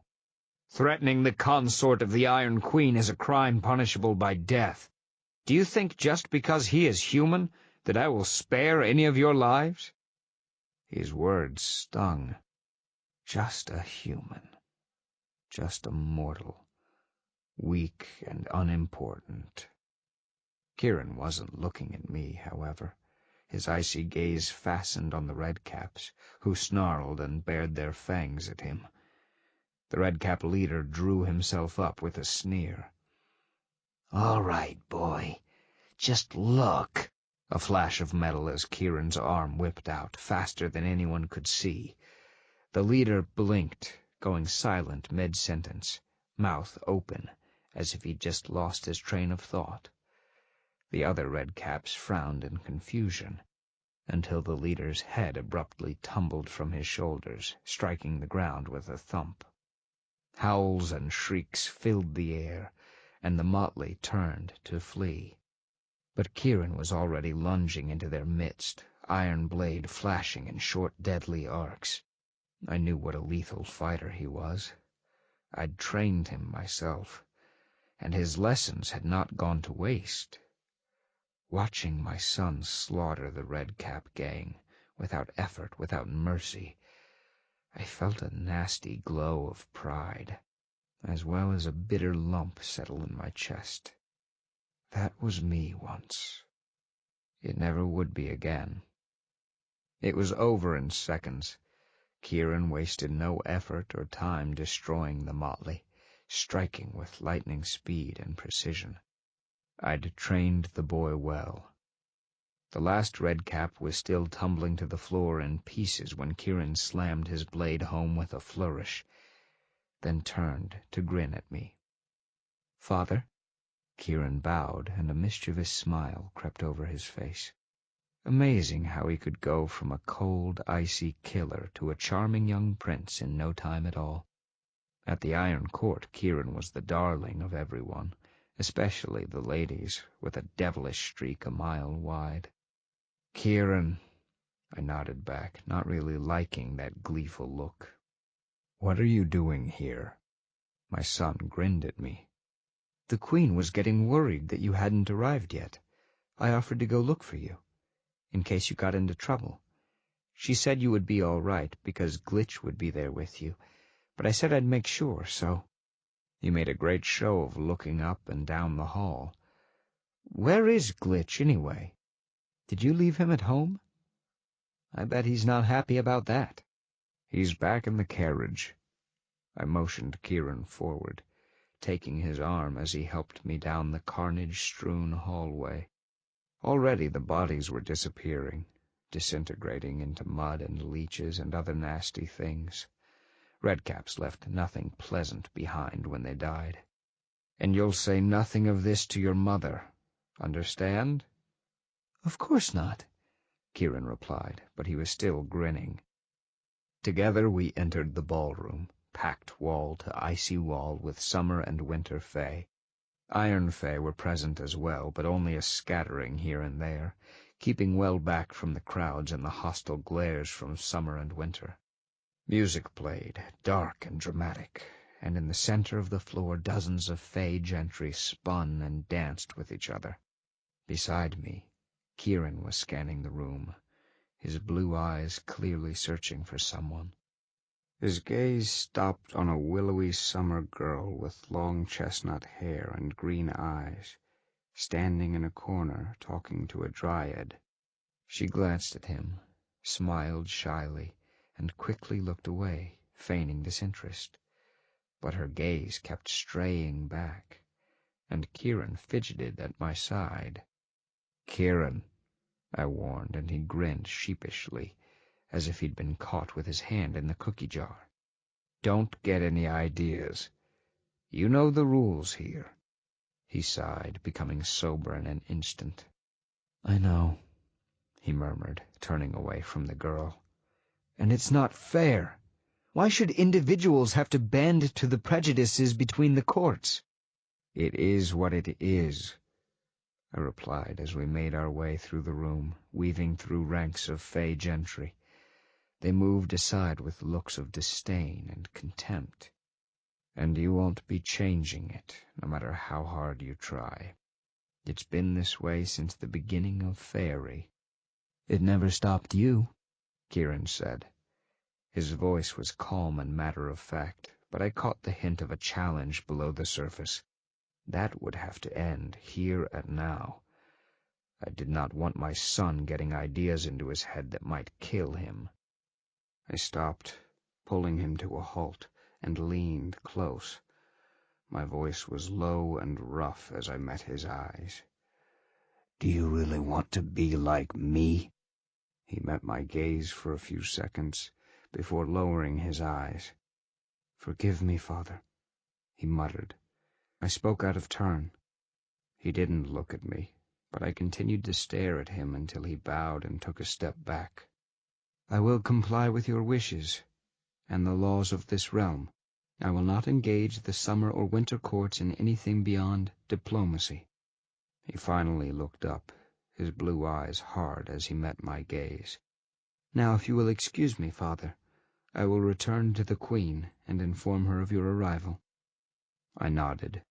Threatening the consort of the Iron Queen is a crime punishable by death. Do you think just because he is human that I will spare any of your lives? His words stung. Just a human. Just a mortal. Weak and unimportant. Kieran wasn't looking at me, however. His icy gaze fastened on the redcaps, who snarled and bared their fangs at him. The redcap leader drew himself up with a sneer. All right, boy. Just look. A flash of metal as Kieran's arm whipped out, faster than anyone could see. The leader blinked, going silent mid-sentence, mouth open, as if he'd just lost his train of thought. The other redcaps frowned in confusion, until the leader's head abruptly tumbled from his shoulders, striking the ground with a thump. Howls and shrieks filled the air, and the motley turned to flee. But Kieran was already lunging into their midst, iron blade flashing in short, deadly arcs. I knew what a lethal fighter he was. I'd trained him myself, and his lessons had not gone to waste. Watching my son slaughter the Redcap gang, without effort, without mercy, I felt a nasty glow of pride, as well as a bitter lump settle in my chest. That was me once. It never would be again. It was over in seconds. Kieran wasted no effort or time destroying the motley, striking with lightning speed and precision. I'd trained the boy well. The last Redcap was still tumbling to the floor in pieces when Kieran slammed his blade home with a flourish, then turned to grin at me. "Father?" Kieran bowed, and a mischievous smile crept over his face. Amazing how he could go from a cold, icy killer to a charming young prince in no time at all. At the Iron Court, Kieran was the darling of everyone, especially the ladies, with a devilish streak a mile wide. "Kieran," I nodded back, not really liking that gleeful look. "What are you doing here?" My son grinned at me. "The Queen was getting worried that you hadn't arrived yet. I offered to go look for you, in case you got into trouble. She said you would be all right, because Glitch would be there with you, but I said I'd make sure, so—" You made a great show of looking up and down the hall. "Where is Glitch, anyway? Did you leave him at home? I bet he's not happy about that." "He's back in the carriage." I motioned Kieran forward, taking his arm as he helped me down the carnage-strewn hallway. Already the bodies were disappearing, disintegrating into mud and leeches and other nasty things. Redcaps left nothing pleasant behind when they died. "And you'll say nothing of this to your mother, understand?" "Of course not," Kieran replied, but he was still grinning. Together we entered the ballroom, packed wall to icy wall with Summer and Winter Fey. Iron Fey were present as well, but only a scattering here and there, keeping well back from the crowds and the hostile glares from Summer and Winter. Music played, dark and dramatic, and in the center of the floor dozens of Fey gentry spun and danced with each other. Beside me, Kieran was scanning the room, his blue eyes clearly searching for someone. His gaze stopped on a willowy summer girl with long chestnut hair and green eyes, standing in a corner talking to a dryad. She glanced at him, smiled shyly, and quickly looked away, feigning disinterest. But her gaze kept straying back, and Kieran fidgeted at my side. "Kieran," I warned, and he grinned sheepishly, as if he'd been caught with his hand in the cookie jar. "Don't get any ideas. You know the rules here." He sighed, becoming sober in an instant. "I know," he murmured, turning away from the girl. "And it's not fair. Why should individuals have to bend to the prejudices between the courts?" "It is what it is," I replied as we made our way through the room, weaving through ranks of Fey gentry. They moved aside with looks of disdain and contempt. "And you won't be changing it, no matter how hard you try. It's been this way since the beginning of Faerie." "It never stopped you," Kieran said. His voice was calm and matter-of-fact, but I caught the hint of a challenge below the surface. That would have to end, here and now. I did not want my son getting ideas into his head that might kill him. I stopped, pulling him to a halt, and leaned close. My voice was low and rough as I met his eyes. "Do you really want to be like me?" He met my gaze for a few seconds, before lowering his eyes. "Forgive me, Father," he muttered. I spoke out of turn. He didn't look at me, but I continued to stare at him until he bowed and took a step back. "I will comply with your wishes, and the laws of this realm. I will not engage the summer or winter courts in anything beyond diplomacy." He finally looked up, his blue eyes hard as he met my gaze. "Now, if you will excuse me, Father, I will return to the Queen and inform her of your arrival." I nodded.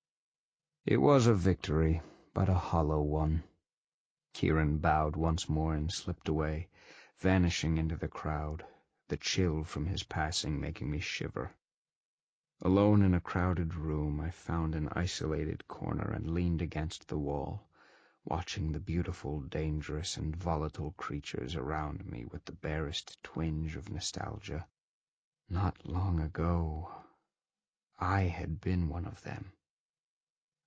It was a victory, but a hollow one. Kieran bowed once more and slipped away, vanishing into the crowd, the chill from his passing making me shiver. Alone in a crowded room, I found an isolated corner and leaned against the wall, watching the beautiful, dangerous, and volatile creatures around me with the barest twinge of nostalgia. Not long ago, I had been one of them.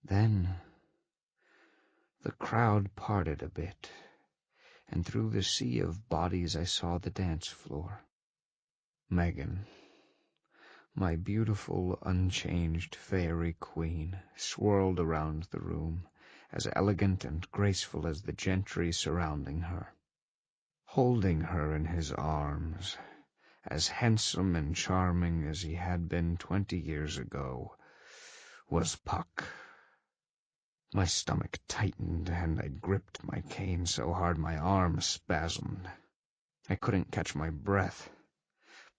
Then the crowd parted a bit, and through the sea of bodies I saw the dance floor. Megan, my beautiful, unchanged fairy queen, swirled around the room, as elegant and graceful as the gentry surrounding her. Holding her in his arms, as handsome and charming as he had been 20 years ago, was Puck. My stomach tightened, and I gripped my cane so hard my arm spasmed. I couldn't catch my breath.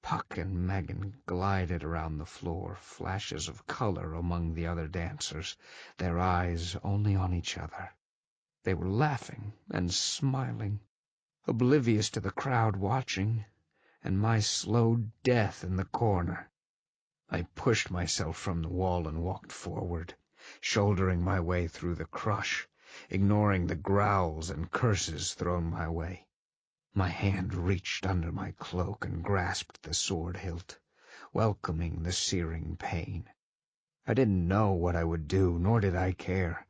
Puck and Megan glided around the floor, flashes of color among the other dancers, their eyes only on each other. They were laughing and smiling, oblivious to the crowd watching, and my slow death in the corner. I pushed myself from the wall and walked forward, shouldering my way through the crush, ignoring the growls and curses thrown my way. My hand reached under my cloak and grasped the sword hilt, welcoming the searing pain. I didn't know what I would do, nor did I care.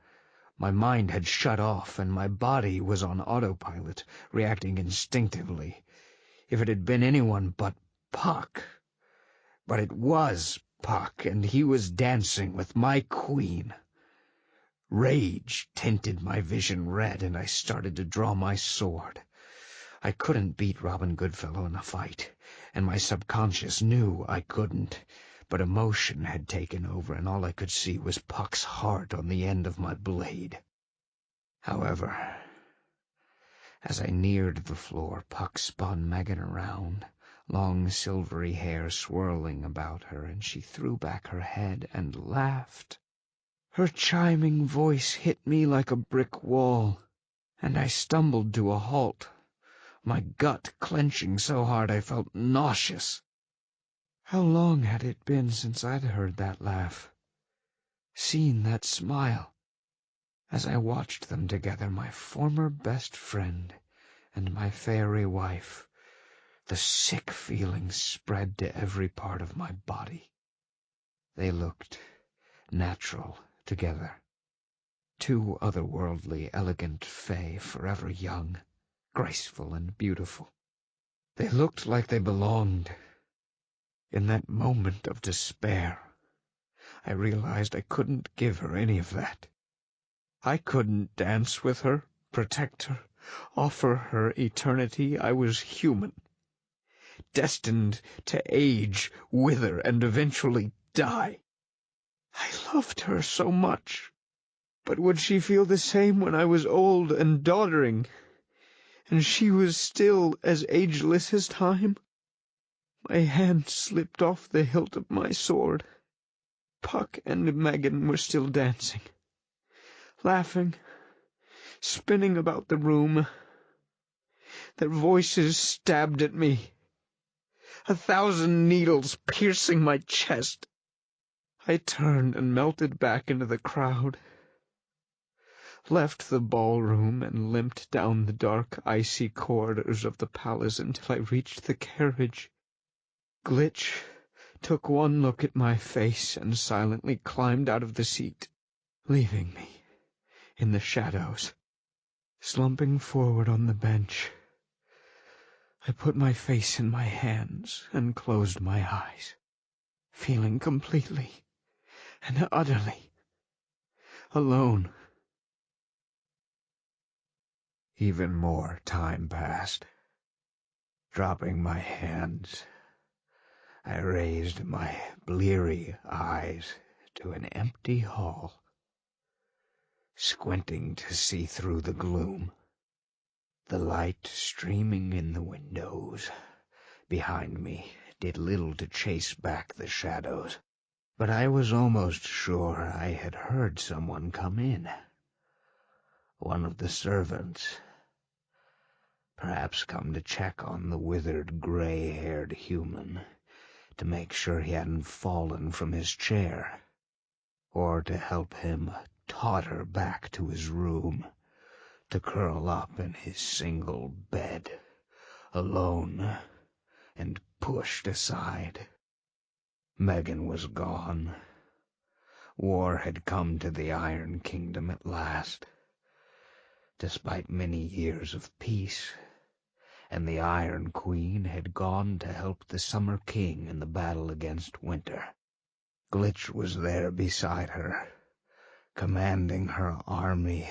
My mind had shut off, and my body was on autopilot, reacting instinctively. If it had been anyone but Puck. But it was Puck, and he was dancing with my queen. Rage tinted my vision red, and I started to draw my sword. I couldn't beat Robin Goodfellow in a fight, and my subconscious knew I couldn't, but emotion had taken over, and all I could see was Puck's heart on the end of my blade. However, as I neared the floor, Puck spun Megan around, long silvery hair swirling about her, and she threw back her head and laughed. Her chiming voice hit me like a brick wall, and I stumbled to a halt, my gut clenching so hard I felt nauseous. How long had it been since I'd heard that laugh, seen that smile? As I watched them together, my former best friend and my fairy wife, the sick feeling spread to every part of my body. They looked natural together. Two otherworldly, elegant Fey, forever young, graceful and beautiful. They looked like they belonged. In that moment of despair, I realized I couldn't give her any of that. I couldn't dance with her, protect her, offer her eternity. I was human, destined to age, wither, and eventually die. I loved her so much. But would she feel the same when I was old and doddering, and she was still as ageless as time? My hand slipped off the hilt of my sword. Puck and Megan were still dancing, laughing, spinning about the room. Their voices stabbed at me, 1,000 needles piercing my chest. I turned and melted back into the crowd, left the ballroom and limped down the dark, icy corridors of the palace until I reached the carriage. Glitch took one look at my face and silently climbed out of the seat, leaving me in the shadows. Slumping forward on the bench, I put my face in my hands and closed my eyes, feeling completely and utterly alone. Even more time passed. Dropping my hands, I raised my bleary eyes to an empty hall, squinting to see through the gloom. The light streaming in the windows behind me did little to chase back the shadows, but I was almost sure I had heard someone come in. One of the servants, perhaps come to check on the withered, gray-haired human, to make sure he hadn't fallen from his chair, or to help him totter back to his room, to curl up in his single bed, alone and pushed aside. Megan was gone. War had come to the Iron Kingdom at last, despite many years of peace, and the Iron Queen had gone to help the Summer King in the battle against Winter. Glitch was there beside her, commanding her army,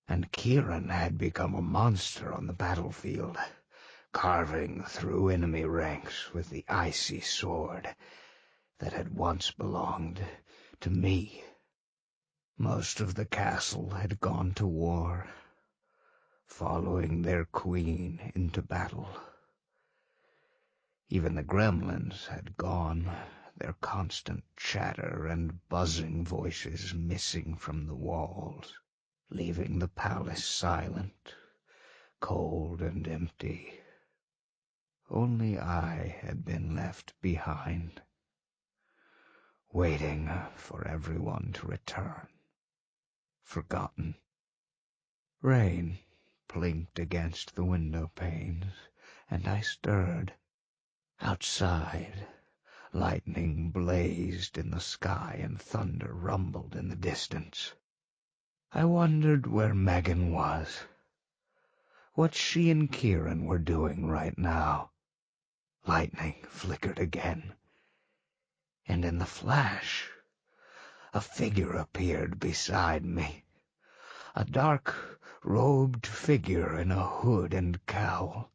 and Kieran had become a monster on the battlefield, carving through enemy ranks with the icy sword that had once belonged to me. Most of the castle had gone to war, following their queen into battle. Even the gremlins had gone, their constant chatter and buzzing voices missing from the walls, leaving the palace silent, cold and empty. Only I had been left behind, waiting for everyone to return, forgotten. Rain plinked against the window panes, and I stirred. Outside, lightning blazed in the sky and thunder rumbled in the distance. I wondered where Megan was, what she and Kieran were doing right now. Lightning flickered again, and in the flash, a figure appeared beside me. A dark-robed figure in a hood and cowl,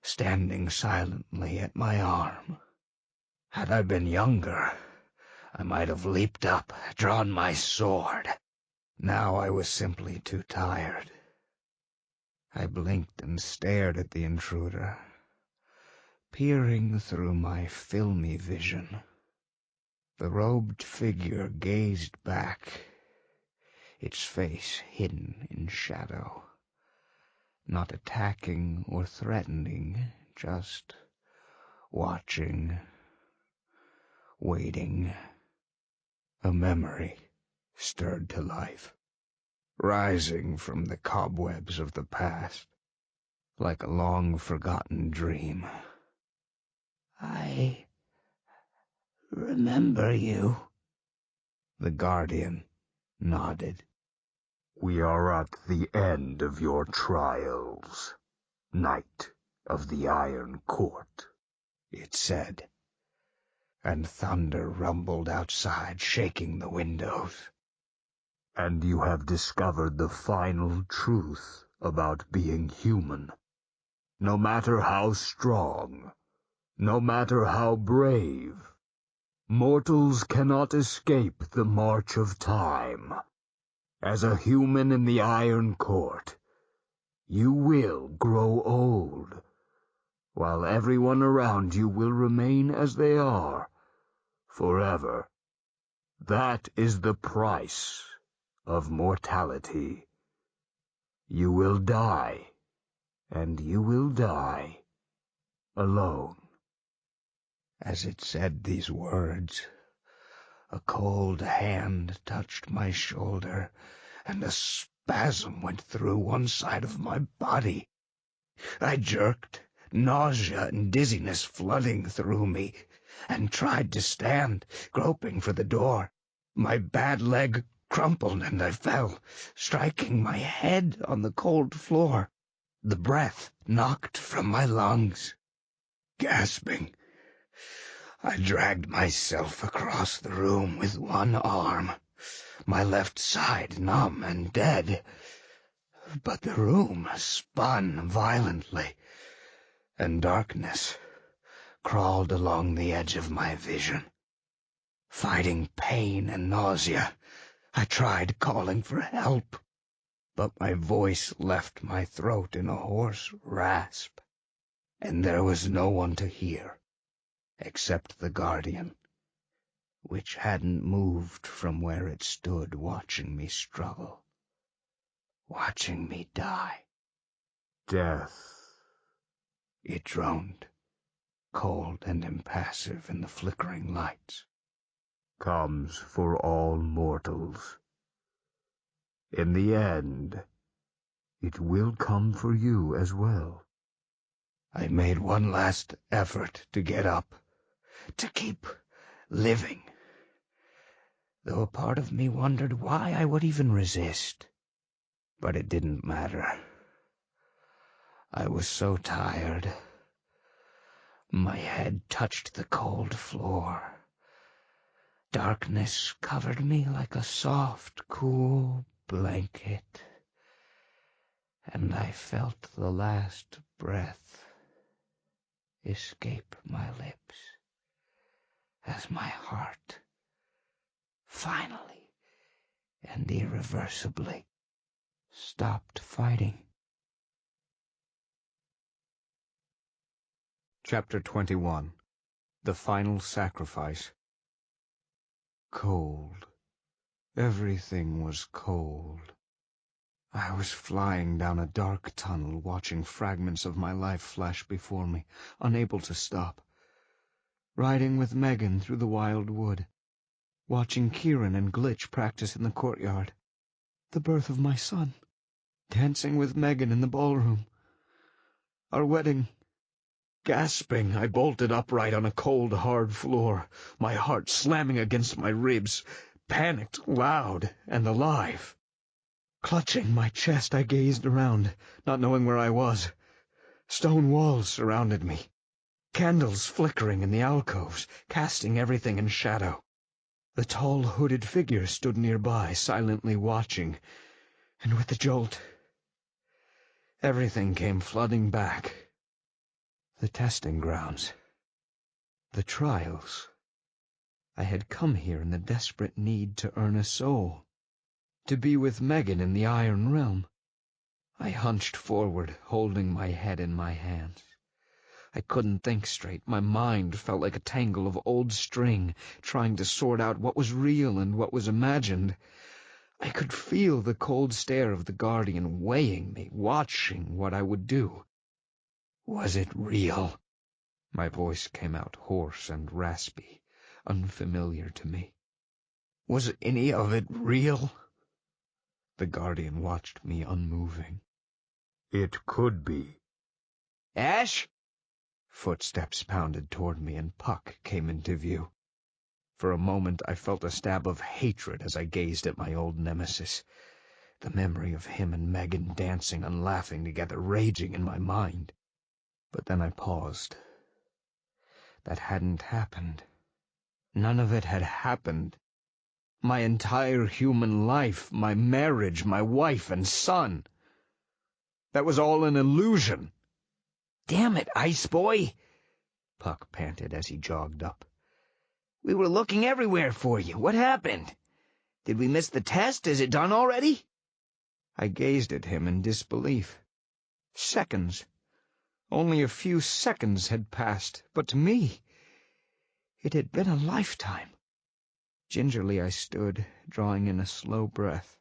standing silently at my arm. Had I been younger, I might have leaped up, drawn my sword. Now I was simply too tired. I blinked and stared at the intruder, peering through my filmy vision. The robed figure gazed back, its face hidden in shadow, not attacking or threatening, just watching, waiting. A memory stirred to life, rising from the cobwebs of the past, like a long-forgotten dream. I remember you. The Guardian nodded. We are at the end of your trials, Knight of the Iron Court, It said, and thunder rumbled outside, shaking the windows. and you have discovered the final truth about being human. No matter how strong, no matter how brave, mortals cannot escape the march of time. As a human in the Iron Court, you will grow old, while everyone around you will remain as they are, forever. That is the price of mortality. You will die, and you will die alone. As it said these words, a cold hand touched my shoulder, and a spasm went through one side of my body. I jerked, nausea and dizziness flooding through me, and tried to stand, groping for the door. My bad leg crumpled and I fell, striking my head on the cold floor. The breath knocked from my lungs. Gasping, I dragged myself across the room with one arm, my left side numb and dead. But the room spun violently, and darkness crawled along the edge of my vision. Fighting pain and nausea, I tried calling for help. but my voice left my throat in a hoarse rasp, and there was no one to hear, except the Guardian, which hadn't moved from where it stood watching me struggle, watching me die. Death, It droned, cold and impassive in the flickering lights. comes for all mortals. In the end, it will come for you as well. I made one last effort to get up, to keep living, though a part of me wondered why I would even resist. But it didn't matter. I was so tired. My head touched the cold floor. Darkness covered me like a soft, cool blanket, and I felt the last breath escape my lips as my heart finally and irreversibly stopped fighting. Chapter 21. The Final Sacrifice. Cold. Everything was cold. I was flying down a dark tunnel, watching fragments of my life flash before me, unable to stop. Riding with Megan through the wild wood. Watching Kieran and Glitch practice in the courtyard. The birth of my son. Dancing with Megan in the ballroom. Our wedding. Gasping, I bolted upright on a cold, hard floor, my heart slamming against my ribs, panicked, loud, and alive. Clutching my chest, I gazed around, not knowing where I was. Stone walls surrounded me. Candles flickering in the alcoves, casting everything in shadow. The tall, hooded figure stood nearby, silently watching, and with the jolt, everything came flooding back. The testing grounds. The trials. I had come here in the desperate need to earn a soul, to be with Megan in the Iron Realm. I hunched forward, holding my head in my hands. I couldn't think straight. My mind felt like a tangle of old string, trying to sort out what was real and what was imagined. I could feel the cold stare of the Guardian weighing me, watching what I would do. Was it real? My voice came out hoarse and raspy, unfamiliar to me. Was any of it real? The Guardian watched me unmoving. It could be. Ash? Footsteps pounded toward me, and Puck came into view. For a moment I felt a stab of hatred as I gazed at my old nemesis, the memory of him and Megan dancing and laughing together raging in my mind. But then I paused. That hadn't happened. None of it had happened. My entire human life, my marriage, my wife and son. That was all an illusion. Damn it, Ice Boy! Puck panted as he jogged up. We were looking everywhere for you. What happened? Did we miss the test? Is it done already? I gazed at him in disbelief. Seconds. Only a few seconds had passed, but to me, it had been a lifetime. Gingerly I stood, drawing in a slow breath.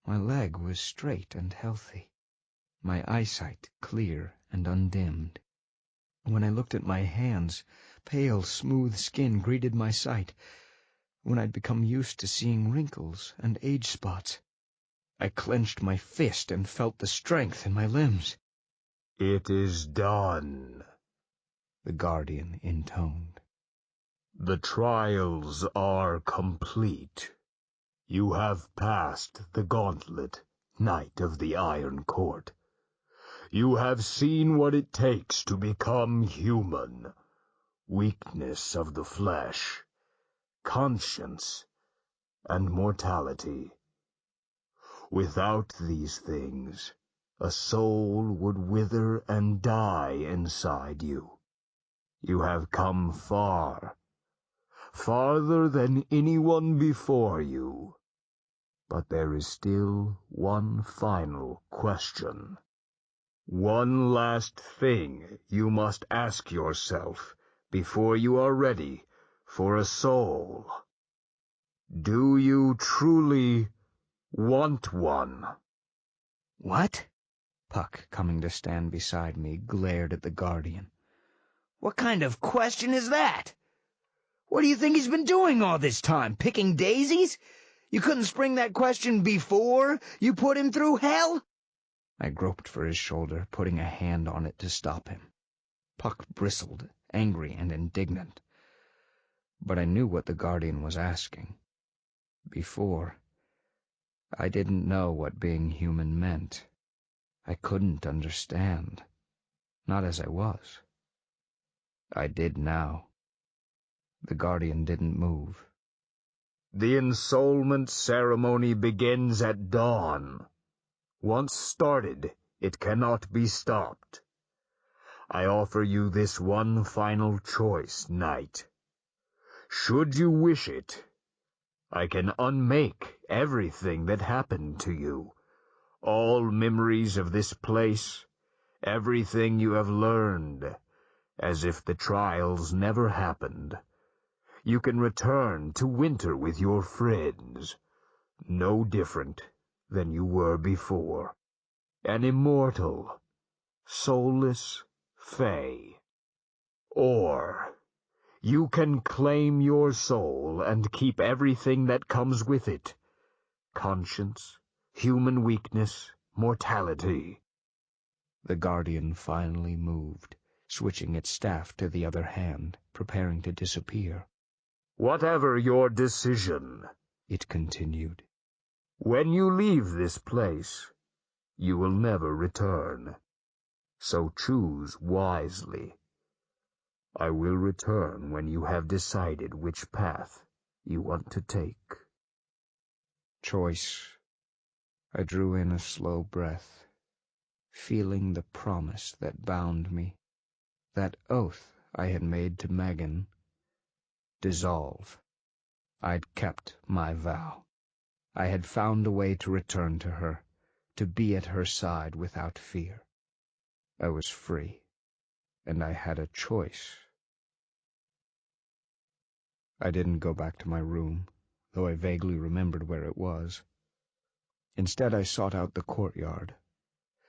My leg was straight and healthy, my eyesight clear and undimmed. When I looked at my hands, pale, smooth skin greeted my sight. When I'd become used to seeing wrinkles and age spots, I clenched my fist and felt the strength in my limbs. It is done, The Guardian intoned. the trials are complete. You have passed the gauntlet, Knight of the Iron Court. You have seen what it takes to become human. Weakness of the flesh, conscience, and mortality. Without these things, a soul would wither and die inside you. You have come far, farther than anyone before you. But there is still one final question. One last thing you must ask yourself before you are ready for a soul. Do you truly want one? What? Puck, coming to stand beside me, glared at the Guardian. What kind of question is that? What do you think he's been doing all this time? Picking daisies? You couldn't spring that question before you put him through hell? I groped for his shoulder, putting a hand on it to stop him. Puck bristled, angry and indignant. But I knew what the Guardian was asking. Before, I didn't know what being human meant. I couldn't understand. Not as I was. I did now. The Guardian didn't move. The ensoulment ceremony begins at dawn. Once started, it cannot be stopped. I offer you this one final choice, Knight. Should you wish it, I can unmake everything that happened to you, all memories of this place, everything you have learned, as if the trials never happened. You can return to winter with your friends, no different than you were before. An immortal, soulless Fey. Or you can claim your soul and keep everything that comes with it. Conscience, human weakness, mortality. The Guardian finally moved, switching its staff to the other hand, preparing to disappear. Whatever your decision, It continued, when you leave this place, you will never return. So choose wisely. I will return when you have decided which path you want to take. choice. I drew in a slow breath, feeling the promise that bound me, that oath I had made to Megan. Dissolve. I'd kept my vow. I had found a way to return to her, to be at her side without fear. I was free, and I had a choice. I didn't go back to my room, though I vaguely remembered where it was. Instead, I sought out the courtyard,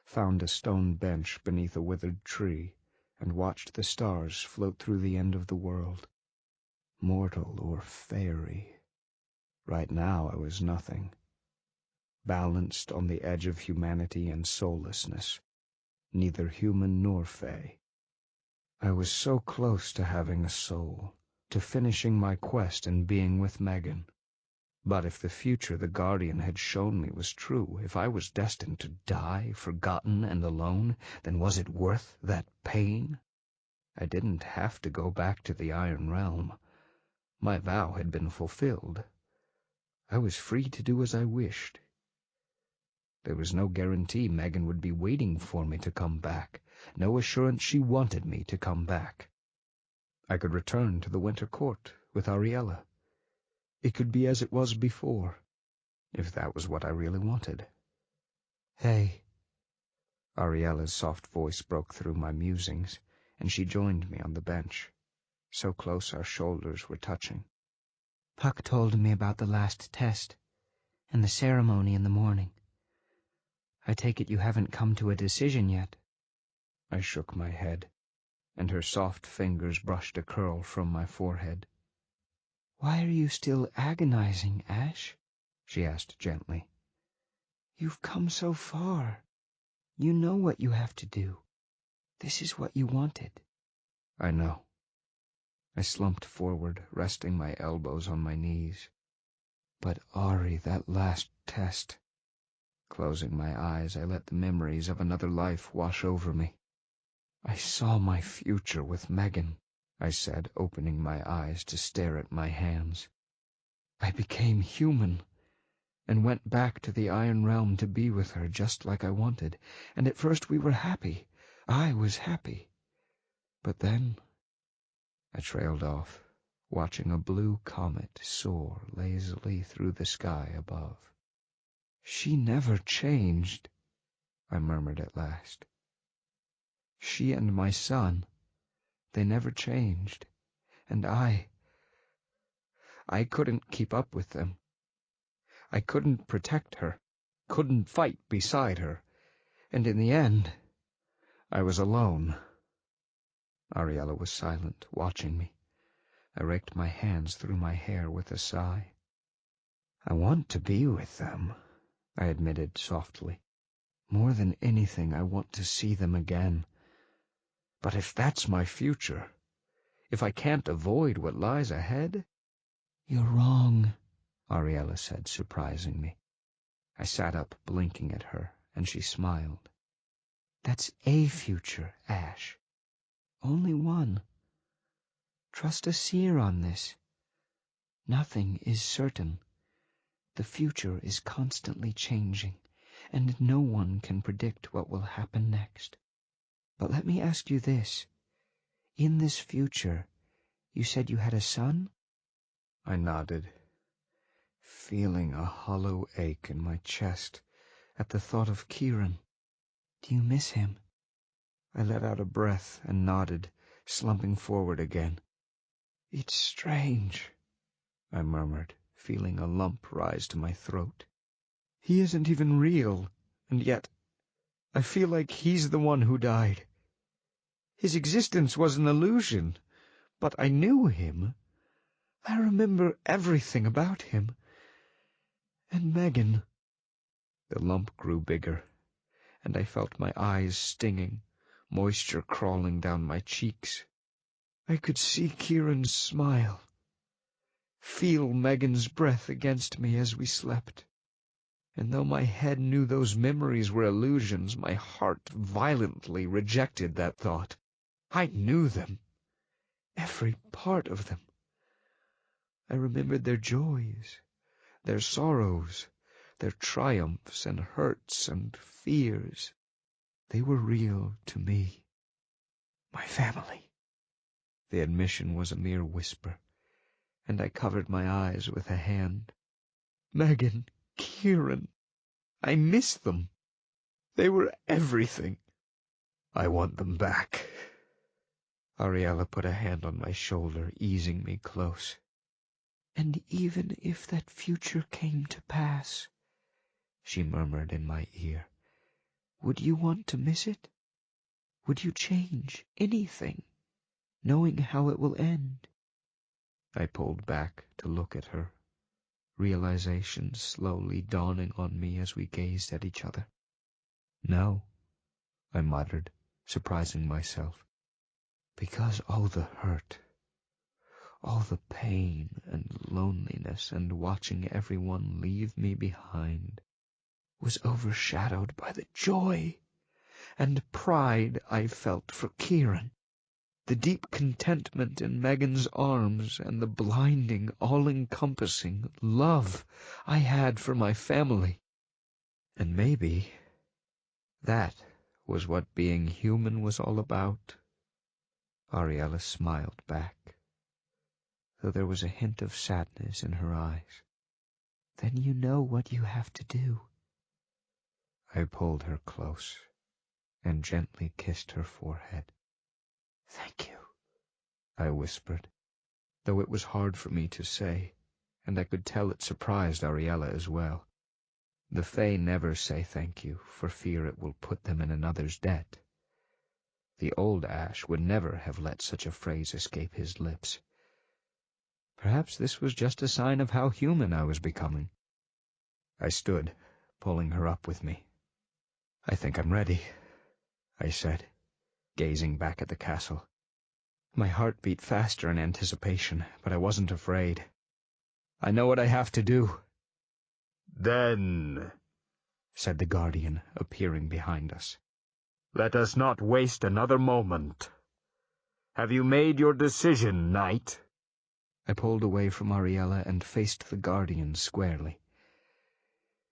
found a stone bench beneath a withered tree, and watched the stars float through the end of the world. Mortal or fairy. Right now I was nothing. Balanced on the edge of humanity and soullessness, neither human nor fey. I was so close to having a soul, to finishing my quest and being with Megan. But if the future the Guardian had shown me was true, if I was destined to die, forgotten and alone, then was it worth that pain? I didn't have to go back to the Iron Realm. My vow had been fulfilled. I was free to do as I wished. There was no guarantee Megan would be waiting for me to come back, no assurance she wanted me to come back. I could return to the Winter Court with Ariella. It could be as it was before, if that was what I really wanted. Hey. Ariella's soft voice broke through my musings, and she joined me on the bench. So close our shoulders were touching. Puck told me about the last test, and the ceremony in the morning. I take it you haven't come to a decision yet. I shook my head, and her soft fingers brushed a curl from my forehead. Why are you still agonizing, Ash? She asked gently. You've come so far. You know what you have to do. This is what you wanted. I know. I slumped forward, resting my elbows on my knees. But Ari, that last test. Closing my eyes, I let the memories of another life wash over me. I saw my future with Megan, I said, opening my eyes to stare at my hands. I became human, and went back to the Iron Realm to be with her just like I wanted, and at first we were happy. I was happy. But then I trailed off, watching a blue comet soar lazily through the sky above. She never changed, I murmured at last. She and my son, they never changed, and I couldn't keep up with them. I couldn't protect her, couldn't fight beside her, and in the end, I was alone. Ariella was silent, watching me. I raked my hands through my hair with a sigh. I want to be with them, I admitted softly. More than anything, I want to see them again. But if that's my future, if I can't avoid what lies ahead... You're wrong, Ariella said, surprising me. I sat up, blinking at her, and she smiled. That's a future, Ash. Only one. Trust a seer on this. Nothing is certain. The future is constantly changing, and no one can predict what will happen next. But let me ask you this. In this future, you said you had a son? I nodded, feeling a hollow ache in my chest at the thought of Kieran. Do you miss him? I let out a breath and nodded, slumping forward again. It's strange, I murmured, feeling a lump rise to my throat. He isn't even real, and yet I feel like he's the one who died. His existence was an illusion, but I knew him. I remember everything about him. And Megan... The lump grew bigger, and I felt my eyes stinging, moisture crawling down my cheeks. I could see Kieran's smile, feel Megan's breath against me as we slept. And though my head knew those memories were illusions, my heart violently rejected that thought. I knew them, every part of them. I remembered their joys, their sorrows, their triumphs and hurts and fears. They were real to me. My family. The admission was a mere whisper, and I covered my eyes with a hand. Megan, Kieran, I miss them. They were everything. I want them back. Ariella put a hand on my shoulder, easing me close. And even if that future came to pass, she murmured in my ear, would you want to miss it? Would you change anything, knowing how it will end? I pulled back to look at her, realization slowly dawning on me as we gazed at each other. No, I muttered, surprising myself, because all the hurt, all the pain and loneliness and watching everyone leave me behind was overshadowed by the joy and pride I felt for Kieran, the deep contentment in Megan's arms and the blinding, all-encompassing love I had for my family. And maybe that was what being human was all about. Ariella smiled back, though there was a hint of sadness in her eyes. Then you know what you have to do. I pulled her close and gently kissed her forehead. Thank you, I whispered, though it was hard for me to say, and I could tell it surprised Ariella as well. The Fey never say thank you for fear it will put them in another's debt. The old Ash would never have let such a phrase escape his lips. Perhaps this was just a sign of how human I was becoming. I stood, pulling her up with me. I think I'm ready, I said, gazing back at the castle. My heart beat faster in anticipation, but I wasn't afraid. I know what I have to do. Then, said the Guardian, appearing behind us. let us not waste another moment. Have you made your decision, knight? I pulled away from Ariella and faced the Guardian squarely.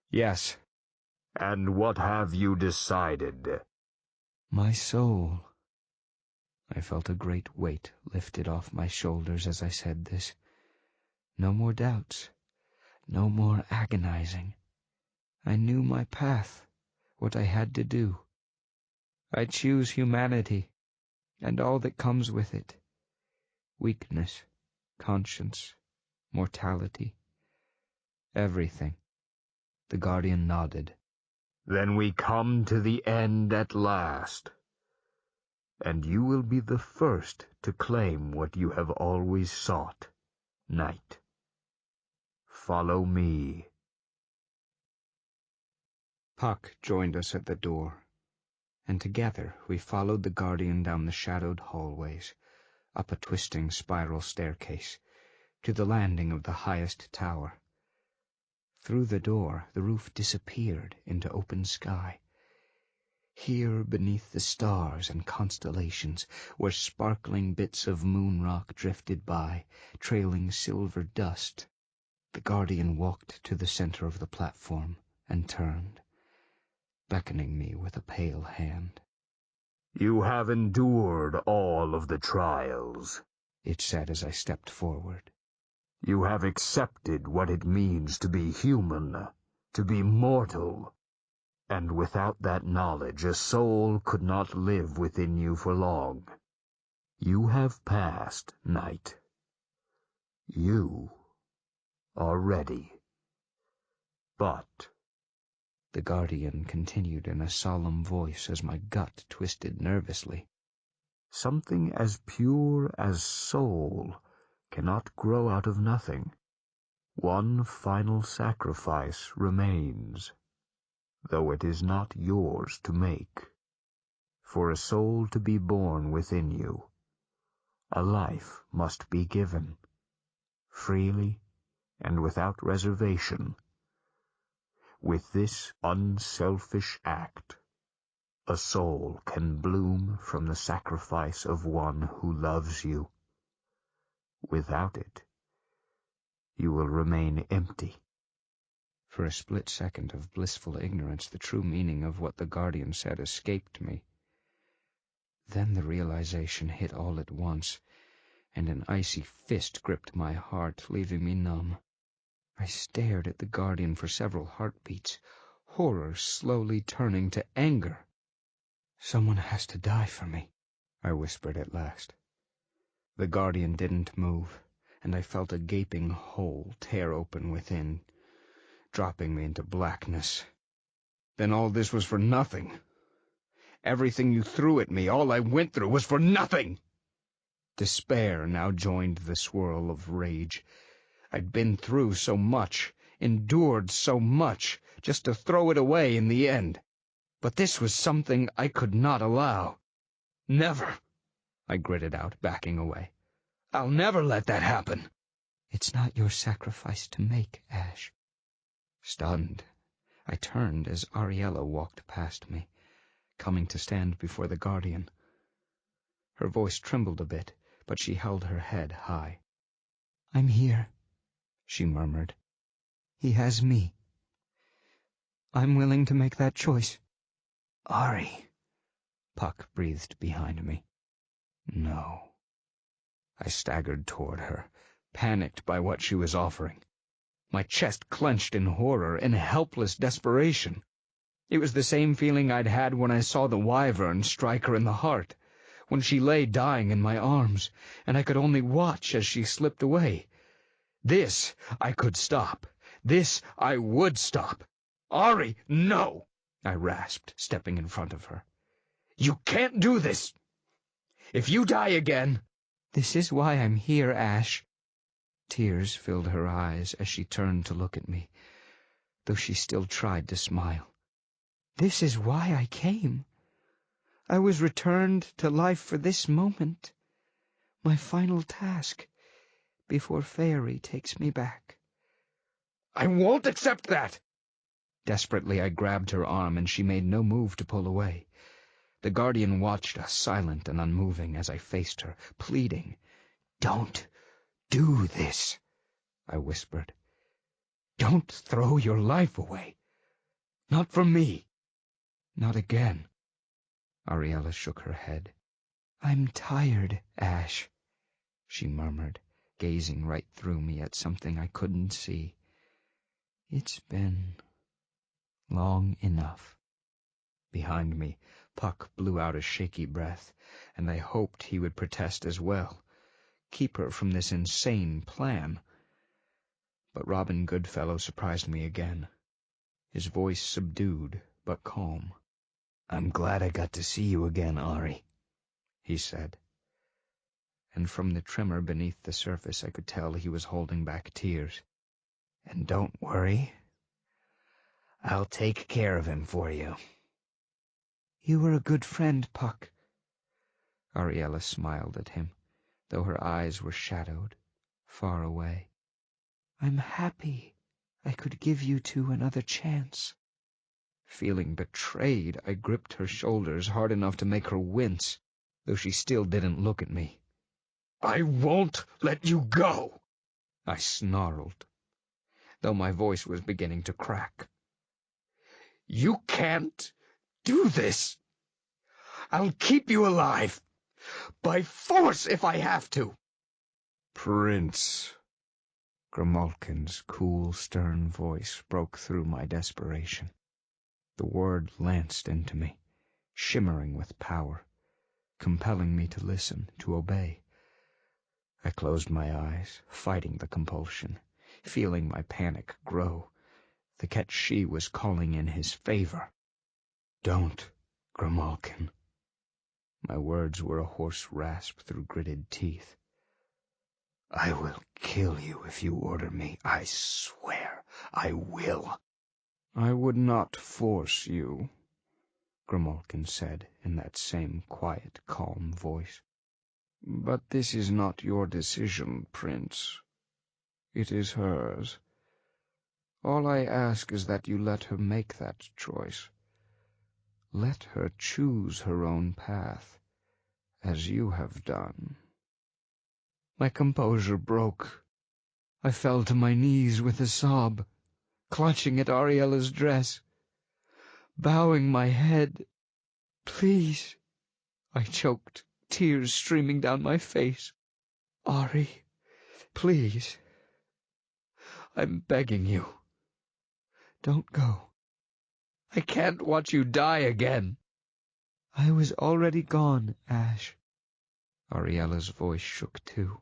Yes. And what have you decided? My soul. I felt a great weight lifted off my shoulders as I said this. No more doubts. No more agonizing. I knew my path, what I had to do. I choose humanity, and all that comes with it. Weakness, conscience, mortality. Everything. The Guardian nodded. Then we come to the end at last, and you will be the first to claim what you have always sought, Knight. Follow me. Puck joined us at the door, and together we followed the Guardian down the shadowed hallways, up a twisting spiral staircase, to the landing of the highest tower. Through the door, the roof disappeared into open sky. Here, beneath the stars and constellations, where sparkling bits of moon rock drifted by, trailing silver dust, the Guardian walked to the center of the platform and turned, beckoning me with a pale hand. You have endured all of the trials, It said as I stepped forward. You have accepted what it means to be human, to be mortal. And without that knowledge, a soul could not live within you for long. You have passed, Knight. You are ready. But, the Guardian continued in a solemn voice as my gut twisted nervously, something as pure as soul cannot grow out of nothing. One final sacrifice remains, though it is not yours to make. For a soul to be born within you, a life must be given, freely and without reservation. With this unselfish act, a soul can bloom from the sacrifice of one who loves you. Without it, you will remain empty. For a split second of blissful ignorance, the true meaning of what the Guardian said escaped me. Then the realization hit all at once, and an icy fist gripped my heart, leaving me numb. I stared at the Guardian for several heartbeats, horror slowly turning to anger. "Someone has to die for me," I whispered at last. The Guardian didn't move, and I felt a gaping hole tear open within, dropping me into blackness. Then all this was for nothing. Everything you threw at me, all I went through, was for nothing! Despair now joined the swirl of rage. I'd been through so much, endured so much, just to throw it away in the end. But this was something I could not allow. Never! I gritted out, backing away. I'll never let that happen. It's not your sacrifice to make, Ash. Stunned, I turned as Ariella walked past me, coming to stand before the Guardian. Her voice trembled a bit, but she held her head high. "I'm here," she murmured. "He has me. I'm willing to make that choice." "Ari," Puck breathed behind me. "No." I staggered toward her, panicked by what she was offering. My chest clenched in horror, in helpless desperation. It was the same feeling I'd had when I saw the wyvern strike her in the heart, when she lay dying in my arms, and I could only watch as she slipped away. This I could stop. This I would stop. "Ari, no!" I rasped, stepping in front of her. "You can't do this! If you die again—" "This is why I'm here, Ash." Tears filled her eyes as she turned to look at me, though she still tried to smile. "This is why I came. I was returned to life for this moment, my final task, before Fairy takes me back." "I won't accept that!" Desperately I grabbed her arm, and she made no move to pull away. The Guardian watched us, silent and unmoving, as I faced her, pleading. "Don't do this," I whispered. "Don't throw your life away. Not for me. Not again." Ariella shook her head. "I'm tired, Ash," she murmured, gazing right through me at something I couldn't see. "It's been Long enough. Behind me, Puck blew out a shaky breath, and I hoped he would protest as well, keep her from this insane plan. But Robin Goodfellow surprised me again, his voice subdued but calm. "I'm glad I got to see you again, Ari," he said. And from the tremor beneath the surface I could tell he was holding back tears. "And don't worry. I'll take care of him for you." You were a good friend, Puck. Ariella smiled at him, though her eyes were shadowed, far away. I'm happy I could give you two another chance. Feeling betrayed, I gripped her shoulders hard enough to make her wince, though she still didn't look at me. I won't let you go, I snarled, though my voice was beginning to crack. You can't do this. I'll keep you alive, by force if I have to. Prince. Grimalkin's cool, stern voice broke through my desperation. The word lanced into me, shimmering with power, compelling me to listen, to obey. I closed my eyes, fighting the compulsion, feeling my panic grow. The Ketshi was calling in his favor. Don't, Grimalkin. My words were a hoarse rasp through gritted teeth. "I will kill you if you order me. I swear I will." I would not force you, Grimalkin said in that same quiet, calm voice. But this is not your decision, Prince. It is hers. All I ask is that you let her make that choice. Let her choose her own path, as you have done. My composure broke. I fell to my knees with a sob, clutching at Ariella's dress, bowing my head. Please, I choked, tears streaming down my face. Ari, please. I'm begging you. Don't go. I can't watch you die again. I was already gone, Ash. Ariella's voice shook too,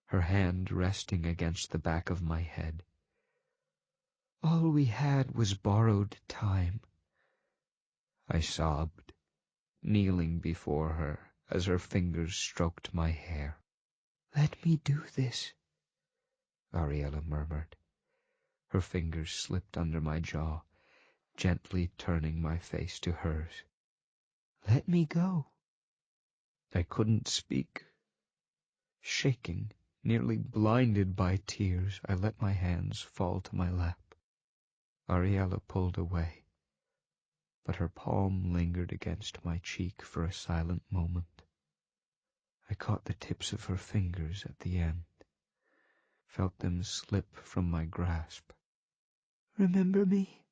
her hand resting against the back of my head. All we had was borrowed time. I sobbed, kneeling before her as her fingers stroked my hair. Let me do this, Ariella murmured. Her fingers slipped under my jaw, gently turning my face to hers. Let me go. I couldn't speak. Shaking, nearly blinded by tears, I let my hands fall to my lap. Ariella pulled away, but her palm lingered against my cheek for a silent moment. I caught the tips of her fingers at the end, felt them slip from my grasp. Remember me?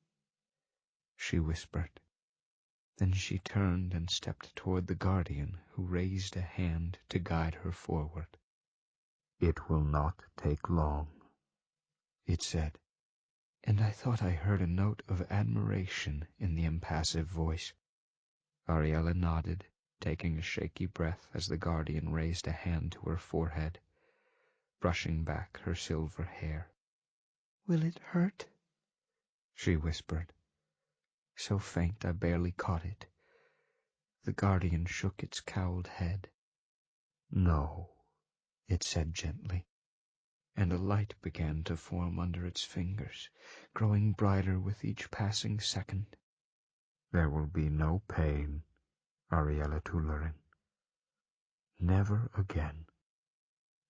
She whispered. Then she turned and stepped toward the guardian, who raised a hand to guide her forward. It will not take long, It said, and I thought I heard a note of admiration in the impassive voice. Ariella nodded, taking a shaky breath as the guardian raised a hand to her forehead, brushing back her silver hair. Will it hurt? She whispered, so faint I barely caught it. The guardian shook its cowled head. No, It said gently, and a light began to form under its fingers, growing brighter with each passing second. there will be no pain, Ariella Tulerin. Never again.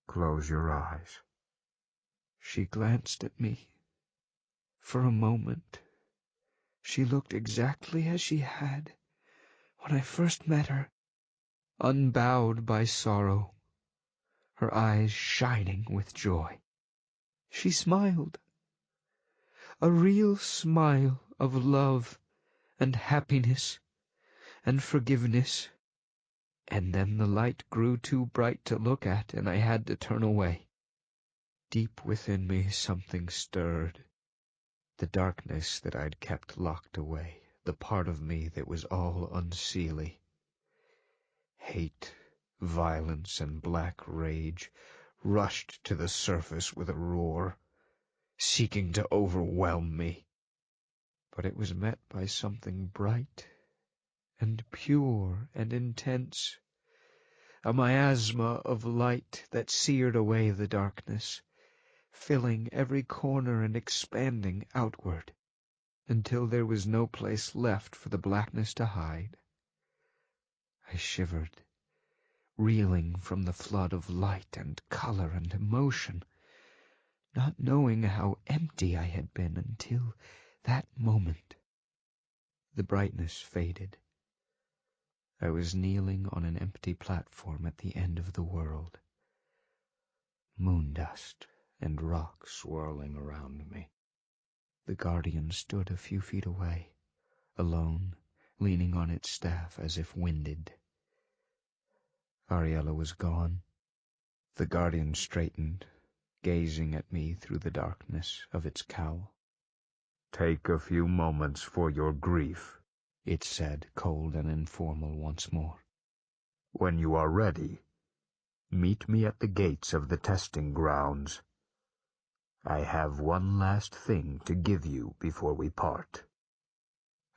Close your eyes. She glanced at me. For a moment, she looked exactly as she had when I first met her, unbowed by sorrow, her eyes shining with joy. She smiled, a real smile of love and happiness and forgiveness. And then the light grew too bright to look at, and I had to turn away. Deep within me something stirred. The darkness that I'd kept locked away, the part of me that was all unseelie. Hate, violence, and black rage rushed to the surface with a roar, seeking to overwhelm me. But it was met by something bright and pure and intense, a miasma of light that seared away the darkness, filling every corner and expanding outward, until there was no place left for the blackness to hide. I shivered, reeling from the flood of light and color and emotion, not knowing how empty I had been until that moment. The brightness faded. I was kneeling on an empty platform at the end of the world. Moon dust and rock swirling around me. The guardian stood a few feet away, alone, leaning on its staff as if winded. Ariella was gone. The guardian straightened, gazing at me through the darkness of its cowl. "Take a few moments for your grief," it said, cold and informal once more. "When you are ready, meet me at the gates of the testing grounds. I have one last thing to give you before we part."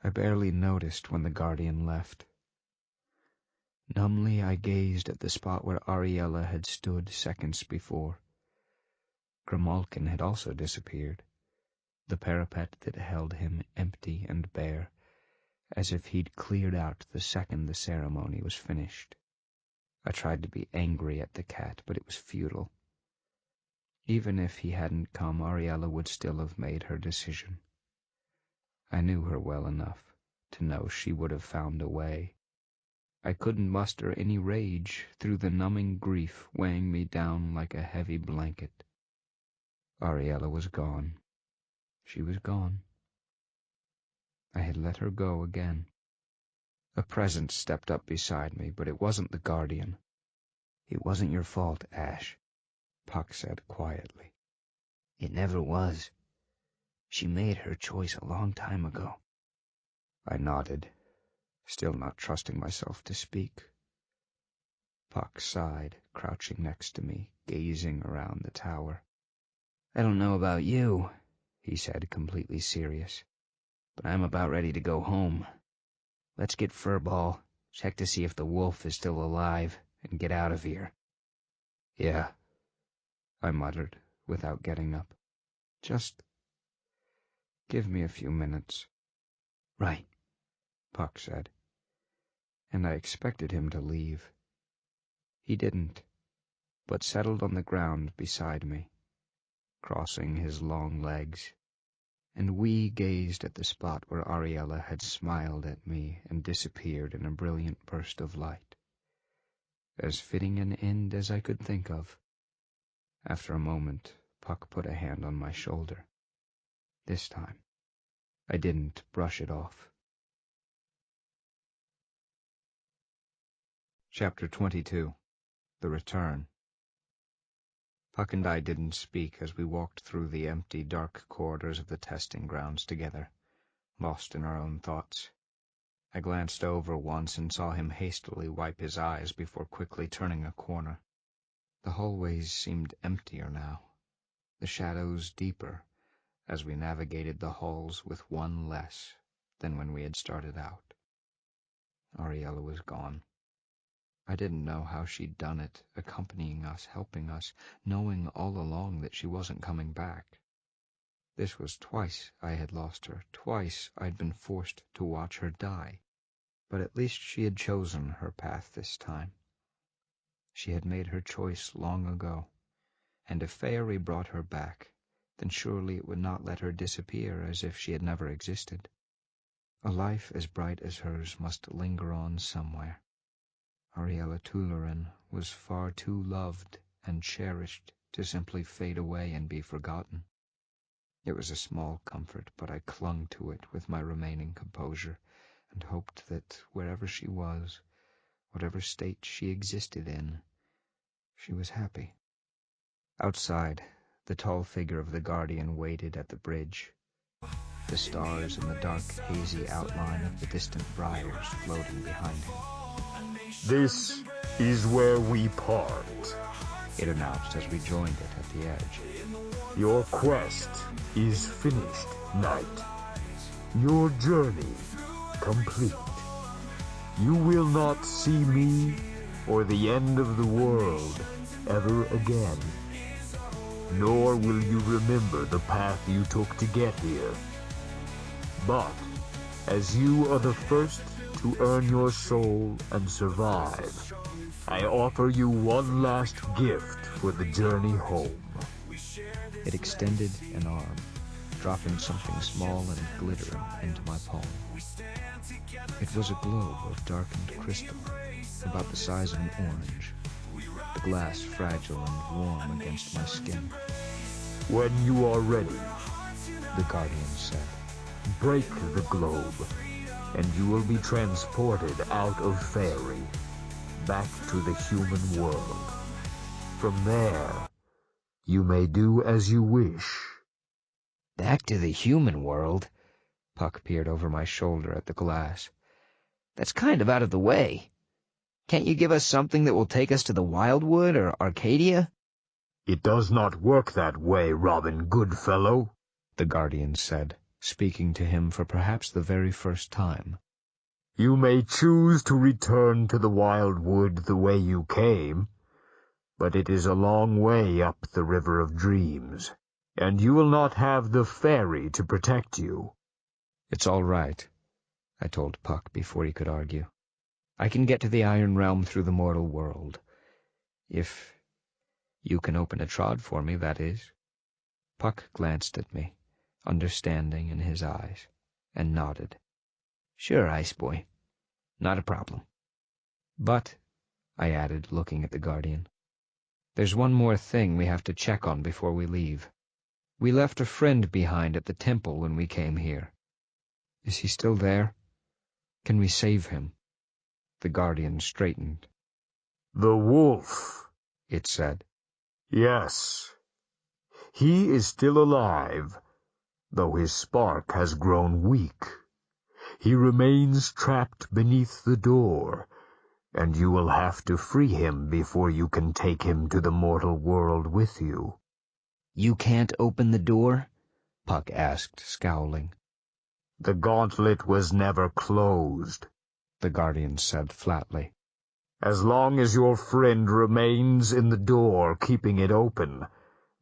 I barely noticed when the guardian left. Numbly I gazed at the spot where Ariella had stood seconds before. Grimalkin had also disappeared, the parapet that held him empty and bare, as if he'd cleared out the second the ceremony was finished. I tried to be angry at the cat, but it was futile. Even if he hadn't come, Ariella would still have made her decision. I knew her well enough to know she would have found a way. I couldn't muster any rage through the numbing grief weighing me down like a heavy blanket. Ariella was gone. She was gone. I had let her go again. A presence stepped up beside me, but it wasn't the guardian. "It wasn't your fault, Ash," Puck said quietly. "It never was. She made her choice a long time ago." I nodded, still not trusting myself to speak. Puck sighed, crouching next to me, gazing around the tower. "I don't know about you," he said, completely serious, "but I'm about ready to go home. Let's get Furball, check to see if the wolf is still alive, and get out of here." "Yeah," I muttered, without getting up. "Just give me a few minutes." "Right," Puck said, and I expected him to leave. He didn't, but settled on the ground beside me, crossing his long legs, and we gazed at the spot where Ariella had smiled at me and disappeared in a brilliant burst of light. As fitting an end as I could think of. After a moment, Puck put a hand on my shoulder. This time, I didn't brush it off. Chapter 22. The Return. Puck and I didn't speak as we walked through the empty, dark corridors of the testing grounds together, lost in our own thoughts. I glanced over once and saw him hastily wipe his eyes before quickly turning a corner. The hallways seemed emptier now, the shadows deeper, as we navigated the halls with one less than when we had started out. Ariella was gone. I didn't know how she'd done it, accompanying us, helping us, knowing all along that she wasn't coming back. This was twice I had lost her, twice I'd been forced to watch her die. But at least she had chosen her path this time. She had made her choice long ago, and if Fairy brought her back, then surely it would not let her disappear as if she had never existed. A life as bright as hers must linger on somewhere. Ariella Tulerin was far too loved and cherished to simply fade away and be forgotten. It was a small comfort, but I clung to it with my remaining composure, and hoped that wherever she was, whatever state she existed in, she was happy. Outside, the tall figure of the guardian waited at the bridge. the stars and the dark, hazy outline of the distant briars floating behind him. This is where we part. It announced as we joined it at the edge. Your quest is finished, Knight. Your journey complete. You will not see me or the end of the world ever again. Nor will you remember the path you took to get here. But, as you are the first to earn your soul and survive, I offer you one last gift for the journey home. It extended an arm, dropping something small and glittering into my palm. It was a globe of darkened crystal, about the size of an orange, the glass fragile and warm against my skin. When you are ready, the Guardian said, break the globe, and you will be transported out of Fairy, back to the human world. From there, you may do as you wish. Back to the human world? Puck peered over my shoulder at the glass. That's kind of out of the way. Can't you give us something that will take us to the Wildwood or Arcadia? It does not work that way, Robin Goodfellow, the Guardian said, speaking to him for perhaps the very first time. You may choose to return to the Wildwood the way you came, but it is a long way up the River of Dreams, and you will not have the Fairy to protect you. It's all right, I told Puck before he could argue. I can get to the Iron Realm through the mortal world. If you can open a trod for me, that is. Puck glanced at me, understanding in his eyes, and nodded. Sure, Ice Boy. Not a problem. But, I added, looking at the Guardian, there's one more thing we have to check on before we leave. We left a friend behind at the temple when we came here. Is he still there? Can we save him? The Guardian straightened. The wolf, it said. Yes. He is still alive, though his spark has grown weak. He remains trapped beneath the door, and you will have to free him before you can take him to the mortal world with you. You can't open the door? Puck asked, scowling. The gauntlet was never closed, the Guardian said flatly. As long as your friend remains in the door keeping it open,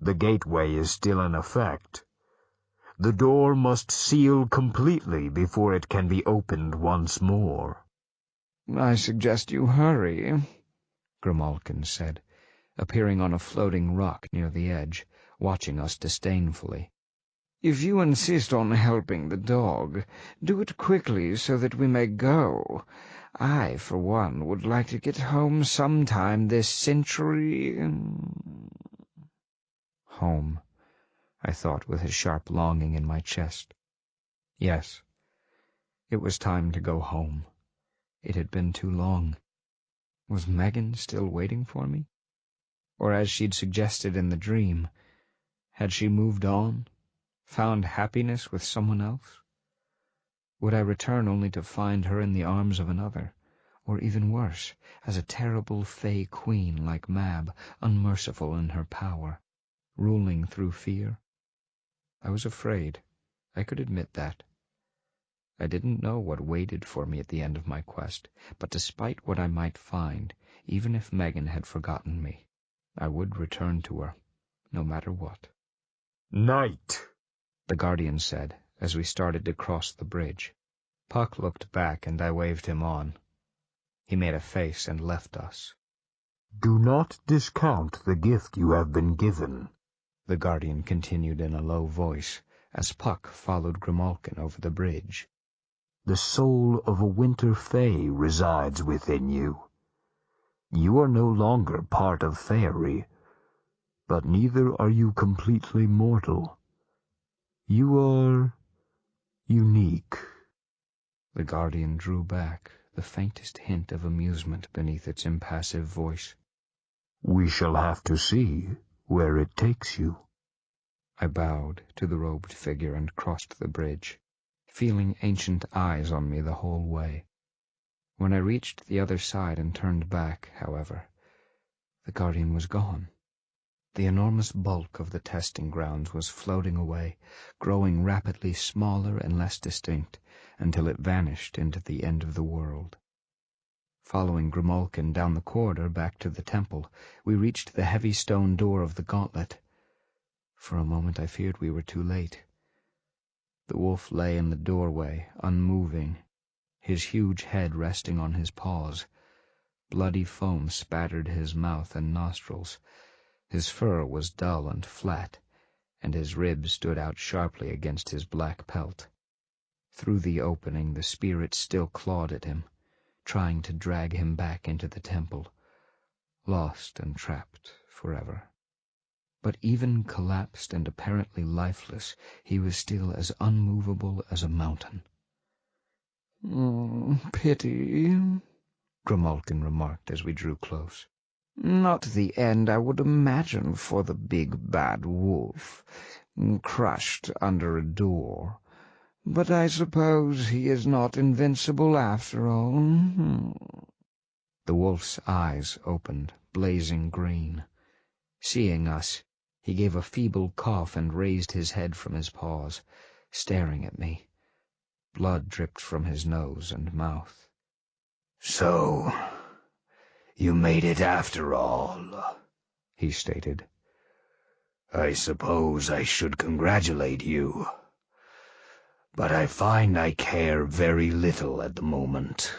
the gateway is still in effect. The door must seal completely before it can be opened once more. I suggest you hurry, Grimalkin said, appearing on a floating rock near the edge, watching us disdainfully. If you insist on helping the dog, do it quickly so that we may go. I, for one, would like to get home sometime this century. Home, I thought with a sharp longing in my chest. Yes, it was time to go home. It had been too long. Was Megan still waiting for me? Or as she'd suggested in the dream, had she moved on, found happiness with someone else? Would I return only to find her in the arms of another, or even worse, as a terrible fey queen like Mab, unmerciful in her power, ruling through fear? I was afraid. I could admit that. I didn't know what waited for me at the end of my quest, but despite what I might find, even if Megan had forgotten me, I would return to her, no matter what. Knight, the Guardian said, as we started to cross the bridge. Puck looked back, and I waved him on. He made a face and left us. Do not discount the gift you have been given, the Guardian continued in a low voice, as Puck followed Grimalkin over the bridge. The soul of a winter fey resides within you. You are no longer part of Fairy, but neither are you completely mortal. You are unique. The Guardian drew back, the faintest hint of amusement beneath its impassive voice. We shall have to see where it takes you. I bowed to the robed figure and crossed the bridge, feeling ancient eyes on me the whole way. When I reached the other side and turned back, however, the guardian was gone. The enormous bulk of the testing grounds was floating away, growing rapidly smaller and less distinct, until it vanished into the end of the world. Following Grimalkin down the corridor back to the temple, we reached the heavy stone door of the gauntlet. For a moment I feared we were too late. The wolf lay in the doorway, unmoving, his huge head resting on his paws. Bloody foam spattered his mouth and nostrils. His fur was dull and flat, and his ribs stood out sharply against his black pelt. Through the opening the spirits still clawed at him, trying to drag him back into the temple, lost and trapped forever. But even collapsed and apparently lifeless, he was still as unmovable as a mountain. Pity, Grimalkin remarked as we drew close. Not the end I would imagine for the big bad wolf, crushed under a door. But I suppose he is not invincible after all. The wolf's eyes opened, blazing green. Seeing us, he gave a feeble cough and raised his head from his paws, staring at me. Blood dripped from his nose and mouth. "So, you made it after all," he stated. "I suppose I should congratulate you, but I find I care very little at the moment."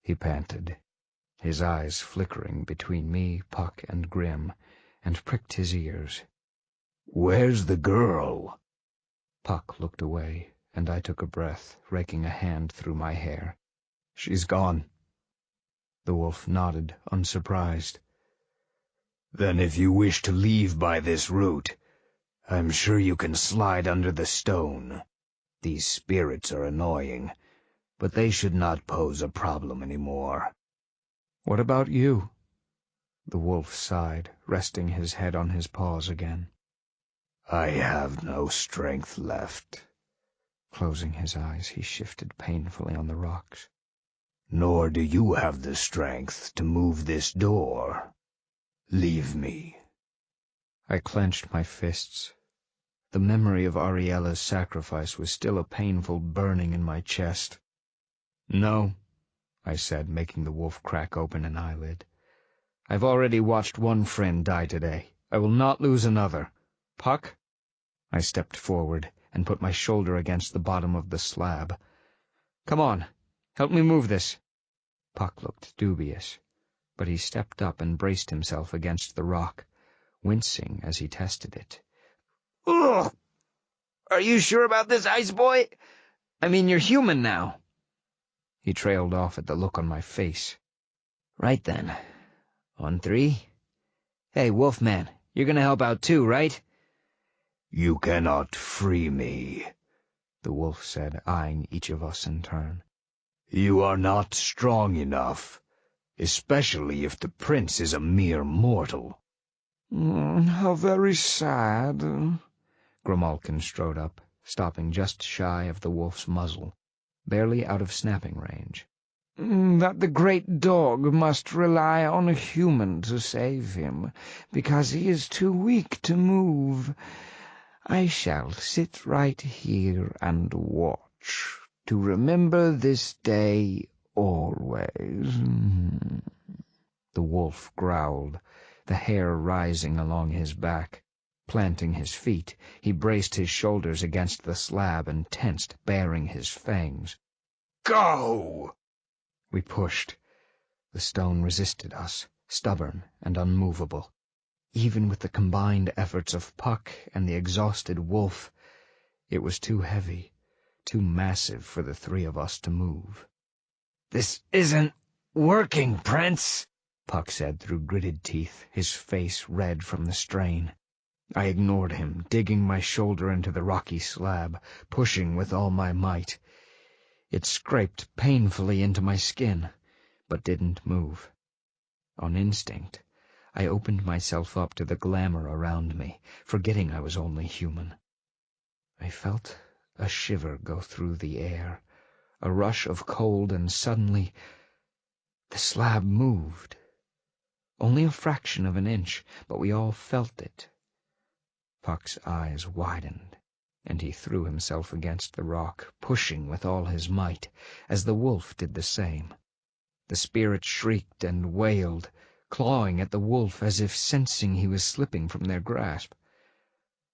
He panted, his eyes flickering between me, Puck, and Grim, and pricked his ears. "Where's the girl?" Puck looked away, and I took a breath, raking a hand through my hair. "She's gone." The wolf nodded, unsurprised. "Then if you wish to leave by this route, I'm sure you can slide under the stone. These spirits are annoying, but they should not pose a problem anymore." "What about you?" The wolf sighed, resting his head on his paws again. "I have no strength left." Closing his eyes, he shifted painfully on the rocks. "Nor do you have the strength to move this door. Leave me." I clenched my fists. The memory of Ariella's sacrifice was still a painful burning in my chest. "No," I said, making the wolf crack open an eyelid. "I've already watched one friend die today. I will not lose another. Puck?" I stepped forward and put my shoulder against the bottom of the slab. "Come on, help me move this." Puck looked dubious, but he stepped up and braced himself against the rock, wincing as he tested it. Ugh! Are you sure about this, Ice Boy? I mean, you're human now. He trailed off at the look on my face. Right then. On 3. Hey, Wolfman, you're gonna help out too, right? "You cannot free me," the wolf said, eyeing each of us in turn. "You are not strong enough, especially if the prince is a mere mortal." How very sad. Grimalkin strode up, stopping just shy of the wolf's muzzle, barely out of snapping range. That the great dog must rely on a human to save him, because he is too weak to move. I shall sit right here and watch, to remember this day always. The wolf growled, the hair rising along his back. Planting his feet, he braced his shoulders against the slab and tensed, baring his fangs. "Go!" We pushed. The stone resisted us, stubborn and unmovable. Even with the combined efforts of Puck and the exhausted wolf, it was too heavy, too massive for the 3 of us to move. "This isn't working, Prince," Puck said through gritted teeth, his face red from the strain. I ignored him, digging my shoulder into the rocky slab, pushing with all my might. It scraped painfully into my skin, but didn't move. On instinct, I opened myself up to the glamour around me, forgetting I was only human. I felt a shiver go through the air, a rush of cold, and suddenly the slab moved. Only a fraction of an inch, but we all felt it. Puck's eyes widened, and he threw himself against the rock, pushing with all his might, as the wolf did the same. The spirit shrieked and wailed, clawing at the wolf as if sensing he was slipping from their grasp.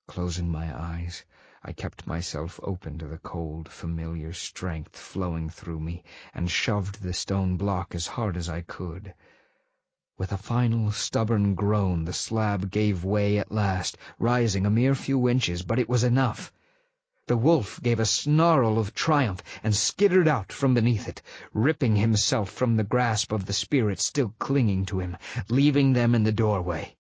Closing my eyes, I kept myself open to the cold, familiar strength flowing through me, and shoved the stone block as hard as I could. With a final stubborn groan, the slab gave way at last, rising a mere few inches, but it was enough. The wolf gave a snarl of triumph and skittered out from beneath it, ripping himself from the grasp of the spirit still clinging to him, leaving them in the doorway.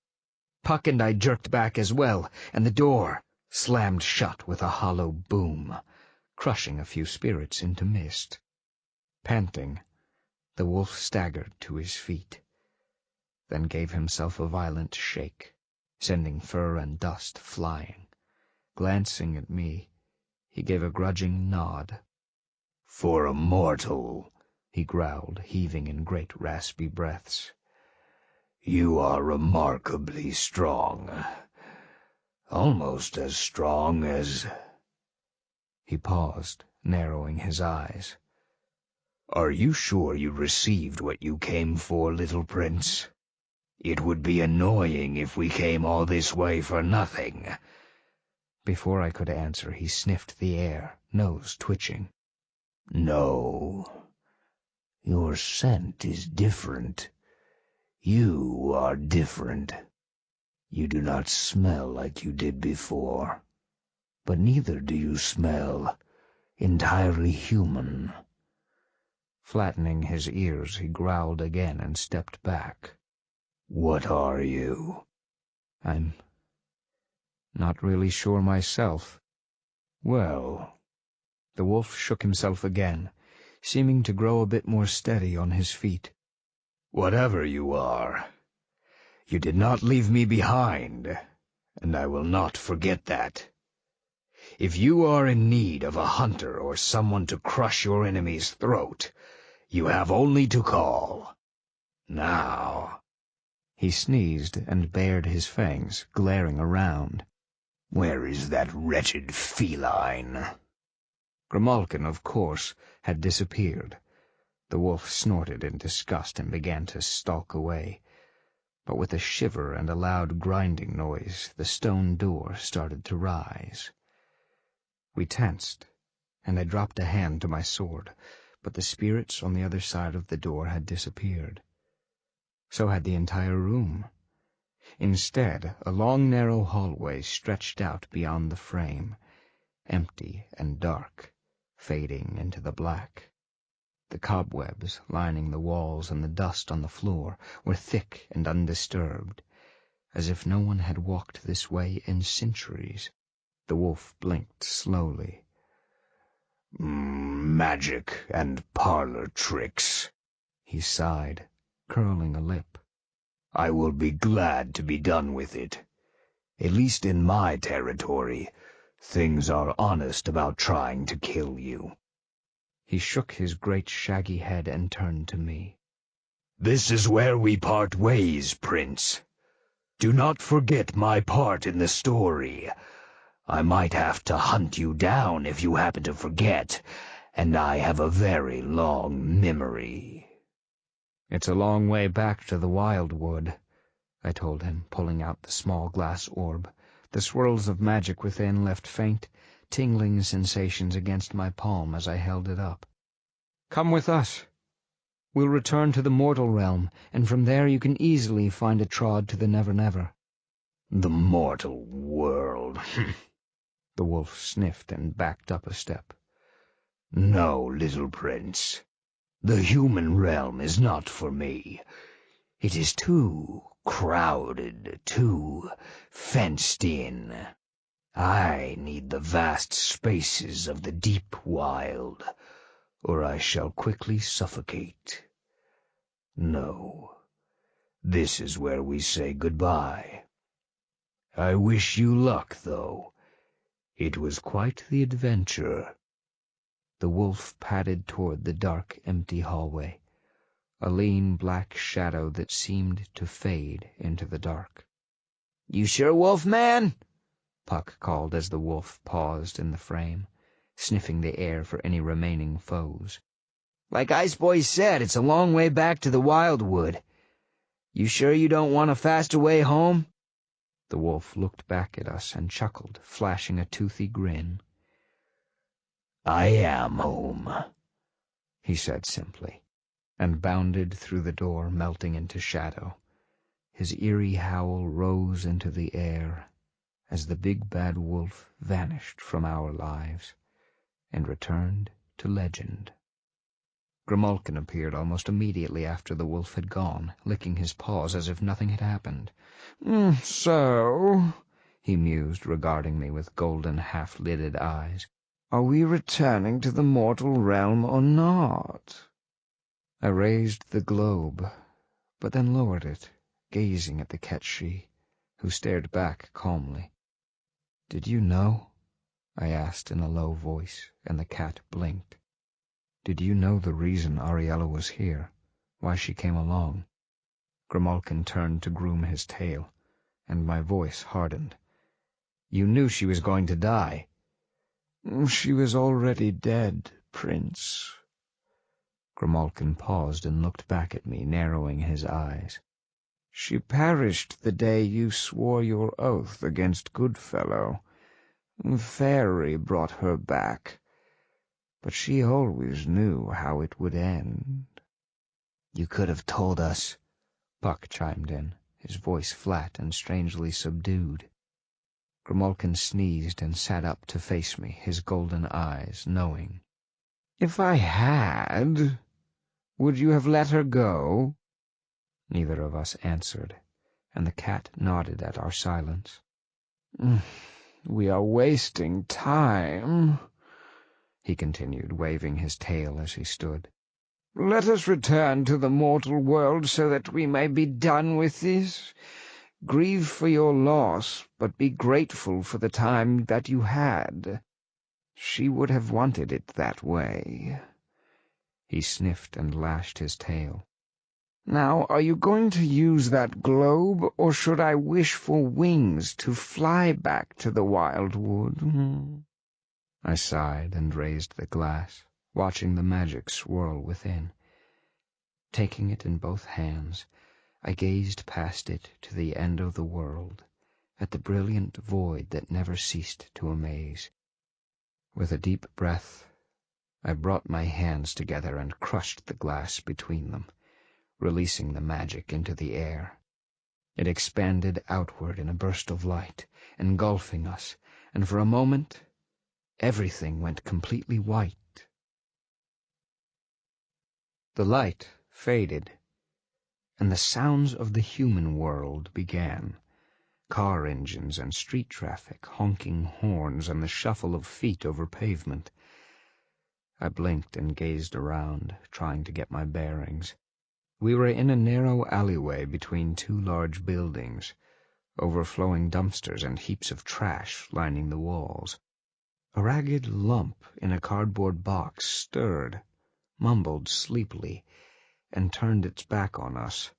Puck and I jerked back as well, and the door slammed shut with a hollow boom, crushing a few spirits into mist. Panting, the wolf staggered to his feet, then gave himself a violent shake, sending fur and dust flying. Glancing at me, he gave a grudging nod. "For a mortal," he growled, heaving in great raspy breaths, "you are remarkably strong. Almost as strong as—" He paused, narrowing his eyes. "Are you sure you received what you came for, little prince? It would be annoying if we came all this way for nothing." Before I could answer, he sniffed the air, nose twitching. "No. Your scent is different. You are different. You do not smell like you did before, but neither do you smell entirely human." Flattening his ears, he growled again and stepped back. "What are you?" "I'm not really sure myself." "Well—" The wolf shook himself again, seeming to grow a bit more steady on his feet. "Whatever you are, you did not leave me behind, and I will not forget that. If you are in need of a hunter or someone to crush your enemy's throat, you have only to call. Now—" He sneezed and bared his fangs, glaring around. "Where is that wretched feline?" Grimalkin, of course, had disappeared. The wolf snorted in disgust and began to stalk away. But with a shiver and a loud grinding noise, the stone door started to rise. We tensed, and I dropped a hand to my sword, but the spirits on the other side of the door had disappeared. So had the entire room. Instead, a long, narrow hallway stretched out beyond the frame, empty and dark, fading into the black. The cobwebs lining the walls and the dust on the floor were thick and undisturbed, as if no one had walked this way in centuries. The wolf blinked slowly. "Magic and parlor tricks," He sighed, curling a lip. "I will be glad to be done with it. At least in my territory, things are honest about trying to kill you." He shook his great shaggy head and turned to me. "This is where we part ways, Prince. Do not forget my part in the story. I might have to hunt you down if you happen to forget, and I have a very long memory." "It's a long way back to the wildwood," I told him, pulling out the small glass orb. The swirls of magic within left faint, tingling sensations against my palm as I held it up. "Come with us. We'll return to the mortal realm, and from there you can easily find a trod to the Never-Never." "The mortal world." The wolf sniffed and backed up a step. "No, little prince. The human realm is not for me. It is too crowded, too fenced in. I need the vast spaces of the deep wild, or I shall quickly suffocate. No, This is where we say goodbye. I wish you luck, though. It was quite the adventure." The wolf padded toward the dark, empty hallway, a lean black shadow that seemed to fade into the dark. "You sure, Wolfman?" Puck called as the wolf paused in the frame, sniffing the air for any remaining foes. "Like Ice Boy said, it's a long way back to the Wildwood. You sure you don't want a faster way home?" The wolf looked back at us and chuckled, flashing a toothy grin. "I am home," he said simply, and bounded through the door, melting into shadow. His eerie howl rose into the air as the big bad wolf vanished from our lives and returned to legend. Grimalkin appeared almost immediately after the wolf had gone, licking his paws as if nothing had happened. So, he mused, regarding me with golden half-lidded eyes. Are we returning to the mortal realm or not? I raised the globe, but then lowered it, gazing at the Ketshi, who stared back calmly. "Did you know?" I asked in a low voice, and the cat blinked. "Did you know the reason Ariella was here, why she came along?" Grimalkin turned to groom his tail, and my voice hardened. "You knew she was going to die." She was already dead, Prince. Grimalkin paused and looked back at me, narrowing his eyes. She perished the day you swore your oath against Goodfellow. Fairy brought her back, but she always knew how it would end. "You could have told us," Puck chimed in, his voice flat and strangely subdued. Grimalkin sneezed and sat up to face me, his golden eyes knowing. "If I had, would you have let her go?" Neither of us answered, and the cat nodded at our silence. "We are wasting time," he continued, waving his tail as he stood. "Let us return to the mortal world so that we may be done with this. Grieve for your loss, but be grateful for the time that you had. She would have wanted it that way." He sniffed and lashed his tail. "Now, are you going to use that globe, or should I wish for wings to fly back to the Wildwood?" I sighed and raised the glass, watching the magic swirl within. Taking it in both hands, I gazed past it to the end of the world, at the brilliant void that never ceased to amaze. With a deep breath, I brought my hands together and crushed the glass between them, releasing the magic into the air. It expanded outward in a burst of light, engulfing us, and for a moment, everything went completely white. The light faded, and the sounds of the human world began. Car engines and street traffic, honking horns, and the shuffle of feet over pavement. I blinked and gazed around, trying to get my bearings. We were in a narrow alleyway between two large buildings, overflowing dumpsters and heaps of trash lining the walls. A ragged lump in a cardboard box stirred, mumbled sleepily, and turned its back on us,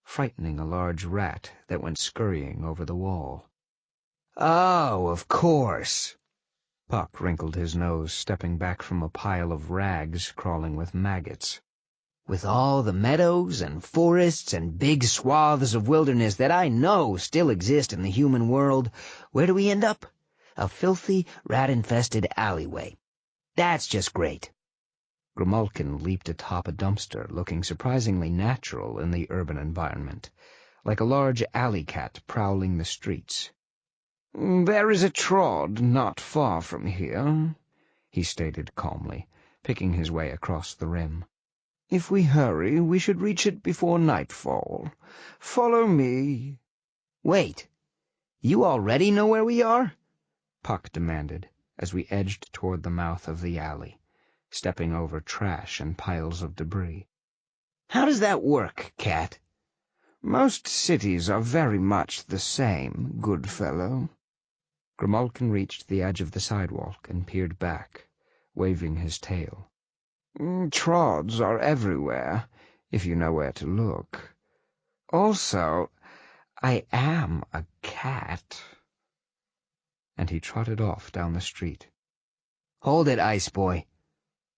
frightening a large rat that went scurrying over the wall. "Oh, of course." Puck wrinkled his nose, stepping back from a pile of rags crawling with maggots. "With all the meadows and forests and big swaths of wilderness that I know still exist in the human world, where do we end up? A filthy, rat-infested alleyway. That's just great." Grimalkin leaped atop a dumpster, looking surprisingly natural in the urban environment, like a large alley cat prowling the streets. "There is a trod not far from here," he stated calmly, picking his way across the rim. "If we hurry, we should reach it before nightfall. Follow me." "Wait, you already know where we are?" Puck demanded, as we edged toward the mouth of the alley, stepping over trash and piles of debris. "How does that work, Cat?" Most cities are very much the same, good fellow. Grimalkin reached the edge of the sidewalk and peered back, waving his tail. Trods are everywhere, if you know where to look. Also, I am a cat. And he trotted off down the street. "Hold it, Ice Boy,"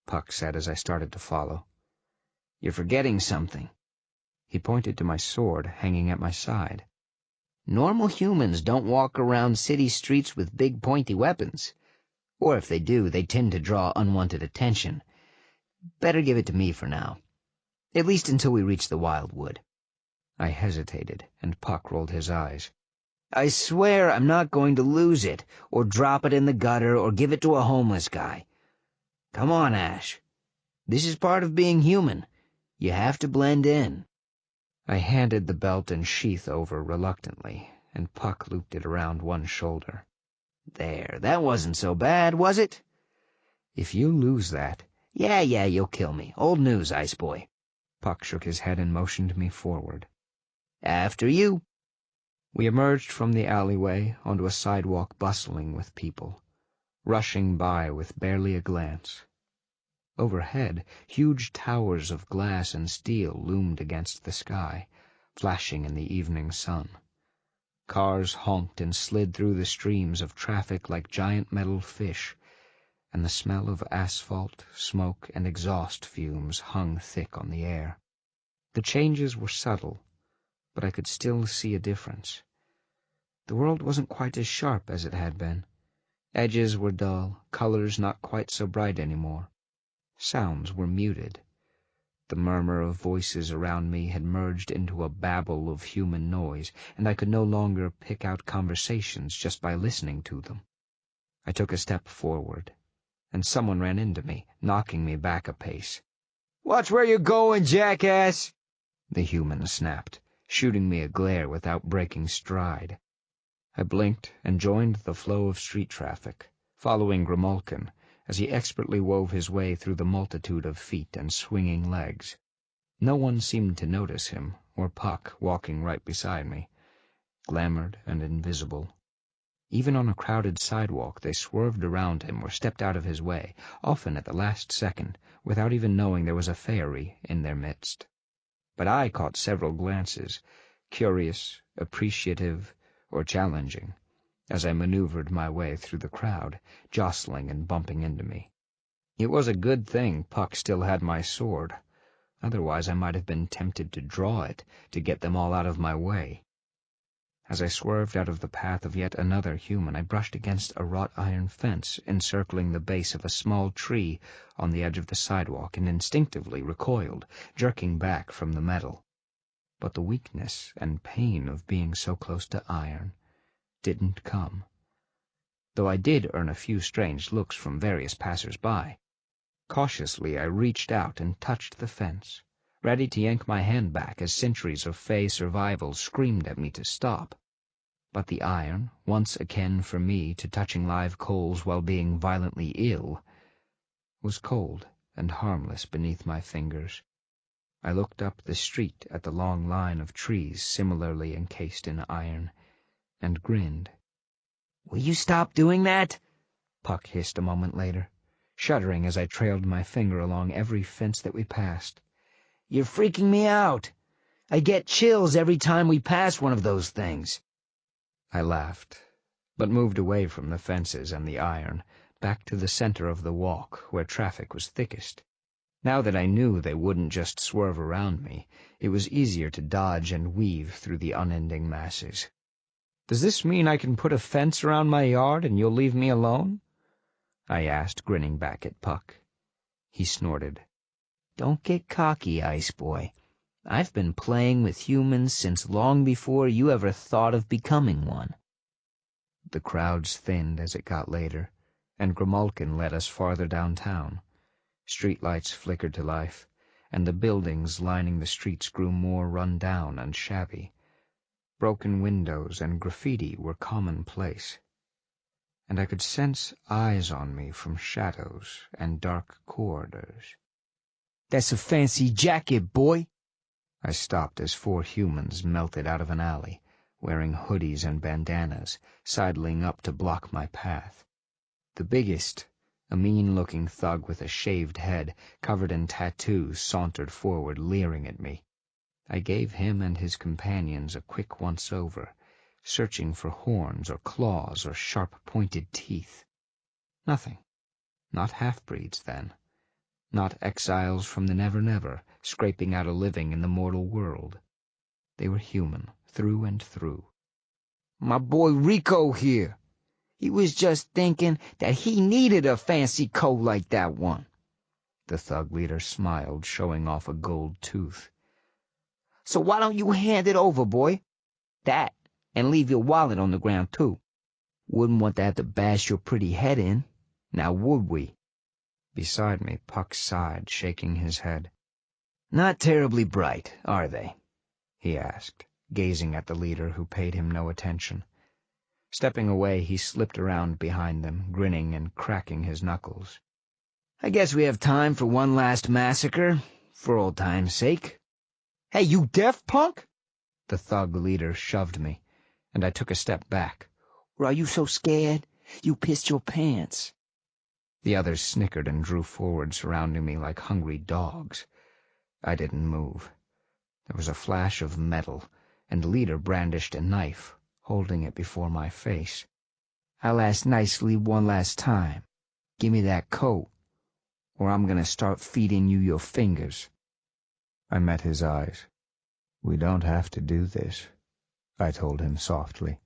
Puck said as I started to follow. "You're forgetting something." He pointed to my sword hanging at my side. "Normal humans don't walk around city streets with big pointy weapons. Or if they do, they tend to draw unwanted attention. Better give it to me for now. At least until we reach the Wildwood." I hesitated, and Puck rolled his eyes. "I swear I'm not going to lose it, or drop it in the gutter, or give it to a homeless guy. Come on, Ash. This is part of being human. You have to blend in." I handed the belt and sheath over reluctantly, and Puck looped it around one shoulder. "There, that wasn't so bad, was it?" "If you lose that—" Yeah, you'll kill me. Old news, Ice Boy." Puck shook his head and motioned me forward. "After you." We emerged from the alleyway onto a sidewalk bustling with people, rushing by with barely a glance. Overhead, huge towers of glass and steel loomed against the sky, flashing in the evening sun. Cars honked and slid through the streams of traffic like giant metal fish, and the smell of asphalt, smoke, and exhaust fumes hung thick on the air. The changes were subtle, but I could still see a difference. The world wasn't quite as sharp as it had been. Edges were dull, colors not quite so bright anymore. Sounds were muted. The murmur of voices around me had merged into a babble of human noise, and I could no longer pick out conversations just by listening to them. I took a step forward, and someone ran into me, knocking me back a pace. "Watch where you're going, jackass!" the human snapped, shooting me a glare without breaking stride. I blinked and joined the flow of street traffic, following Grimalkin as he expertly wove his way through the multitude of feet and swinging legs. No one seemed to notice him, or Puck walking right beside me, glamoured and invisible. Even on a crowded sidewalk, they swerved around him or stepped out of his way, often at the last second, without even knowing there was a fairy in their midst. But I caught several glances, curious, appreciative, or challenging, as I maneuvered my way through the crowd, jostling and bumping into me. It was a good thing Puck still had my sword. Otherwise I might have been tempted to draw it to get them all out of my way. As I swerved out of the path of yet another human, I brushed against a wrought iron fence encircling the base of a small tree on the edge of the sidewalk and instinctively recoiled, jerking back from the metal. But the weakness and pain of being so close to iron didn't come, though I did earn a few strange looks from various passers-by. Cautiously I reached out and touched the fence, ready to yank my hand back as centuries of Fey survival screamed at me to stop. But the iron, once akin for me to touching live coals while being violently ill, was cold and harmless beneath my fingers. I looked up the street at the long line of trees similarly encased in iron, and grinned. "Will you stop doing that?" Puck hissed a moment later, shuddering as I trailed my finger along every fence that we passed. "You're freaking me out. I get chills every time we pass one of those things." I laughed, but moved away from the fences and the iron, back to the center of the walk where traffic was thickest. Now that I knew they wouldn't just swerve around me, it was easier to dodge and weave through the unending masses. "Does this mean I can put a fence around my yard and you'll leave me alone?" I asked, grinning back at Puck. He snorted. "Don't get cocky, Ice Boy. I've been playing with humans since long before you ever thought of becoming one." The crowds thinned as it got later, and Grimalkin led us farther downtown. Streetlights flickered to life, and the buildings lining the streets grew more run down and shabby. Broken windows and graffiti were commonplace, and I could sense eyes on me from shadows and dark corridors. "That's a fancy jacket, boy," I stopped as 4 humans melted out of an alley, wearing hoodies and bandanas, sidling up to block my path. The biggest, a mean-looking thug with a shaved head, covered in tattoos, sauntered forward, leering at me. I gave him and his companions a quick once-over, searching for horns or claws or sharp-pointed teeth. Nothing. Not half-breeds, then. Not exiles from the Never-Never, scraping out a living in the mortal world. They were human, through and through. My boy Rico here. He was just thinking that he needed a fancy coat like that one. The thug leader smiled, showing off a gold tooth. So why don't you hand it over, boy? That, and leave your wallet on the ground, too. Wouldn't want to have to bash your pretty head in, now would we? Beside me, Puck sighed, shaking his head. Not terribly bright, are they? He asked, gazing at the leader who paid him no attention. Stepping away, he slipped around behind them, grinning and cracking his knuckles. I guess we have time for one last massacre, for old time's sake. Hey, you deaf, punk? The thug leader shoved me, and I took a step back. Or are you so scared you pissed your pants? The others snickered and drew forward, surrounding me like hungry dogs. I didn't move. There was a flash of metal, and the leader brandished a knife, holding it before my face. I'll ask nicely one last time. Give me that coat, or I'm gonna start feeding you your fingers. I met his eyes. We don't have to do this, I told him softly.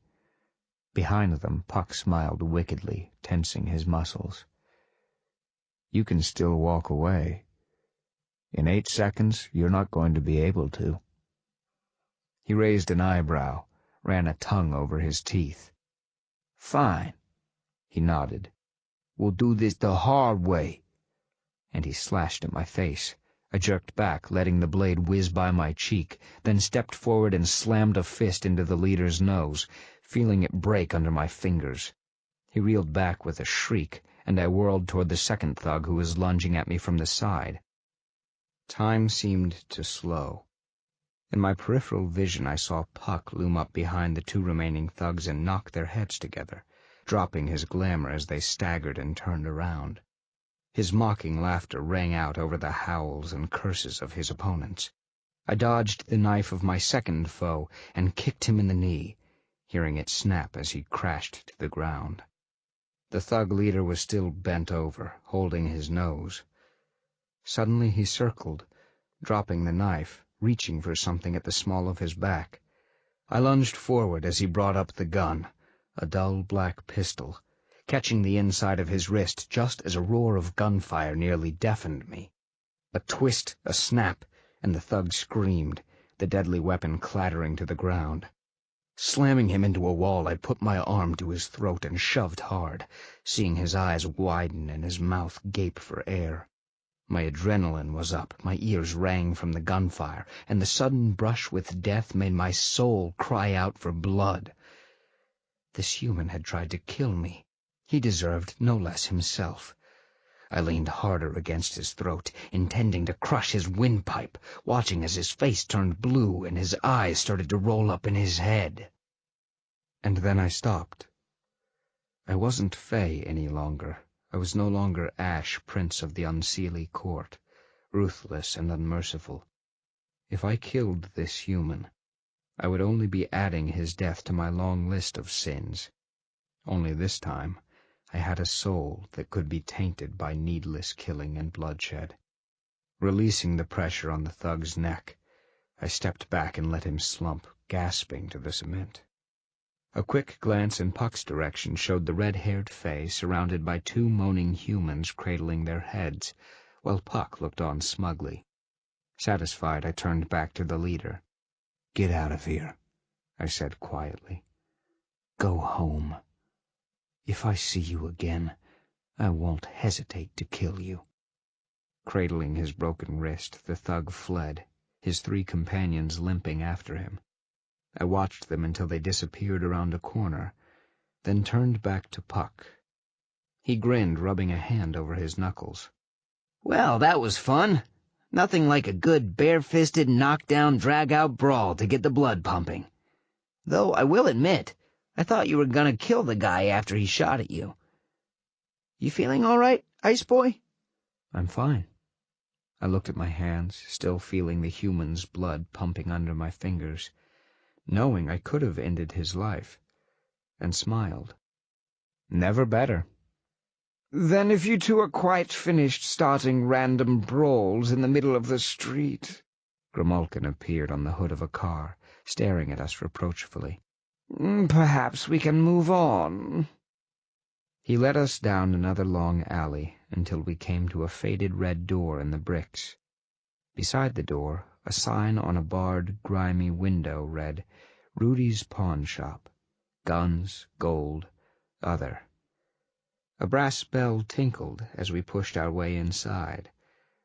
Behind them, Puck smiled wickedly, tensing his muscles. You can still walk away. In 8 seconds, you're not going to be able to. He raised an eyebrow, ran a tongue over his teeth. Fine, he nodded. We'll do this the hard way. And he slashed at my face. I jerked back, letting the blade whiz by my cheek, then stepped forward and slammed a fist into the leader's nose, feeling it break under my fingers. He reeled back with a shriek, and I whirled toward the second thug who was lunging at me from the side. Time seemed to slow. In my peripheral vision, I saw Puck loom up behind the 2 remaining thugs and knock their heads together, dropping his glamour as they staggered and turned around. His mocking laughter rang out over the howls and curses of his opponents. I dodged the knife of my second foe and kicked him in the knee, hearing it snap as he crashed to the ground. The thug leader was still bent over, holding his nose. Suddenly he circled, dropping the knife, reaching for something at the small of his back. I lunged forward as he brought up the gun, a dull black pistol, catching the inside of his wrist just as a roar of gunfire nearly deafened me. A twist, a snap, and the thug screamed, the deadly weapon clattering to the ground. Slamming him into a wall, I put my arm to his throat and shoved hard, seeing his eyes widen and his mouth gape for air. My adrenaline was up, my ears rang from the gunfire, and the sudden brush with death made my soul cry out for blood. This human had tried to kill me. He deserved no less himself. I leaned harder against his throat, intending to crush his windpipe, watching as his face turned blue and his eyes started to roll up in his head. And then I stopped. I wasn't Fey any longer. I was no longer Ash, Prince of the Unseelie Court, ruthless and unmerciful. If I killed this human, I would only be adding his death to my long list of sins. Only this time, I had a soul that could be tainted by needless killing and bloodshed. Releasing the pressure on the thug's neck, I stepped back and let him slump, gasping, to the cement. A quick glance in Puck's direction showed the red-haired Fey surrounded by 2 moaning humans cradling their heads, while Puck looked on smugly. Satisfied, I turned back to the leader. Get out of here, I said quietly. Go home. If I see you again, I won't hesitate to kill you. Cradling his broken wrist, the thug fled, his 3 companions limping after him. I watched them until they disappeared around a corner, then turned back to Puck. He grinned, rubbing a hand over his knuckles. Well, that was fun. Nothing like a good bare-fisted knockdown, drag-out brawl to get the blood pumping. Though I will admit, I thought you were gonna kill the guy after he shot at you. You feeling all right, Ice Boy? I'm fine. I looked at my hands, still feeling the human's blood pumping under my fingers, knowing I could have ended his life, and smiled. Never better. Then if you two are quite finished starting random brawls in the middle of the street... Gromolkin appeared on the hood of a car, staring at us reproachfully. Perhaps we can move on. He led us down another long alley until we came to a faded red door in the bricks. Beside the door, a sign on a barred, grimy window read, Rudy's Pawn Shop. Guns, gold, other. A brass bell tinkled as we pushed our way inside,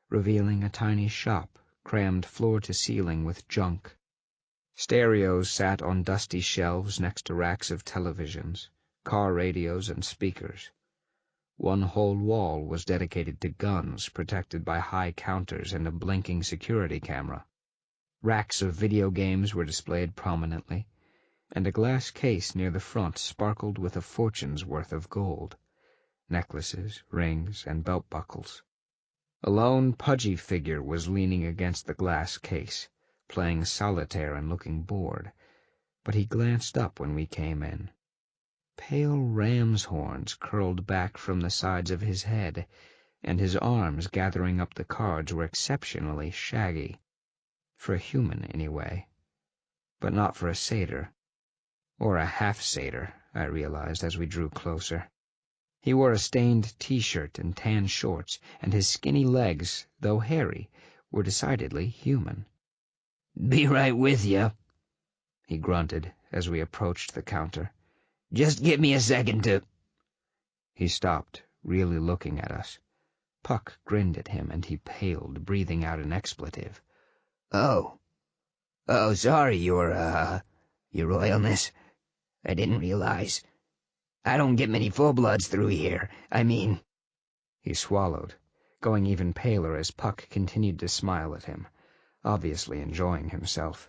revealing a tiny shop crammed floor to ceiling with junk. Stereos sat on dusty shelves next to racks of televisions, car radios and speakers. One whole wall was dedicated to guns protected by high counters and a blinking security camera. Racks of video games were displayed prominently, and a glass case near the front sparkled with a fortune's worth of gold. Necklaces, rings, and belt buckles. A lone, pudgy figure was leaning against the glass case, playing solitaire and looking bored, but he glanced up when we came in. Pale ram's horns curled back from the sides of his head, and his arms gathering up the cards were exceptionally shaggy. For a human, anyway. But not for a satyr. Or a half-satyr, I realized as we drew closer. He wore a stained T-shirt and tan shorts, and his skinny legs, though hairy, were decidedly human. "Be right with you," he grunted as we approached the counter. "Just give me a second to—" He stopped, really looking at us. Puck grinned at him, and he paled, breathing out an expletive. Oh, sorry, Your Royalness. I didn't realize. I don't get many full-bloods through here. I mean—" He swallowed, going even paler as Puck continued to smile at him, obviously enjoying himself.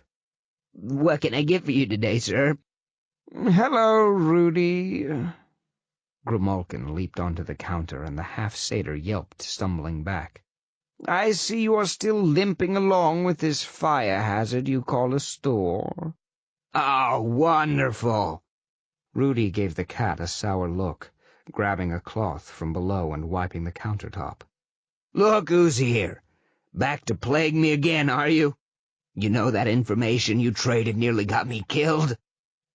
"What can I get for you today, sir?" Hello, Rudy. Gromolkin leaped onto the counter, and the half-satyr yelped, stumbling back. I see you are still limping along with this fire hazard you call a store. Oh, wonderful! Rudy gave the cat a sour look, grabbing a cloth from below and wiping the countertop. Look who's here. Back to plague me again, are you? You know that information you traded nearly got me killed?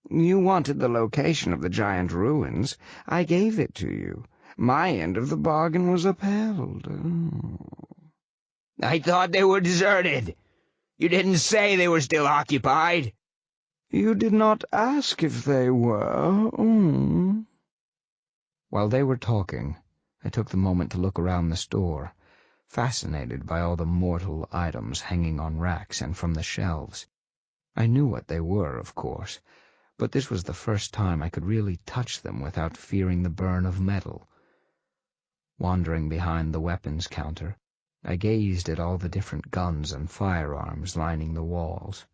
You wanted the location of the giant ruins. I gave it to you. My end of the bargain was upheld. I thought they were deserted. You didn't say they were still occupied. You did not ask if they were. While they were talking, I took the moment to look around the store, fascinated by all the mortal items hanging on racks and from the shelves. I knew what they were, of course, but this was the first time I could really touch them without fearing the burn of metal. Wandering behind the weapons counter, I gazed at all the different guns and firearms lining the walls.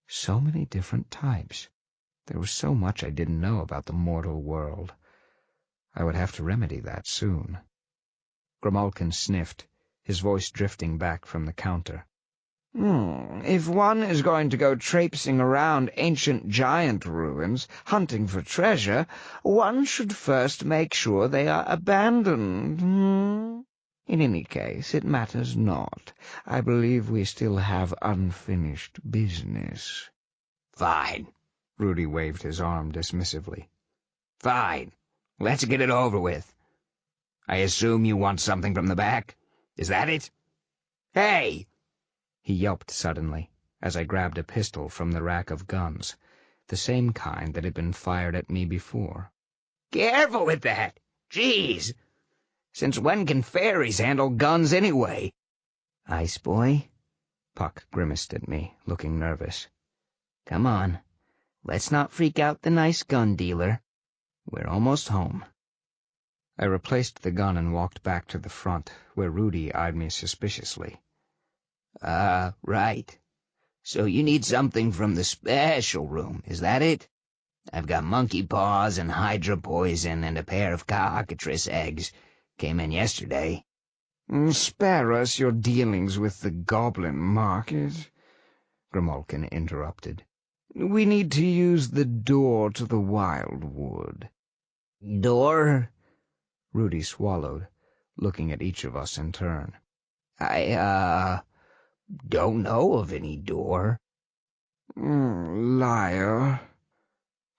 So many different types. There was so much I didn't know about the mortal world. I would have to remedy that soon. Gromolkin sniffed, his voice drifting back from the counter. If one is going to go traipsing around ancient giant ruins, hunting for treasure, one should first make sure they are abandoned. In any case, it matters not. I believe we still have unfinished business. Fine. Rudy waved his arm dismissively. Fine. Let's get it over with. I assume you want something from the back? Is that it? Hey! He yelped suddenly, as I grabbed a pistol from the rack of guns, the same kind that had been fired at me before. Careful with that! Jeez! Since when can fairies handle guns anyway? Ice Boy? Puck grimaced at me, looking nervous. Come on. Let's not freak out the nice gun dealer. We're almost home. I replaced the gun and walked back to the front, where Rudy eyed me suspiciously. Right. So you need something from the special room, is that it? I've got monkey paws and hydra poison and a pair of cockatrice eggs. Came in yesterday. Spare us your dealings with the goblin market, Grimalkin interrupted. We need to use the door to the wildwood. Door? Rudy swallowed, looking at each of us in turn. I don't know of any door. Liar,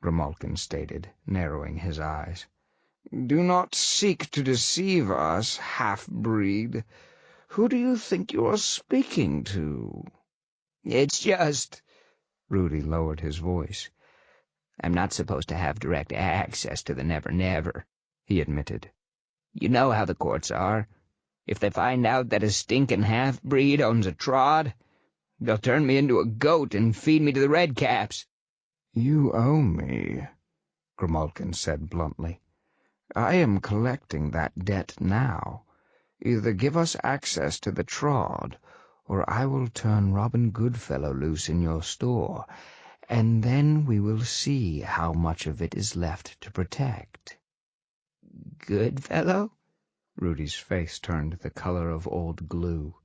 Grimalkin stated, narrowing his eyes. Do not seek to deceive us, half-breed. Who do you think you are speaking to? It's just... Rudy lowered his voice. I'm not supposed to have direct access to the Never-Never, he admitted. You know how the courts are. If they find out that a stinking half-breed owns a trod, they'll turn me into a goat and feed me to the redcaps. You owe me, Grimalkin said bluntly. I am collecting that debt now. Either give us access to the trod, or I will turn Robin Goodfellow loose in your store, and then we will see how much of it is left to protect. Goodfellow? Rudy's face turned the color of old glue.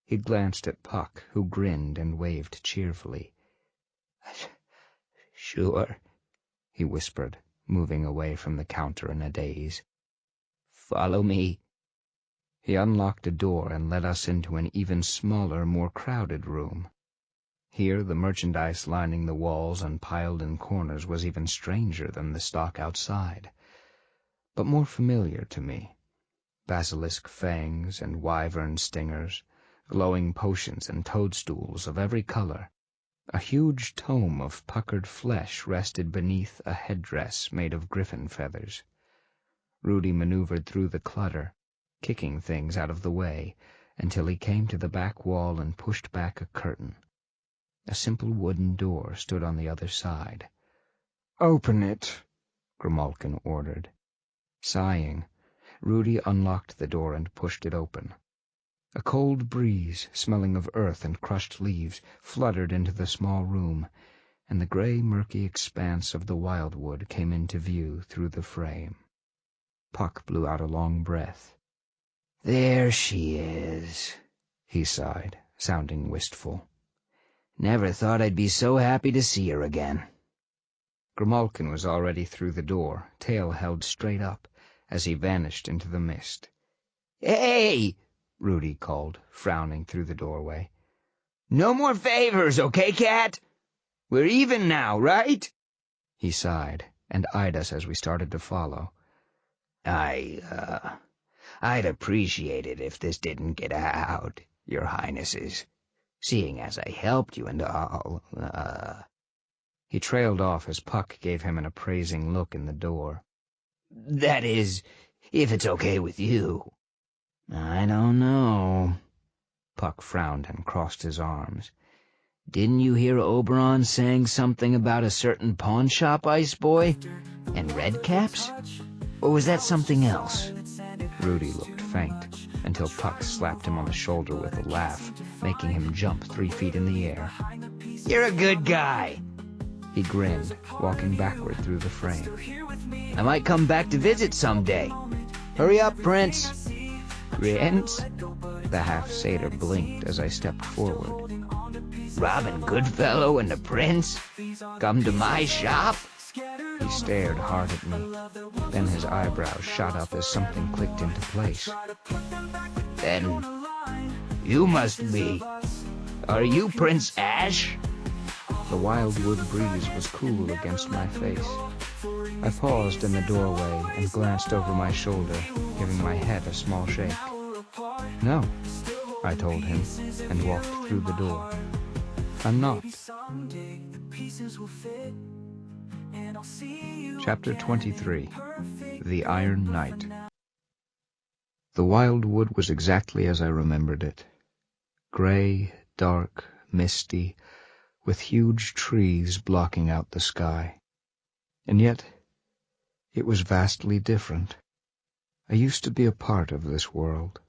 He glanced at Puck, who grinned and waved cheerfully. Sure, he whispered, moving away from the counter in a daze. Follow me. He unlocked a door and led us into an even smaller, more crowded room. Here the merchandise lining the walls and piled in corners was even stranger than the stock outside, but more familiar to me. Basilisk fangs and wyvern stingers, glowing potions and toadstools of every color. A huge tome of puckered flesh rested beneath a headdress made of griffin feathers. Rudy maneuvered through the clutter, kicking things out of the way, until he came to the back wall and pushed back a curtain. A simple wooden door stood on the other side. "Open it," Grimalkin ordered. Sighing, Rudy unlocked the door and pushed it open. A cold breeze, smelling of earth and crushed leaves, fluttered into the small room, and the gray, murky expanse of the wildwood came into view through the frame. Puck blew out a long breath. There she is, he sighed, sounding wistful. Never thought I'd be so happy to see her again. Grimalkin was already through the door, tail held straight up, as he vanished into the mist. Hey! Rudy called, frowning through the doorway. No more favors, okay, cat? We're even now, right? He sighed, and eyed us as we started to follow. I'd appreciate it if this didn't get out, your highnesses. Seeing as I helped you and all, He trailed off as Puck gave him an appraising look in the door. That is, if it's okay with you. I don't know. Puck frowned and crossed his arms. Didn't you hear Oberon saying something about a certain pawn shop, Ice Boy? And redcaps? Or was that something else? Rudy looked faint, until Puck slapped him on the shoulder with a laugh, making him jump 3 feet in the air. You're a good guy. He grinned, walking backward through the frame. I might come back to visit someday. Hurry up, Prince. Prince? The half-satyr blinked as I stepped forward. Robin Goodfellow and the Prince? Come to my shop? He stared hard at me. Then his eyebrows shot up as something clicked into place. Then you must be. Are you Prince Ash? The wildwood breeze was cool against my face. I paused in the doorway and glanced over my shoulder, giving my head a small shake. No, I told him, and walked through the door. I'm not. Chapter 23. The Iron Knight. The wildwood was exactly as I remembered it. Gray, dark, misty, with huge trees blocking out the sky. And yet, it was vastly different. I used to be a part of this world.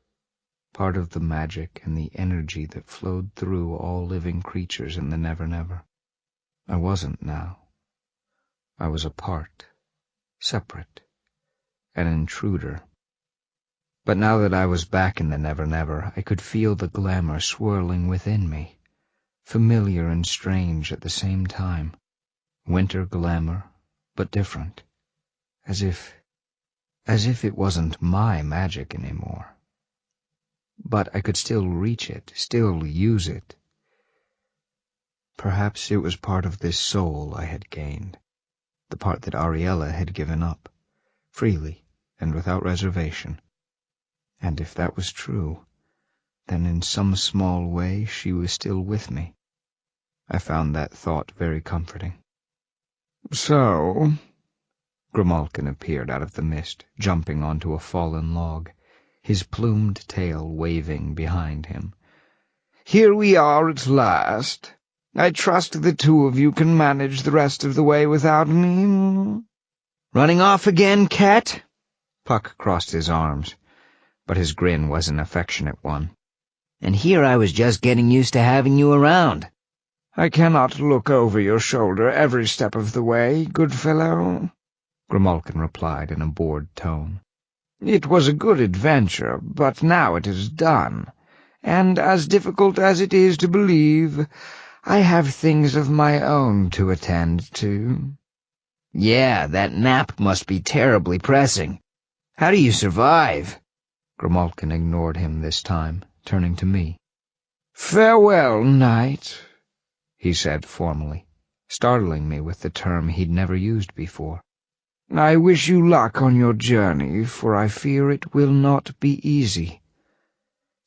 part of the magic and the energy that flowed through all living creatures in the Never Never. I wasn't now. I was apart, separate, an intruder. But now that I was back in the Never Never, I could feel the glamour swirling within me, familiar and strange at the same time. Winter glamour, but different, as if it wasn't my magic anymore. But I could still reach it, still use it. Perhaps it was part of this soul I had gained, the part that Ariella had given up, freely and without reservation. And if that was true, then in some small way she was still with me. I found that thought very comforting. So, Grimalkin appeared out of the mist, jumping onto a fallen log, his plumed tail waving behind him. here we are at last. I trust the two of you can manage the rest of the way without me. Running off again, cat? Puck crossed his arms, but his grin was an affectionate one. And here I was just getting used to having you around. I cannot look over your shoulder every step of the way, good fellow, Grimalkin replied in a bored tone. It was a good adventure, but now it is done, and as difficult as it is to believe, I have things of my own to attend to. Yeah, that nap must be terribly pressing. How do you survive? Grimalkin ignored him this time, turning to me. Farewell, knight, he said formally, startling me with the term he'd never used before. I wish you luck on your journey, for I fear it will not be easy.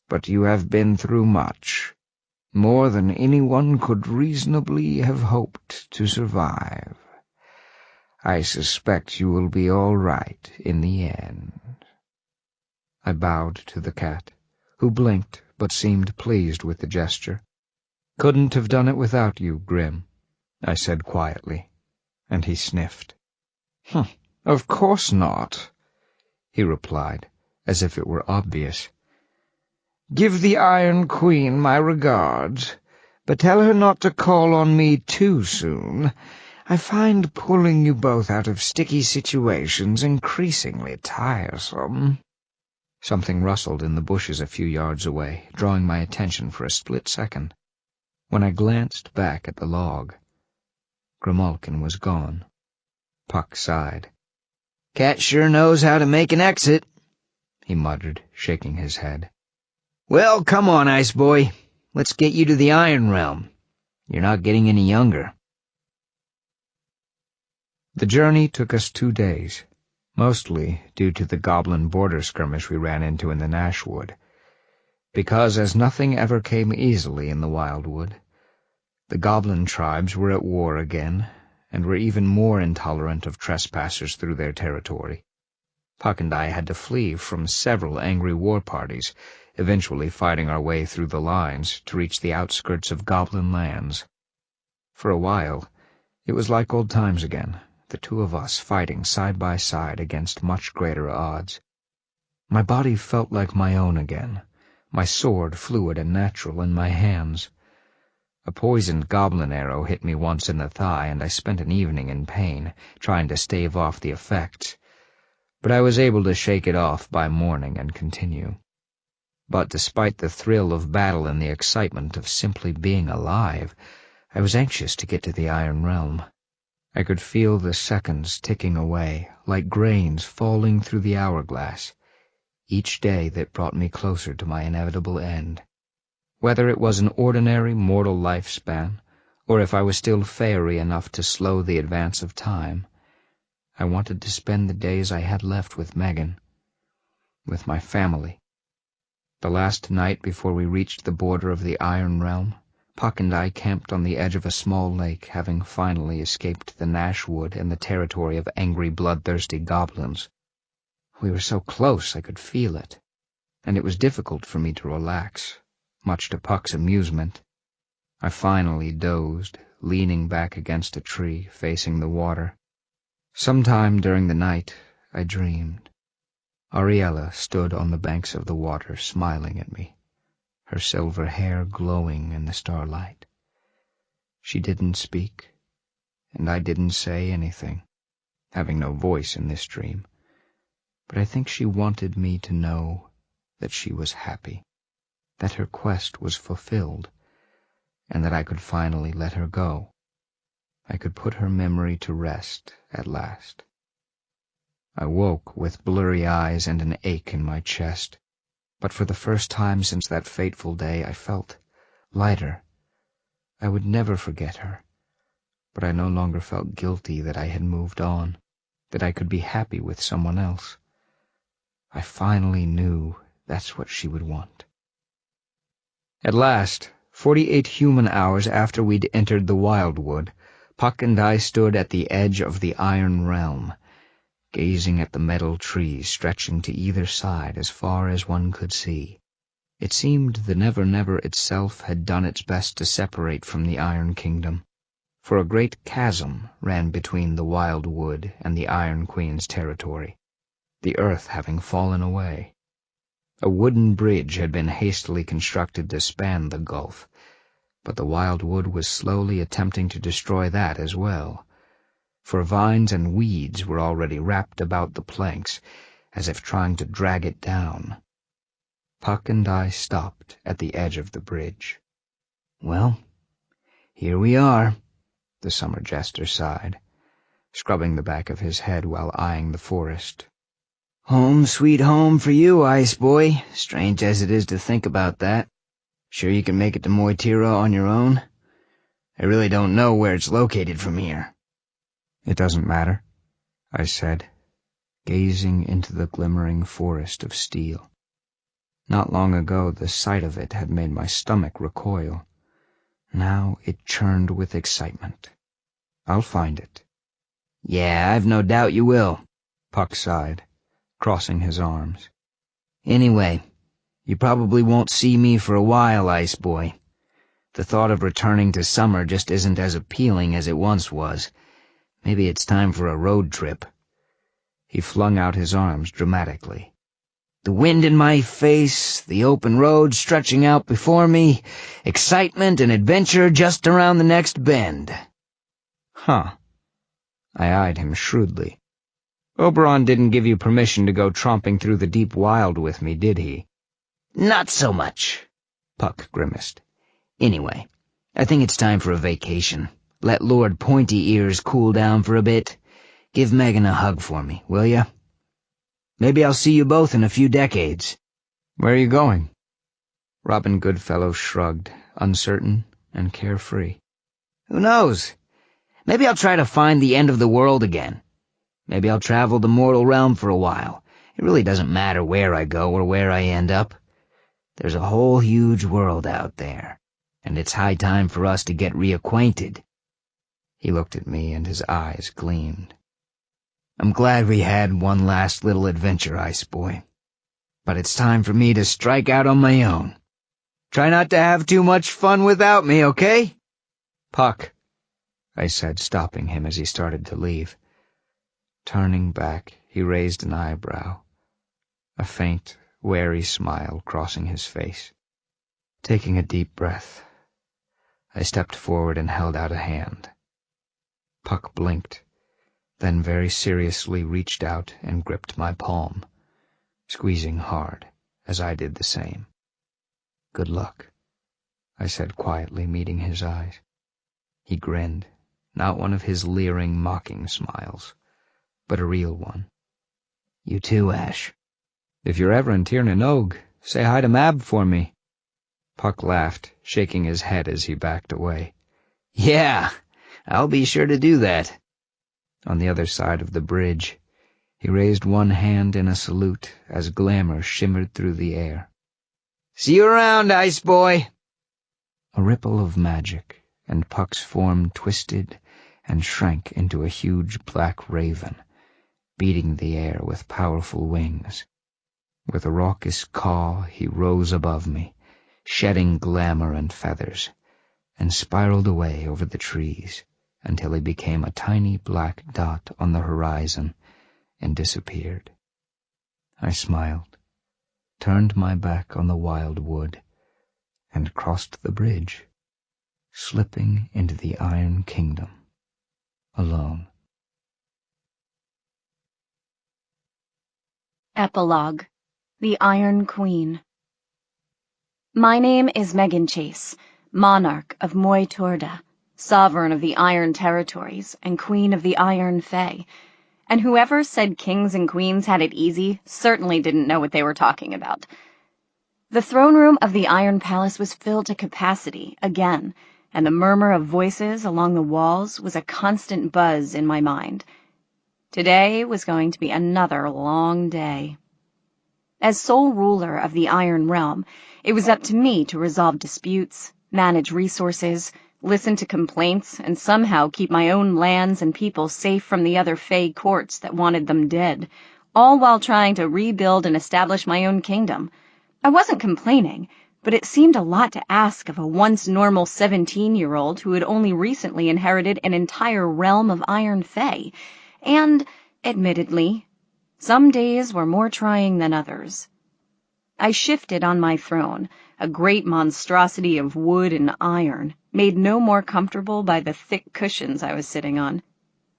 But you have been through much, more than anyone could reasonably have hoped to survive. I suspect you will be all right in the end. I bowed to the cat, who blinked but seemed pleased with the gesture. Couldn't have done it without you, Grim, I said quietly, and he sniffed. Of course not, he replied, as if it were obvious. Give the Iron Queen my regards, but tell her not to call on me too soon. I find pulling you both out of sticky situations increasingly tiresome. Something rustled in the bushes a few yards away, drawing my attention for a split second. When I glanced back at the log, Grimalkin was gone. Puck sighed. Cat sure knows how to make an exit, he muttered, shaking his head. Well, come on, Ice Boy. Let's get you to the Iron Realm. You're not getting any younger. The journey took us 2 days, mostly due to the goblin border skirmish we ran into in the Nashwood. Because as nothing ever came easily in the Wildwood, the goblin tribes were at war again, and were even more intolerant of trespassers through their territory. Puck and I had to flee from several angry war parties, eventually fighting our way through the lines to reach the outskirts of goblin lands. For a while, it was like old times again, the two of us fighting side by side against much greater odds. My body felt like my own again, my sword fluid and natural in my hands. A poisoned goblin arrow hit me once in the thigh, and I spent an evening in pain, trying to stave off the effects. But I was able to shake it off by morning and continue. But despite the thrill of battle and the excitement of simply being alive, I was anxious to get to the Iron Realm. I could feel the seconds ticking away, like grains falling through the hourglass, each day that brought me closer to my inevitable end. Whether it was an ordinary mortal lifespan, or if I was still fairy enough to slow the advance of time, I wanted to spend the days I had left with Megan, with my family. The last night before we reached the border of the Iron Realm, Puck and I camped on the edge of a small lake, having finally escaped the Nashwood and the territory of angry, bloodthirsty goblins. We were so close I could feel it, and it was difficult for me to relax, much to Puck's amusement. I finally dozed, leaning back against a tree, facing the water. Sometime during the night, I dreamed. Ariella stood on the banks of the water, smiling at me, her silver hair glowing in the starlight. She didn't speak, and I didn't say anything, having no voice in this dream, but I think she wanted me to know that she was happy, that her quest was fulfilled, and that I could finally let her go. I could put her memory to rest at last. I woke with blurry eyes and an ache in my chest, but for the first time since that fateful day I felt lighter. I would never forget her, but I no longer felt guilty that I had moved on, that I could be happy with someone else. I finally knew that's what she would want. At last, 48 human hours after we'd entered the wildwood, Puck and I stood at the edge of the Iron Realm, gazing at the metal trees stretching to either side as far as one could see. It seemed the Never Never itself had done its best to separate from the Iron Kingdom, for a great chasm ran between the wildwood and the Iron Queen's territory, the earth having fallen away. A wooden bridge had been hastily constructed to span the gulf, but the wildwood was slowly attempting to destroy that as well, for vines and weeds were already wrapped about the planks, as if trying to drag it down. Puck and I stopped at the edge of the bridge. "Well, here we are," the summer jester sighed, scrubbing the back of his head while eyeing the forest. "Home sweet home for you, Ice Boy, strange as it is to think about that. Sure you can make it to Moitira on your own? I really don't know where it's located from here." "It doesn't matter," I said, gazing into the glimmering forest of steel. Not long ago the sight of it had made my stomach recoil. Now it churned with excitement. "I'll find it." "Yeah, I've no doubt you will," Puck sighed, crossing his arms. "Anyway, you probably won't see me for a while, Ice Boy. The thought of returning to summer just isn't as appealing as it once was. Maybe it's time for a road trip." He flung out his arms dramatically. The wind in my face, the open road stretching out before me, excitement and adventure just around the next bend. Huh. I eyed him shrewdly. Oberon didn't give you permission to go tromping through the deep wild with me, did he? Not so much, Puck grimaced. Anyway, I think it's time for a vacation. Let Lord Pointy Ears cool down for a bit. Give Megan a hug for me, will ya? Maybe I'll see you both in a few decades. Where are you going? Robin Goodfellow shrugged, uncertain and carefree. Who knows? Maybe I'll try to find the end of the world again. Maybe I'll travel the mortal realm for a while. It really doesn't matter where I go or where I end up. There's a whole huge world out there, and it's high time for us to get reacquainted. He looked at me and his eyes gleamed. I'm glad we had one last little adventure, Ice Boy. But it's time for me to strike out on my own. Try not to have too much fun without me, okay? Puck, I said, stopping him as he started to leave. Turning back, he raised an eyebrow, a faint, wary smile crossing his face. Taking a deep breath, I stepped forward and held out a hand. Puck blinked, then very seriously reached out and gripped my palm, squeezing hard as I did the same. Good luck, I said quietly, meeting his eyes. He grinned, not one of his leering, mocking smiles, but a real one. You too, Ash. If you're ever in Tir na Nog, say hi to Mab for me. Puck laughed, shaking his head as he backed away. Yeah, I'll be sure to do that. On the other side of the bridge, he raised one hand in a salute as glamour shimmered through the air. See you around, Ice Boy. A ripple of magic, and Puck's form twisted and shrank into a huge black raven, beating the air with powerful wings. With a raucous caw, he rose above me, shedding glamour and feathers, and spiraled away over the trees until he became a tiny black dot on the horizon and disappeared. I smiled, turned my back on the wild wood, and crossed the bridge, slipping into the Iron Kingdom, alone. Epilogue. The Iron Queen. My name is Megan Chase, monarch of Moy Torda, sovereign of the Iron Territories, and queen of the Iron Fey, and whoever said kings and queens had it easy certainly didn't know what they were talking about. The throne room of the Iron Palace was filled to capacity again, and the murmur of voices along the walls was a constant buzz in my mind. Today was going to be another long day. As sole ruler of the Iron Realm, it was up to me to resolve disputes, manage resources, listen to complaints, and somehow keep my own lands and people safe from the other Fey courts that wanted them dead, all while trying to rebuild and establish my own kingdom. I wasn't complaining, but it seemed a lot to ask of a once normal 17-year-old who had only recently inherited an entire realm of Iron Fey, and, admittedly, some days were more trying than others. I shifted on my throne, a great monstrosity of wood and iron, made no more comfortable by the thick cushions I was sitting on.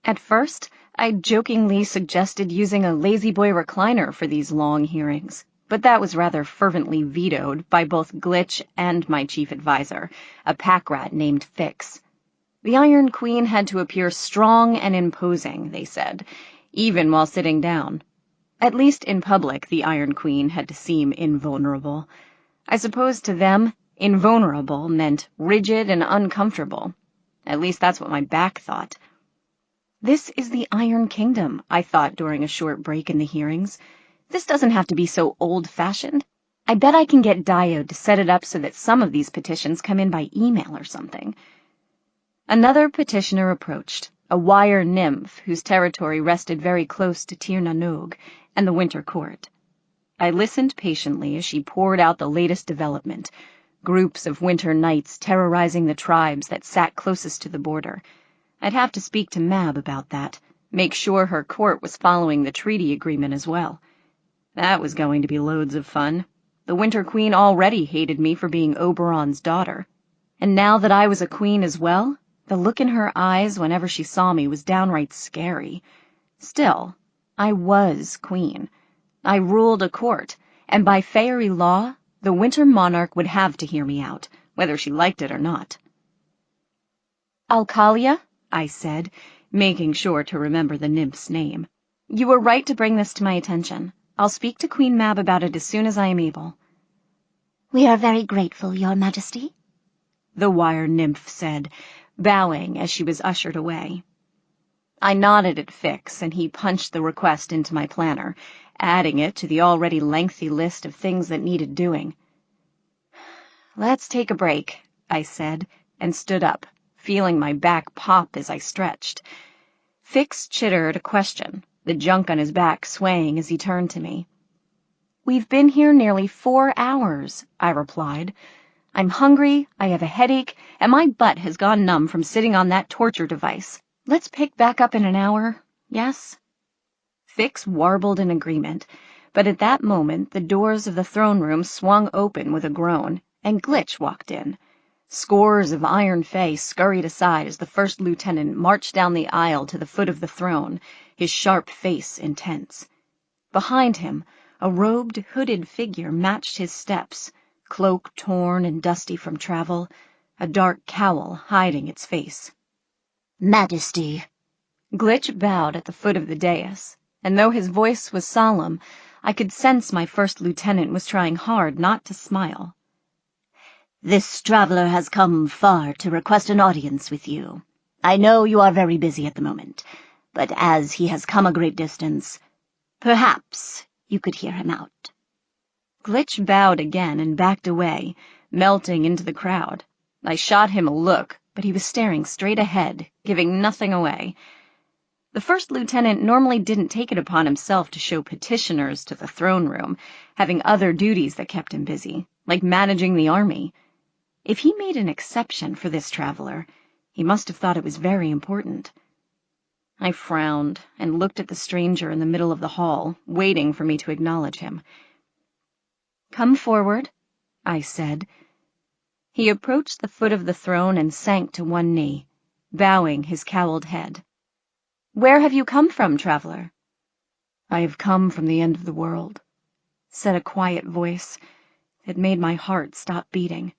At first, I jokingly suggested using a lazy-boy recliner for these long hearings, but that was rather fervently vetoed by both Glitch and my chief advisor, a pack rat named Fix. The Iron Queen had to appear strong and imposing, they said, even while sitting down. At least in public, the Iron Queen had to seem invulnerable. I suppose to them, invulnerable meant rigid and uncomfortable. At least that's what my back thought. This is the Iron Kingdom, I thought during a short break in the hearings. This doesn't have to be so old-fashioned. I bet I can get Diode to set it up so that some of these petitions come in by email or something. Another petitioner approached, a wire nymph whose territory rested very close to Tir na Nog and the Winter Court. I listened patiently as she poured out the latest development, groups of winter knights terrorizing the tribes that sat closest to the border. I'd have to speak to Mab about that, make sure her court was following the treaty agreement as well. That was going to be loads of fun. The Winter Queen already hated me for being Oberon's daughter, and now that I was a queen as well, the look in her eyes whenever she saw me was downright scary. Still, I was queen. I ruled a court, and by fairy law, the Winter Monarch would have to hear me out, whether she liked it or not. Alcalia, I said, making sure to remember the nymph's name. You were right to bring this to my attention. I'll speak to Queen Mab about it as soon as I am able. We are very grateful, Your Majesty, the wire nymph said, bowing as she was ushered away. I nodded at Fix, and he punched the request into my planner, adding it to the already lengthy list of things that needed doing. Let's take a break, I said, and stood up, feeling my back pop as I stretched. Fix chittered a question, the junk on his back swaying as he turned to me. We've been here nearly 4 hours, I replied. I'm hungry, I have a headache, and my butt has gone numb from sitting on that torture device. Let's pick back up in an hour, yes? Fix warbled in agreement, but at that moment the doors of the throne room swung open with a groan, and Glitch walked in. Scores of Iron Fey scurried aside as the first lieutenant marched down the aisle to the foot of the throne, his sharp face intense. Behind him, a robed, hooded figure matched his steps, cloak torn and dusty from travel, a dark cowl hiding its face. Majesty. Glitch bowed at the foot of the dais, and though his voice was solemn, I could sense my first lieutenant was trying hard not to smile. This traveler has come far to request an audience with you. I know you are very busy at the moment, but as he has come a great distance, perhaps you could hear him out. Glitch bowed again and backed away, melting into the crowd. I shot him a look, but he was staring straight ahead, giving nothing away. The first lieutenant normally didn't take it upon himself to show petitioners to the throne room, having other duties that kept him busy, like managing the army. If he made an exception for this traveler, he must have thought it was very important. I frowned and looked at the stranger in the middle of the hall, waiting for me to acknowledge him. "Come forward," I said. He approached the foot of the throne and sank to one knee, bowing his cowled head. "Where have you come from, traveler?" "I have come from the end of the world," said a quiet voice that made my heart stop beating.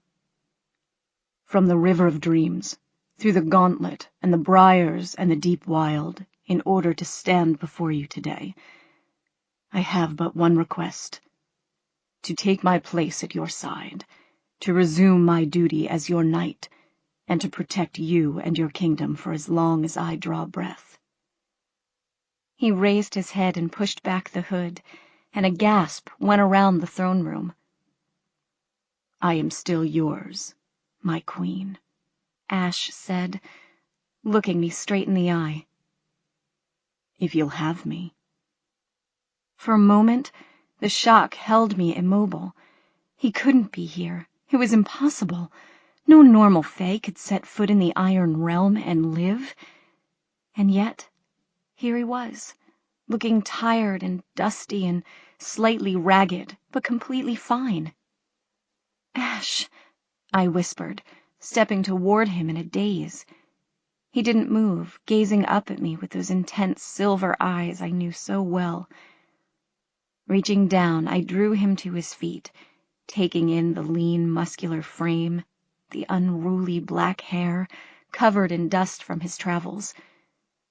"From the River of Dreams, through the Gauntlet and the Briars and the Deep Wild, in order to stand before you today. I have but one request: to take my place at your side, to resume my duty as your knight, and to protect you and your kingdom for as long as I draw breath." He raised his head and pushed back the hood, and a gasp went around the throne room. "I am still yours, my queen," Ash said, looking me straight in the eye. "If you'll have me." For a moment, the shock held me immobile. He couldn't be here. It was impossible. No normal Fey could set foot in the Iron Realm and live. And yet, here he was, looking tired and dusty and slightly ragged, but completely fine. "Ash," I whispered, stepping toward him in a daze. He didn't move, gazing up at me with those intense silver eyes I knew so well. Reaching down, I drew him to his feet, taking in the lean, muscular frame, the unruly black hair, covered in dust from his travels,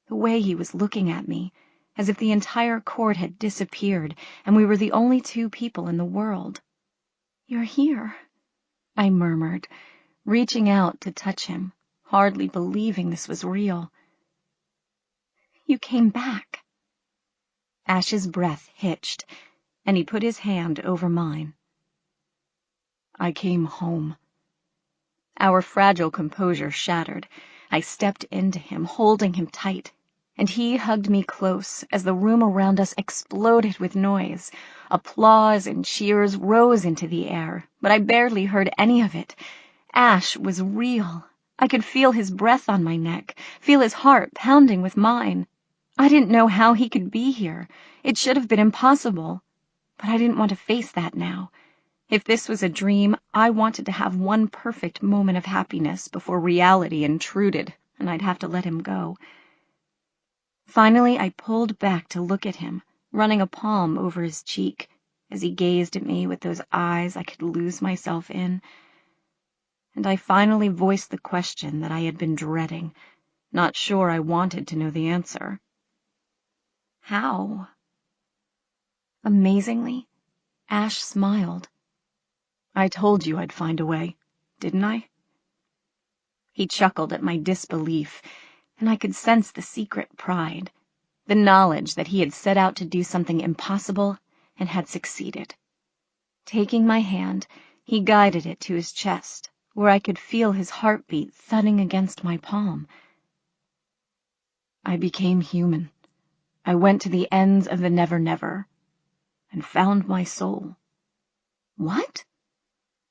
the way he was looking at me, as if the entire court had disappeared and we were the only two people in the world. "You're here," I murmured, reaching out to touch him, hardly believing this was real. "You came back." Ash's breath hitched, and he put his hand over mine. "I came home." Our fragile composure shattered. I stepped into him, holding him tight, and he hugged me close as the room around us exploded with noise. Applause and cheers rose into the air, but I barely heard any of it. Ash was real. I could feel his breath on my neck, feel his heart pounding with mine. I didn't know how he could be here. It should have been impossible, but I didn't want to face that now. If this was a dream, I wanted to have one perfect moment of happiness before reality intruded, and I'd have to let him go. Finally, I pulled back to look at him, running a palm over his cheek, as he gazed at me with those eyes I could lose myself in. And I finally voiced the question that I had been dreading, not sure I wanted to know the answer. "How?" Amazingly, Ash smiled. "I told you I'd find a way, didn't I?" He chuckled at my disbelief, and I could sense the secret pride, the knowledge that he had set out to do something impossible and had succeeded. Taking my hand, he guided it to his chest, where I could feel his heartbeat thudding against my palm. "I became human. I went to the ends of the Never-Never and found my soul." "What?"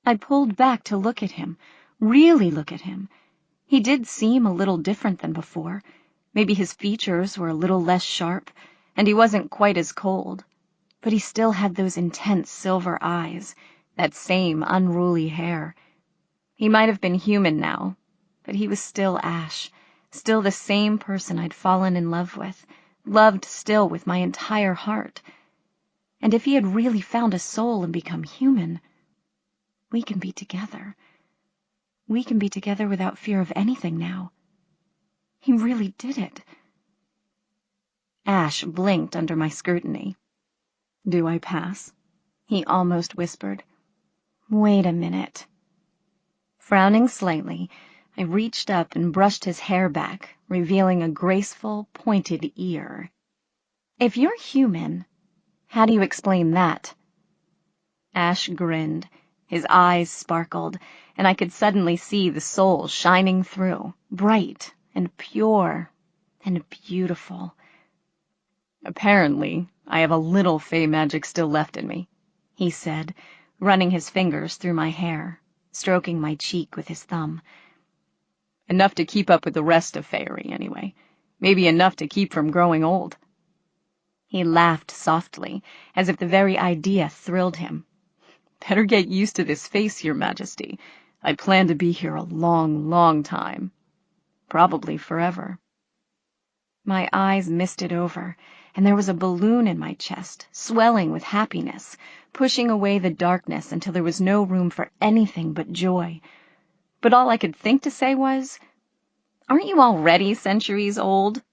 I pulled back to look at him, really look at him. He did seem a little different than before. Maybe his features were a little less sharp, and he wasn't quite as cold. But he still had those intense silver eyes, that same unruly hair. He might have been human now, but he was still Ash, still the same person I'd fallen in love with, loved still with my entire heart. And if he had really found a soul and become human, we can be together. We can be together without fear of anything now. He really did it. Ash blinked under my scrutiny. "Do I pass?" he almost whispered. "Wait a minute." Frowning slightly, I reached up and brushed his hair back, revealing a graceful, pointed ear. "If you're human, how do you explain that?" Ash grinned. His eyes sparkled, and I could suddenly see the soul shining through, bright and pure and beautiful. "Apparently, I have a little Fey magic still left in me," he said, running his fingers through my hair, stroking my cheek with his thumb. "Enough to keep up with the rest of Faerie, anyway. maybe enough to keep from growing old." He laughed softly, as if the very idea thrilled him. "Better get used to this face, Your Majesty. I plan to be here a long, long time. Probably forever." My eyes misted over, and there was a balloon in my chest, swelling with happiness, pushing away the darkness until there was no room for anything but joy. But all I could think to say was, "Aren't you already centuries old?"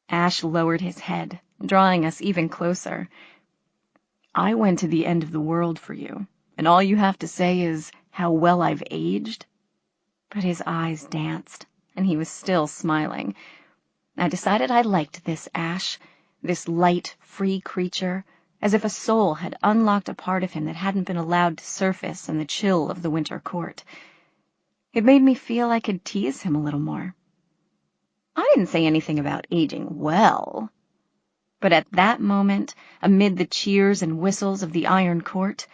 Ash lowered his head, drawing us even closer. "I went to the end of the world for you, and all you have to say is how well I've aged?" But his eyes danced, and he was still smiling. I decided I liked this Ash, this light, free creature, as if a soul had unlocked a part of him that hadn't been allowed to surface in the chill of the winter court. It made me feel I could tease him a little more. I didn't say anything about aging well. But at that moment, amid the cheers and whistles of the Iron Court,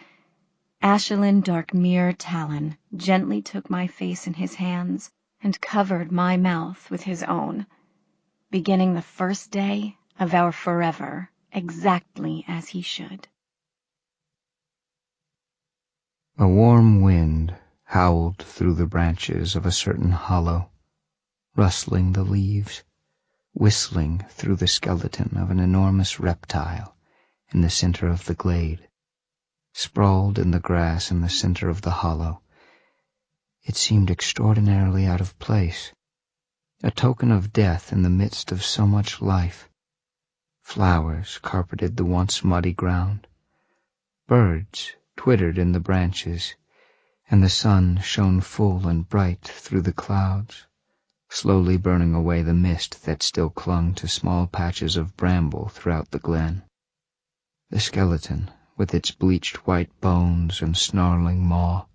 Ashelin Darkmere Talon gently took my face in his hands and covered my mouth with his own, beginning the first day of our forever exactly as he should. A warm wind howled through the branches of a certain hollow, rustling the leaves, whistling through the skeleton of an enormous reptile in the center of the glade. Sprawled in the grass in the center of the hollow, it seemed extraordinarily out of place, a token of death in the midst of so much life. Flowers carpeted the once muddy ground. Birds twittered in the branches, and the sun shone full and bright through the clouds, slowly burning away the mist that still clung to small patches of bramble throughout the glen. The skeleton, with its bleached white bones and snarling maw,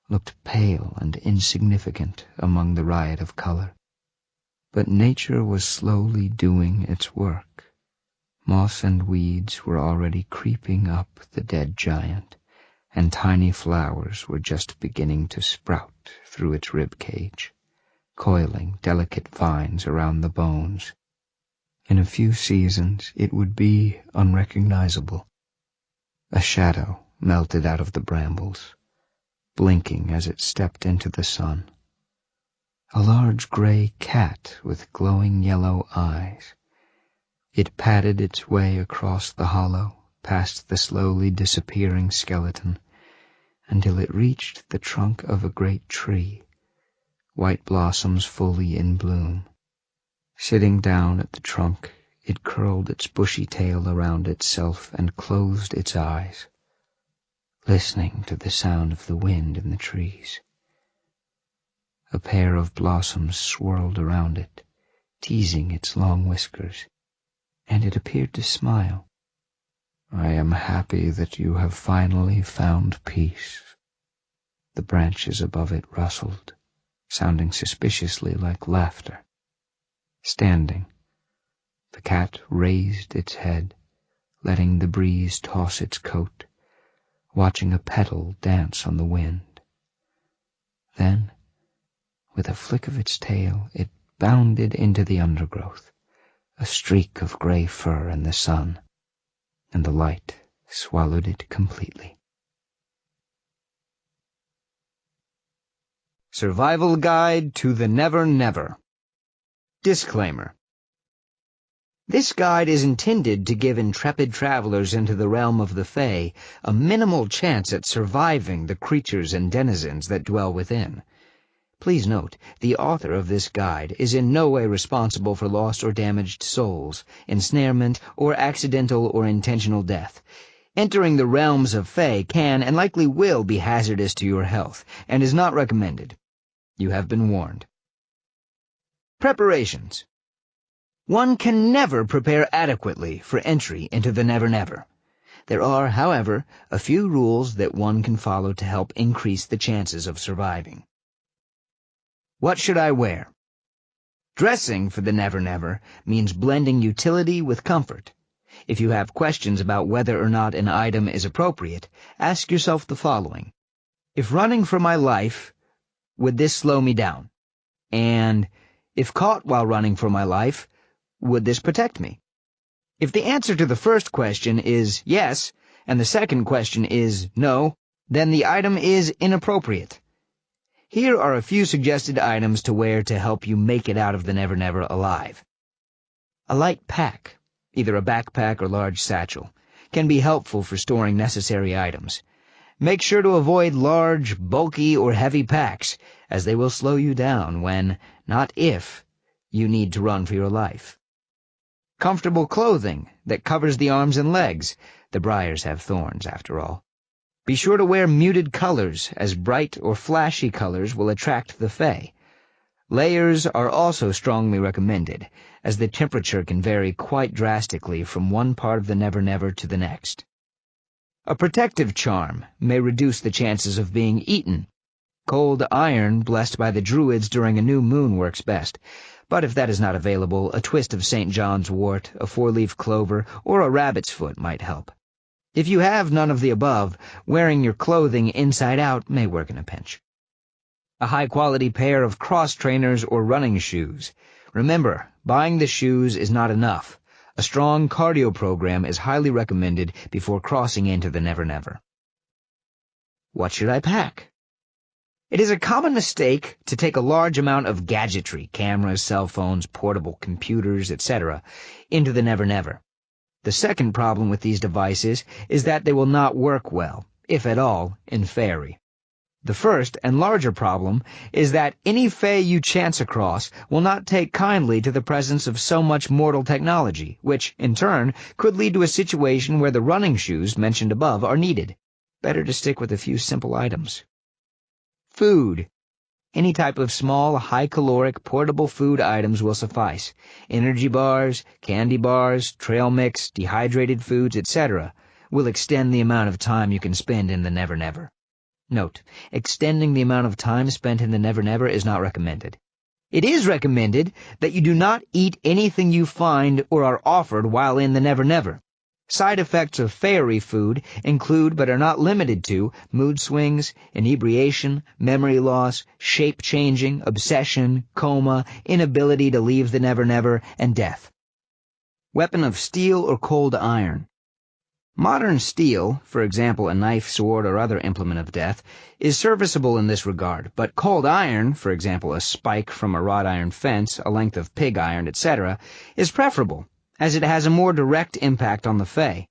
looked pale and insignificant among the riot of color. But nature was slowly doing its work. Moss and weeds were already creeping up the dead giant, and tiny flowers were just beginning to sprout through its rib cage, coiling delicate vines around the bones. In a few seasons it would be unrecognizable. A shadow melted out of the brambles, blinking as it stepped into the sun. A large gray cat with glowing yellow eyes. It padded its way across the hollow, past the slowly disappearing skeleton, until it reached the trunk of a great tree, white blossoms fully in bloom. Sitting down at the trunk, it curled its bushy tail around itself and closed its eyes, listening to the sound of the wind in the trees. A pair of blossoms swirled around it, teasing its long whiskers, and it appeared to smile. "I am happy that you have finally found peace." The branches above it rustled, sounding suspiciously like laughter. Standing, the cat raised its head, letting the breeze toss its coat, watching a petal dance on the wind. Then, with a flick of its tail, it bounded into the undergrowth, a streak of gray fur in the sun, and the light swallowed it completely. Survival Guide to the Never Never. Disclaimer. This guide is intended to give intrepid travelers into the realm of the Fey a minimal chance at surviving the creatures and denizens that dwell within. Please note, the author of this guide is in no way responsible for lost or damaged souls, ensnarement, or accidental or intentional death. Entering the realms of Fey can and likely will be hazardous to your health, and is not recommended. You have been warned. Preparations. One can never prepare adequately for entry into the Never Never. There are, however, a few rules that one can follow to help increase the chances of surviving. What should I wear? Dressing for the Never Never means blending utility with comfort. If you have questions about whether or not an item is appropriate, ask yourself the following. If running for my life, would this slow me down? And if caught while running for my life, Would this protect me? If the answer to the first question is yes, and the second question is no, then the item is inappropriate. Here are a few suggested items to wear to help you make it out of the Never Never alive. A light pack, either a backpack or large satchel, can be helpful for storing necessary items. Make sure to avoid large, bulky, or heavy packs, as they will slow you down when, not if, you need to run for your life. Comfortable clothing that covers the arms and legs. The briars have thorns, after all. Be sure to wear muted colors, as bright or flashy colors will attract the Fae. Layers are also strongly recommended, as the temperature can vary quite drastically from one part of the Never Never to the next. A protective charm may reduce the chances of being eaten. Cold iron blessed by the Druids during a new moon works best, but if that is not available, a twist of St. John's wort, a four-leaf clover, or a rabbit's foot might help. If you have none of the above, wearing your clothing inside out may work in a pinch. A high-quality pair of cross-trainers or running shoes. Remember, buying the shoes is not enough. A strong cardio program is highly recommended before crossing into the Never Never. What should I pack? It is a common mistake to take a large amount of gadgetry, cameras, cell phones, portable computers, etc., into the Never Never. The second problem with these devices is that they will not work well, if at all, in Fairy. The first and larger problem is that any Fae you chance across will not take kindly to the presence of so much mortal technology, which, in turn, could lead to a situation where the running shoes mentioned above are needed. Better to stick with a few simple items. Food. Any type of small, high-caloric, portable food items will suffice. Energy bars, candy bars, trail mix, dehydrated foods, etc. will extend the amount of time you can spend in the Never Never. Note, extending the amount of time spent in the Never Never is not recommended. It is recommended that you do not eat anything you find or are offered while in the Never Never. Side effects of fairy food include but are not limited to mood swings, inebriation, memory loss, shape-changing, obsession, coma, inability to leave the Never Never, and death. Weapon of steel or cold iron. Modern steel, for example a knife, sword, or other implement of death, is serviceable in this regard, but cold iron, for example a spike from a wrought iron fence, a length of pig iron, etc., is preferable, as it has a more direct impact on the Fae.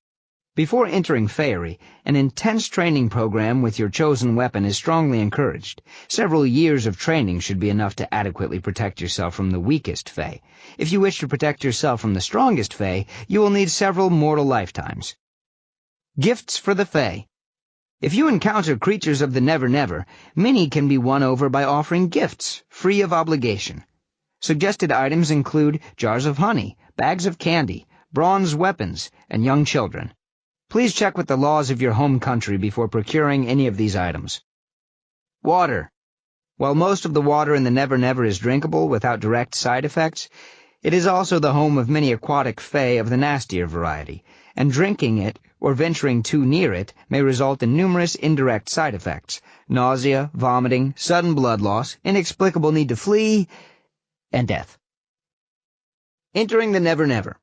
Before entering Faerie, an intense training program with your chosen weapon is strongly encouraged. Several years of training should be enough to adequately protect yourself from the weakest Fae. If you wish to protect yourself from the strongest Fae, you will need several mortal lifetimes. Gifts for the Fae. If you encounter creatures of the Never Never, many can be won over by offering gifts, free of obligation. Suggested items include jars of honey, bags of candy, bronze weapons, and young children. Please check with the laws of your home country before procuring any of these items. Water. While most of the water in the Never Never is drinkable without direct side effects, it is also the home of many aquatic Fae of the nastier variety, and drinking it or venturing too near it may result in numerous indirect side effects: nausea, vomiting, sudden blood loss, inexplicable need to flee, and death. Entering the Never Never.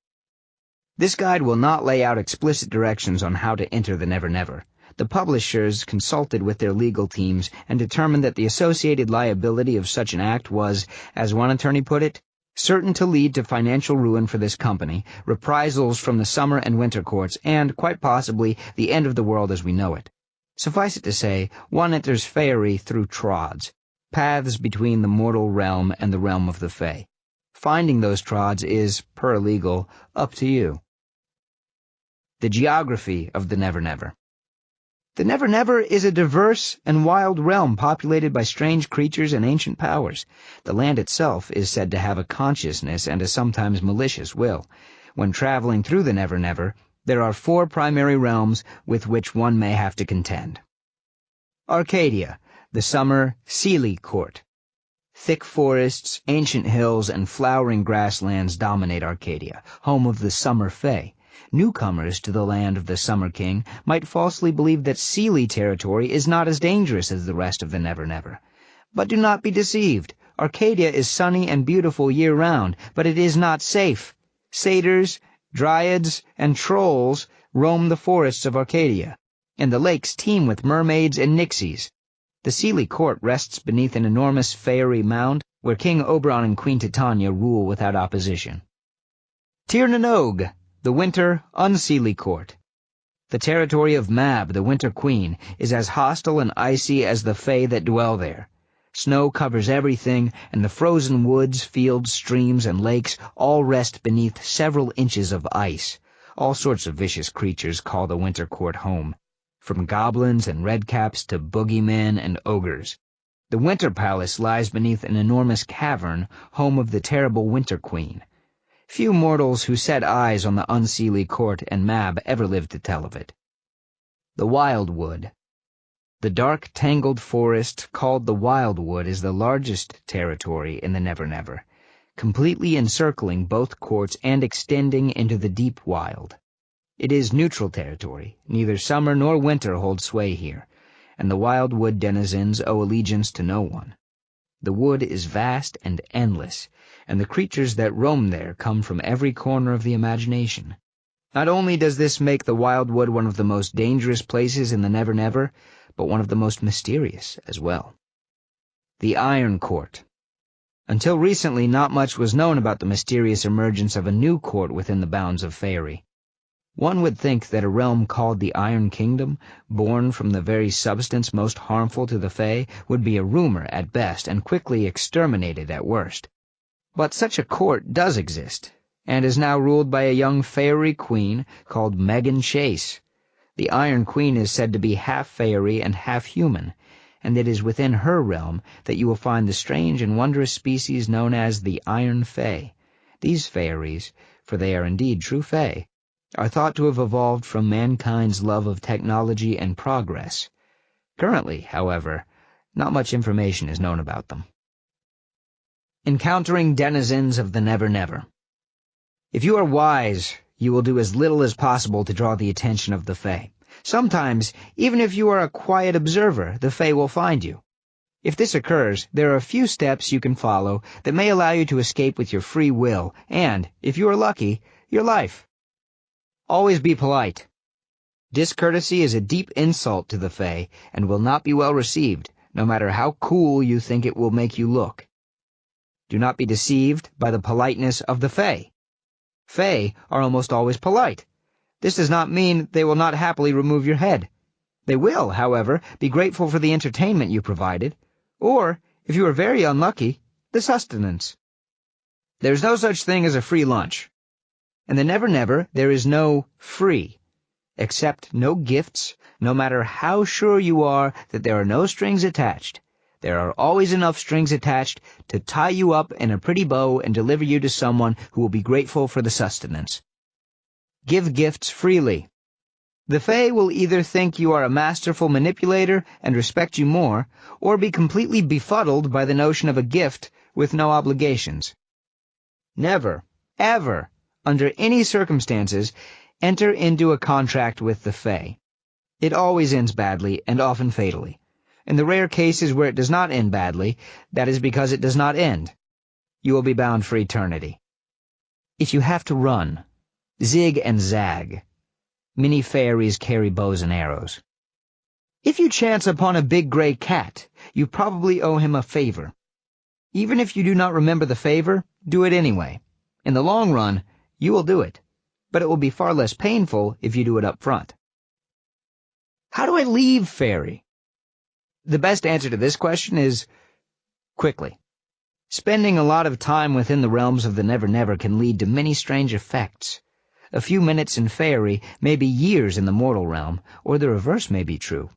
This guide will not lay out explicit directions on how to enter the Never Never. The publishers consulted with their legal teams and determined that the associated liability of such an act was, as one attorney put it, certain to lead to financial ruin for this company, reprisals from the summer and winter courts, and, quite possibly, the end of the world as we know it. Suffice it to say, one enters Faerie through trods, paths between the mortal realm and the realm of the Fae. Finding those trods is, per legal, up to you. The geography of the Never Never. The Never Never is a diverse and wild realm populated by strange creatures and ancient powers. The land itself is said to have a consciousness and a sometimes malicious will. When traveling through the Never Never, there are 4 primary realms with which one may have to contend. Arcadia, the summer Seelie Court. Thick forests, ancient hills, and flowering grasslands dominate Arcadia, home of the Summer Fae. Newcomers to the land of the Summer King might falsely believe that Seelie territory is not as dangerous as the rest of the Never Never. But do not be deceived. Arcadia is sunny and beautiful year-round, but it is not safe. Satyrs, dryads, and trolls roam the forests of Arcadia, and the lakes teem with mermaids and nixies. The Seelie court rests beneath an enormous fairy mound where King Oberon and Queen Titania rule without opposition. Tir Nanog, the winter, unseelie court. The territory of Mab, the Winter Queen, is as hostile and icy as the Fae that dwell there. Snow covers everything, and the frozen woods, fields, streams, and lakes all rest beneath several inches of ice. All sorts of vicious creatures call the Winter Court home, from goblins and redcaps to boogeymen and ogres. The Winter Palace lies beneath an enormous cavern, home of the terrible Winter Queen. Few mortals who set eyes on the unseelie court and Mab ever lived to tell of it. The Wildwood. The dark, tangled forest called the Wildwood is the largest territory in the Never Never, completely encircling both courts and extending into the deep wild. It is neutral territory, neither summer nor winter hold sway here, and the Wildwood denizens owe allegiance to no one. The wood is vast and endless, and the creatures that roam there come from every corner of the imagination. Not only does this make the Wildwood one of the most dangerous places in the Never Never, but one of the most mysterious as well. The Iron Court. Until recently, not much was known about the mysterious emergence of a new court within the bounds of Faerie. One would think that a realm called the Iron Kingdom, born from the very substance most harmful to the Fae, would be a rumor at best and quickly exterminated at worst. But such a court does exist, and is now ruled by a young fairy queen called Megan Chase. The Iron Queen is said to be half fairy and half human, and it is within her realm that you will find the strange and wondrous species known as the Iron Fey. These fairies, for they are indeed true Fey, are thought to have evolved from mankind's love of technology and progress. Currently, however, not much information is known about them. Encountering denizens of the Never Never. If you are wise, you will do as little as possible to draw the attention of the Fae. Sometimes, even if you are a quiet observer, the Fae will find you. If this occurs, there are a few steps you can follow that may allow you to escape with your free will and, if you are lucky, your life. Always be polite. Discourtesy is a deep insult to the Fae and will not be well received, no matter how cool you think it will make you look. Do not be deceived by the politeness of the Fae. Fae are almost always polite. This does not mean they will not happily remove your head. They will, however, be grateful for the entertainment you provided, or, if you are very unlucky, the sustenance. There is no such thing as a free lunch. In the Never Never, there is no free. Accept no gifts, no matter how sure you are that there are no strings attached. There are always enough strings attached to tie you up in a pretty bow and deliver you to someone who will be grateful for the sustenance. Give gifts freely. The Fae will either think you are a masterful manipulator and respect you more, or be completely befuddled by the notion of a gift with no obligations. Never, ever, under any circumstances, enter into a contract with the Fae. It always ends badly and often fatally. In the rare cases where it does not end badly, that is because it does not end. You will be bound for eternity. If you have to run, zig and zag. Many fairies carry bows and arrows. If you chance upon a big gray cat, you probably owe him a favor. Even if you do not remember the favor, do it anyway. In the long run, you will do it, but it will be far less painful if you do it up front. How do I leave Fairy? The best answer to this question is quickly. Spending a lot of time within the realms of the Never Never can lead to many strange effects. A few minutes in Fairy may be years in the mortal realm, or the reverse may be true.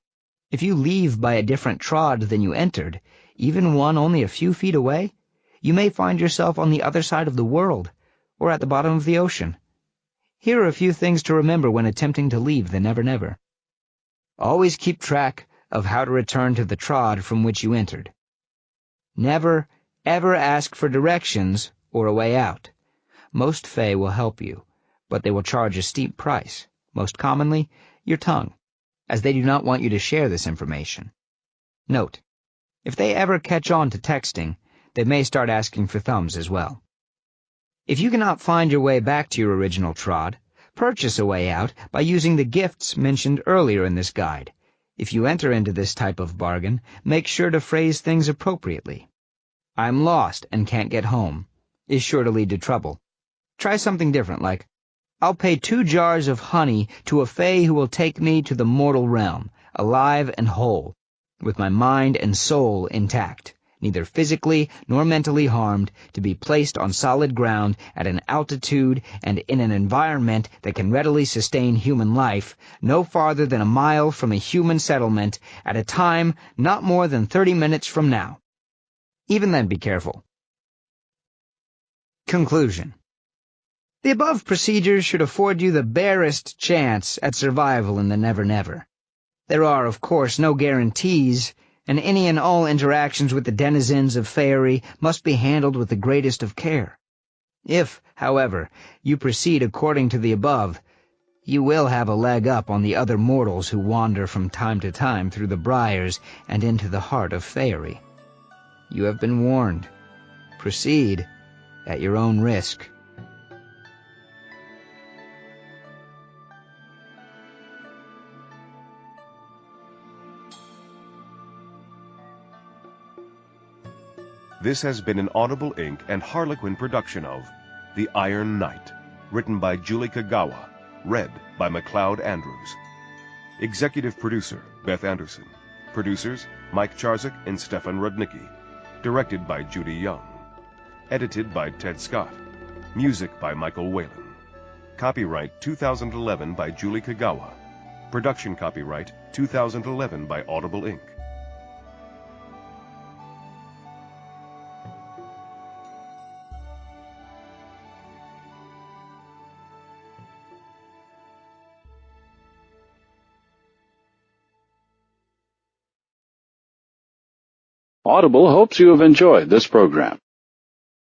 If you leave by a different trod than you entered, even one only a few feet away, you may find yourself on the other side of the world, or at the bottom of the ocean. Here are a few things to remember when attempting to leave the Never Never. Always keep track of how to return to the trod from which you entered. Never, ever ask for directions or a way out. Most Fae will help you, but they will charge a steep price, most commonly your tongue, as they do not want you to share this information. Note, if they ever catch on to texting, they may start asking for thumbs as well. If you cannot find your way back to your original trod, purchase a way out by using the gifts mentioned earlier in this guide. If you enter into this type of bargain, make sure to phrase things appropriately. "I'm lost and can't get home" is sure to lead to trouble. Try something different, like, "I'll pay 2 jars of honey to a fey who will take me to the mortal realm, alive and whole, with my mind and soul intact, neither physically nor mentally harmed, to be placed on solid ground at an altitude and in an environment that can readily sustain human life, no farther than a mile from a human settlement, at a time not more than 30 minutes from now." Even then, be careful. Conclusion. The above procedures should afford you the barest chance at survival in the Never-Never. There are, of course, no guarantees, and any and all interactions with the denizens of Faerie must be handled with the greatest of care. If, however, you proceed according to the above, you will have a leg up on the other mortals who wander from time to time through the briars and into the heart of Faerie. You have been warned. Proceed at your own risk. This has been an Audible Inc. and Harlequin production of The Iron Knight, written by Julie Kagawa, read by MacLeod Andrews. Executive producer, Beth Anderson. Producers, Mike Charzik and Stefan Rudnicki. Directed by Judy Young. Edited by Ted Scott. Music by Michael Whalen. Copyright 2011 by Julie Kagawa. Production copyright 2011 by Audible Inc. Audible hopes you have enjoyed this program.